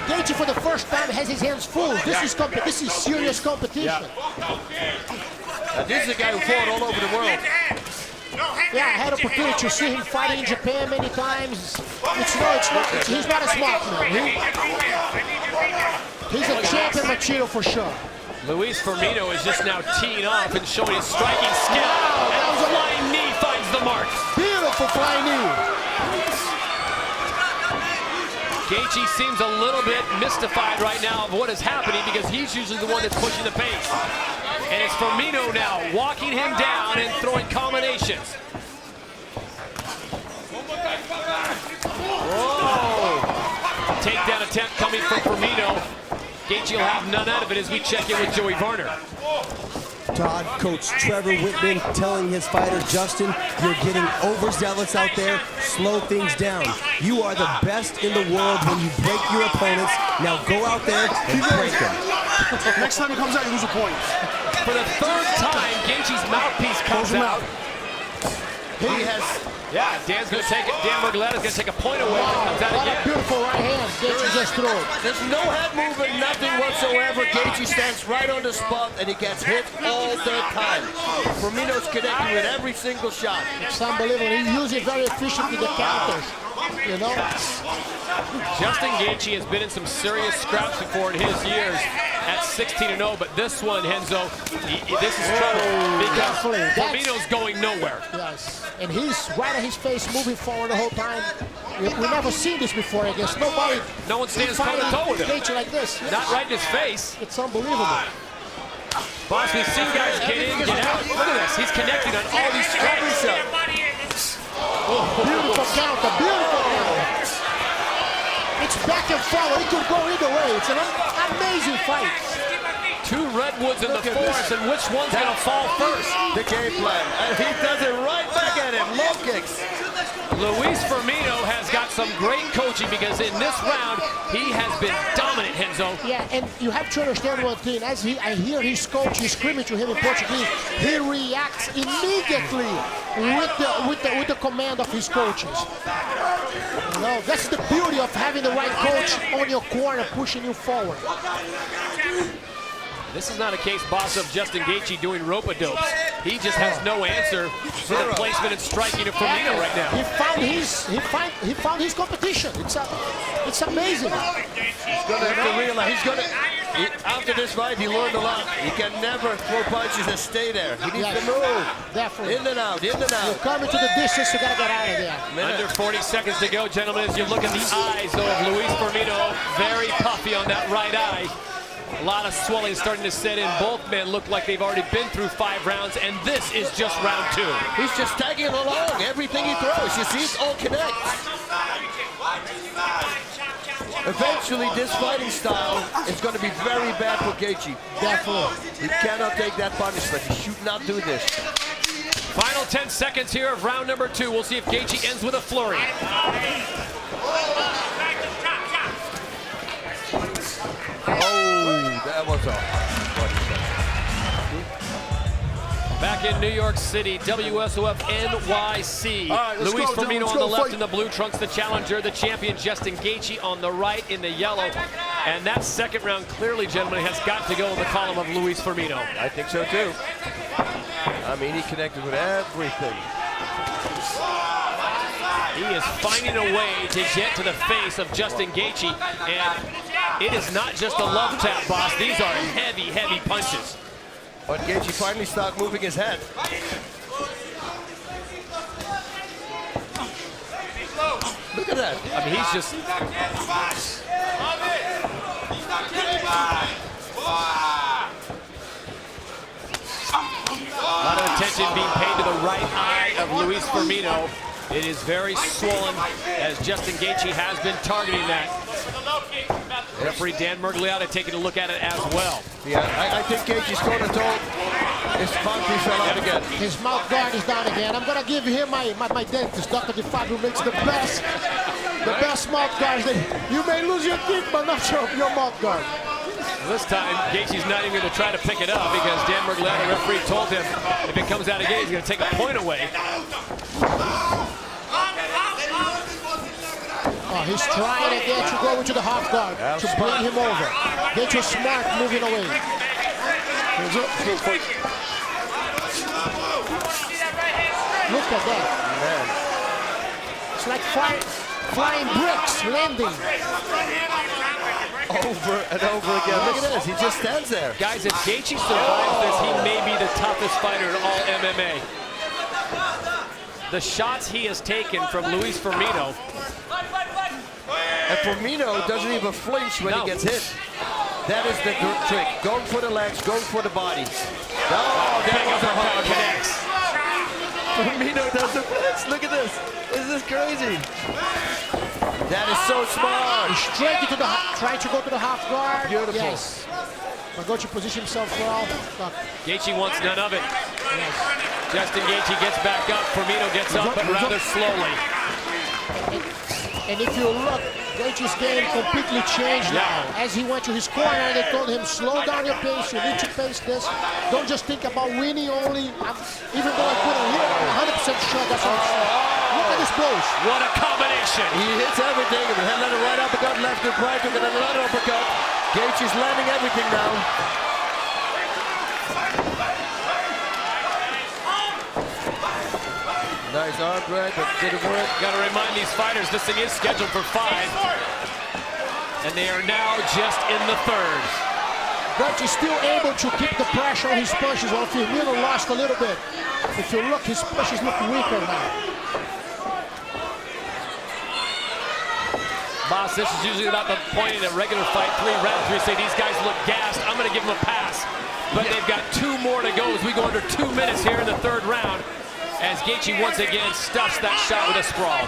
Gaethje for the first time has his hands full. This is serious competition. This is a guy who fought all over the world. Yeah, I had opportunity to see him fighting in Japan many times. He's not a smart man. He's a champion material for sure. Luis Firmino is just now teeing off and showing his striking skill. Wow, and a flying knee finds the mark. Beautiful flying knee. Gaethje seems a little bit mystified right now of what is happening because he's usually the one that's pushing the pace. And it's Firmino now walking him down and throwing combinations. Whoa! Takedown attempt coming from Firmino. Gaethje will have none out of it as we check in with Joey Varner. Todd, Coach Trevor Whitman telling his fighter, Justin, you're getting overzealous out there. Slow things down. You are the best in the world when you break your opponents. Now go out there and break them. Next time he comes out, you lose a point. For the third time, Gaethje's mouthpiece comes out. He has... Yeah, Dan's going to take it. Dan Murgaletta's going to take a point away. Wow, comes out again. Beautiful right hand. Gaethje just threw it. There's no head movement, nothing whatsoever. Gaethje stands right on the spot and he gets hit all the time. Firmino's connecting with every single shot. It's unbelievable. He uses it very efficiently, the counters. You know? Justin Gaethje has been in some serious scraps before in his years at 16-0, but this one, Renzo, this is trouble because Firmino's going nowhere. Yes, and he's right at his face, moving forward the whole time. We've never seen this before, I guess. Nobody. No one stands toe-to-toe with him. Gaethje like this. Yes. Not right in his face. It's unbelievable. Boss, we've seen guys get in, get out. Look at this. He's connecting on all these strikes. Beautiful counter, beautiful counter. It's back and forward. It could go either way. It's an amazing fight. Two redwoods in the forest, and which one's going to fall first? The game plan, and he does it right back at him. Low kicks. Luis Firmino has got some great coaching because in this round, he has been dominant, Renzo. Yeah, and you have to understand one thing. As I hear his coach screaming to him in Portuguese, he reacts immediately with the command of his coaches. You know, that's the beauty of having the right coach on your corner, pushing you forward. This is not a case, boss, of Justin Gaethje doing rope-a-dopes. He just has no answer for the placement and striking of Firmino right now. He found his competition. It's amazing. He's gonna have to realize after this fight he learned a lot. He can never throw punches and stay there. He needs to move. Definitely. In and out, in and out. You're coming to the distance, you gotta get out of there. Under 40 seconds to go, gentlemen, as you look at the eyes of Luis Firmino, very puffy on that right eye. A lot of swelling starting to set in. Both men look like they've already been through 5 rounds, and this is just round 2. He's just tagging along. Everything he throws, you see, it all connects. Eventually, this fighting style is going to be very bad for Gaethje. Definitely. He cannot take that punishment. He should not do this. Final 10 seconds here of round number 2. We'll see if Gaethje ends with a flurry. Oh, that was a... Back in New York City, WSOF NYC. right, let's Luis go, Firmino let's on go the left fight. in the blue trunks, the challenger, the champion Justin Gaethje on the right in the yellow. And that second round clearly, gentlemen, has got to go in the column of Luis Firmino. I think so too. I mean, he connected with everything. He is finding a way to get to the face of Justin Gaethje, and it is not just a love tap, boss. These are heavy, heavy punches. But Gaethje finally started moving his head. Look at that. I mean, he's just... A lot of attention being paid to the right eye of Luis Firmino. It is very swollen as Justin Gaethje has been targeting that. Referee Dan Mergliotta taking a look at it as well. Yeah, I think Gaethje's toe-to-toe. His mouthpiece fell out again. His mouth guard is down again. I'm gonna give him my dentist, Dr. DeFabio, makes the best mouth guards. You may lose your teeth, but not your mouth guard. This time, Gaethje's not even going to try to pick it up because Dan Mergliotta, the referee, told him if it comes out again, he's going to take a point away. Oh, he's trying to get to go into the half guard to bring him over. Get you smart moving away. Look at that. Man. It's like flying bricks landing. Over and over again. Look at this. He just stands there. Guys, if Gaethje survives this, he may be the toughest fighter in all MMA. The shots he has taken from Luis Firmino. And Firmino doesn't even flinch when he gets hit. That is the trick. Going for the legs, going for the body. Oh, there was a hard connects. Firmino doesn't flinch. Look at this. This is crazy. That is so smart. Straight into the trying to go to the half guard. Beautiful. Yes. But go to position himself well. Gaethje wants none of it. Yes. Justin Gaethje gets back up. Firmino gets up, but rather slowly. And if you look, Gaethje's game completely changed now. As he went to his corner, they told him, slow down your pace. You need to pace this. Don't just think about winning only. Even though I put a 100% shot, that's all. Look at this blows. What a combination. He hits everything. He had a right uppercut, left and right, took another uppercut. Gaethje's landing everything now. Nice arm drag, but didn't work. Got to remind these fighters, this thing is scheduled for 5. And they are now just in the third. Gaethje's still able to keep the pressure on his punches, while Firmino lost a little bit. If you look, his punches look weaker now. Boss, this is usually not the point in a regular fight. 3 rounds where you say these guys look gassed. I'm going to give them a pass. But they've got 2 more to go as we go under 2 minutes here in the third round. As Gaethje once again stuffs that shot with a sprawl.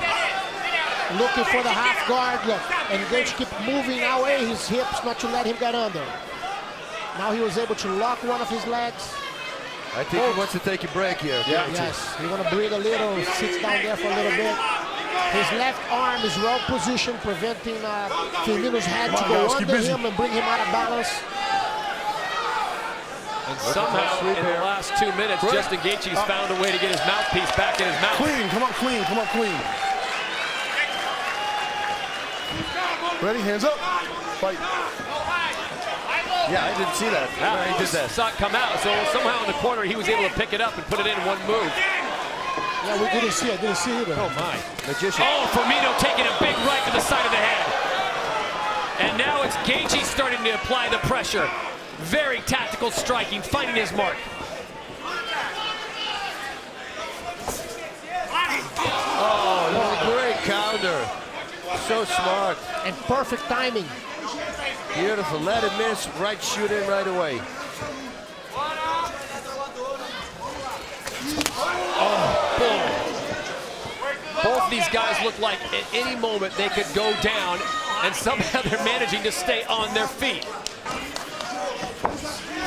Looking for the half guard, look. And Gaethje keep moving away his hips not to let him get under. Now he was able to lock one of his legs. I think he wants to take a break here. Yeah. Yes, he want to breathe a little, sits down there for a little bit. His left arm is well positioned, preventing Firmino's head to go under him and bring him out of balance. And somehow, in the last 2 minutes, Justin Gaethje's found a way to get his mouthpiece back in his mouth. Clean, come on, clean, come on, clean. Ready, hands up, fight. Yeah, I didn't see that. He did that. Saw it come out, so somehow in the corner he was able to pick it up and put it in one move. Yeah, we didn't see it. Didn't see it. Oh my! Magician. Oh, Firmino taking a big right to the side of the head, and now it's Gaethje starting to apply the pressure. Very tactical striking, finding his mark. Oh, that was a great counter. So smart. And perfect timing. Beautiful. Let it miss. Right shoot in right away. Oh, boom. Both these guys look like at any moment they could go down, and somehow they're managing to stay on their feet.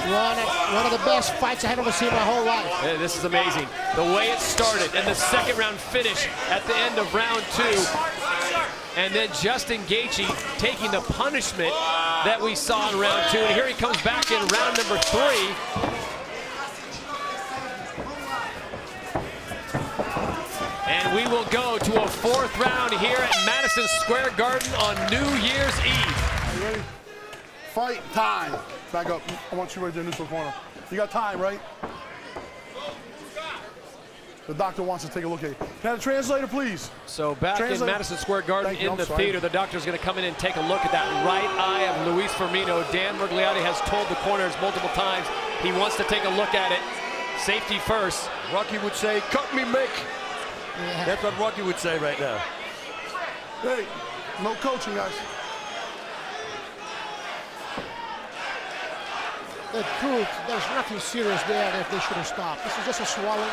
One of the best fights I have ever seen in my whole life. Yeah, this is amazing. The way it started and the second round finish at the end of round 2. And then Justin Gaethje taking the punishment that we saw in round 2. And here he comes back in round number 3. we will go to a 4th round here at Madison Square Garden on New Year's Eve. You ready? Fight time. Back up. I want you right there, neutral corner. You got time, right? The doctor wants to take a look at you. Can I have a translator, please? So back in Madison Square Garden in the sorry. theater, the doctor's going to come in and take a look at that right eye of Luis Firmino. Dan Mergliotti has told the corners multiple times he wants to take a look at it. Safety first. Rocky would say, cut me, Mick. Yeah. That's what Rocky would say right now. Hey, no coaching, guys. The truth, there's nothing serious there that they should have stopped. This is just a swelling.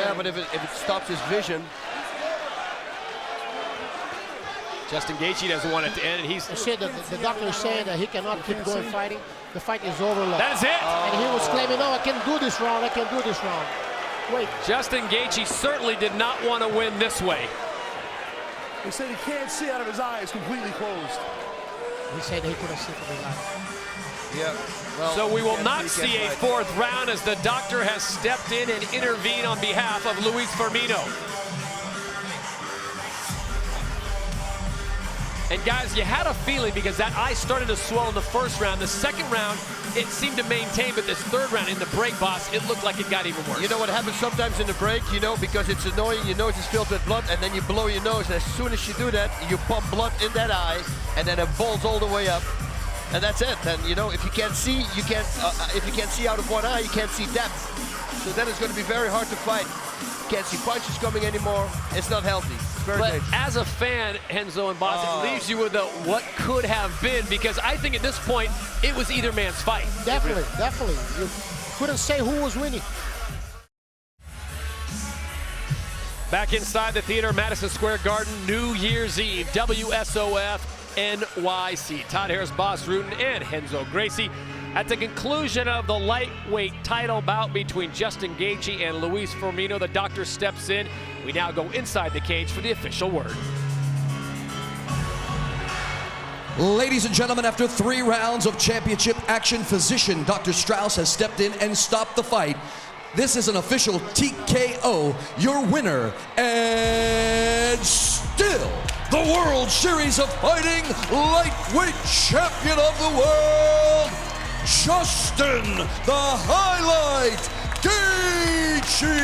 Yeah, but if it stops his vision. Justin Gaethje doesn't want it to end, and he's... The doctor is saying that he cannot keep going fighting. The fight is over. That is it! And he was claiming, no, I can do this round, I can do this round. Wait. Justin Gaethje certainly did not want to win this way. He said he can't see out of his eyes, completely closed. He said he couldn't see from his eyes. Yeah. Well, so we will not see a 4th round as the doctor has stepped in and intervened on behalf of Luis Firmino. And guys, you had a feeling because that eye started to swell in the 1st round. The 2nd round, it seemed to maintain, but this 3rd round in the break, boss, it looked like it got even worse. You know what happens sometimes in the break, you know, because it's annoying, your nose is filled with blood, and then you blow your nose, and as soon as you do that, you pump blood in that eye, and then it balls all the way up. And that's it. And you know, if you can't see, you can't. If you can't see out of one eye, you can't see depth. So then it's going to be very hard to fight. Can't see punches coming anymore. It's not healthy. It's very dangerous. As a fan, Renzo and Boss, it leaves you with a what could have been, because I think at this point it was either man's fight. Definitely, definitely. You couldn't say who was winning. Back inside the theater, Madison Square Garden, New Year's Eve, WSOF NYC. Todd Harris, Boss Rutan, and Renzo Gracie. At the conclusion of the lightweight title bout between Justin Gaethje and Luis Firmino, the doctor steps in. We now go inside the cage for the official word. Ladies and gentlemen, after 3 rounds of championship action, physician Dr. Strauss has stepped in and stopped the fight. This is an official TKO, your winner, and still the World Series of Fighting lightweight champion of the world, Justin the Highlight Gaethje.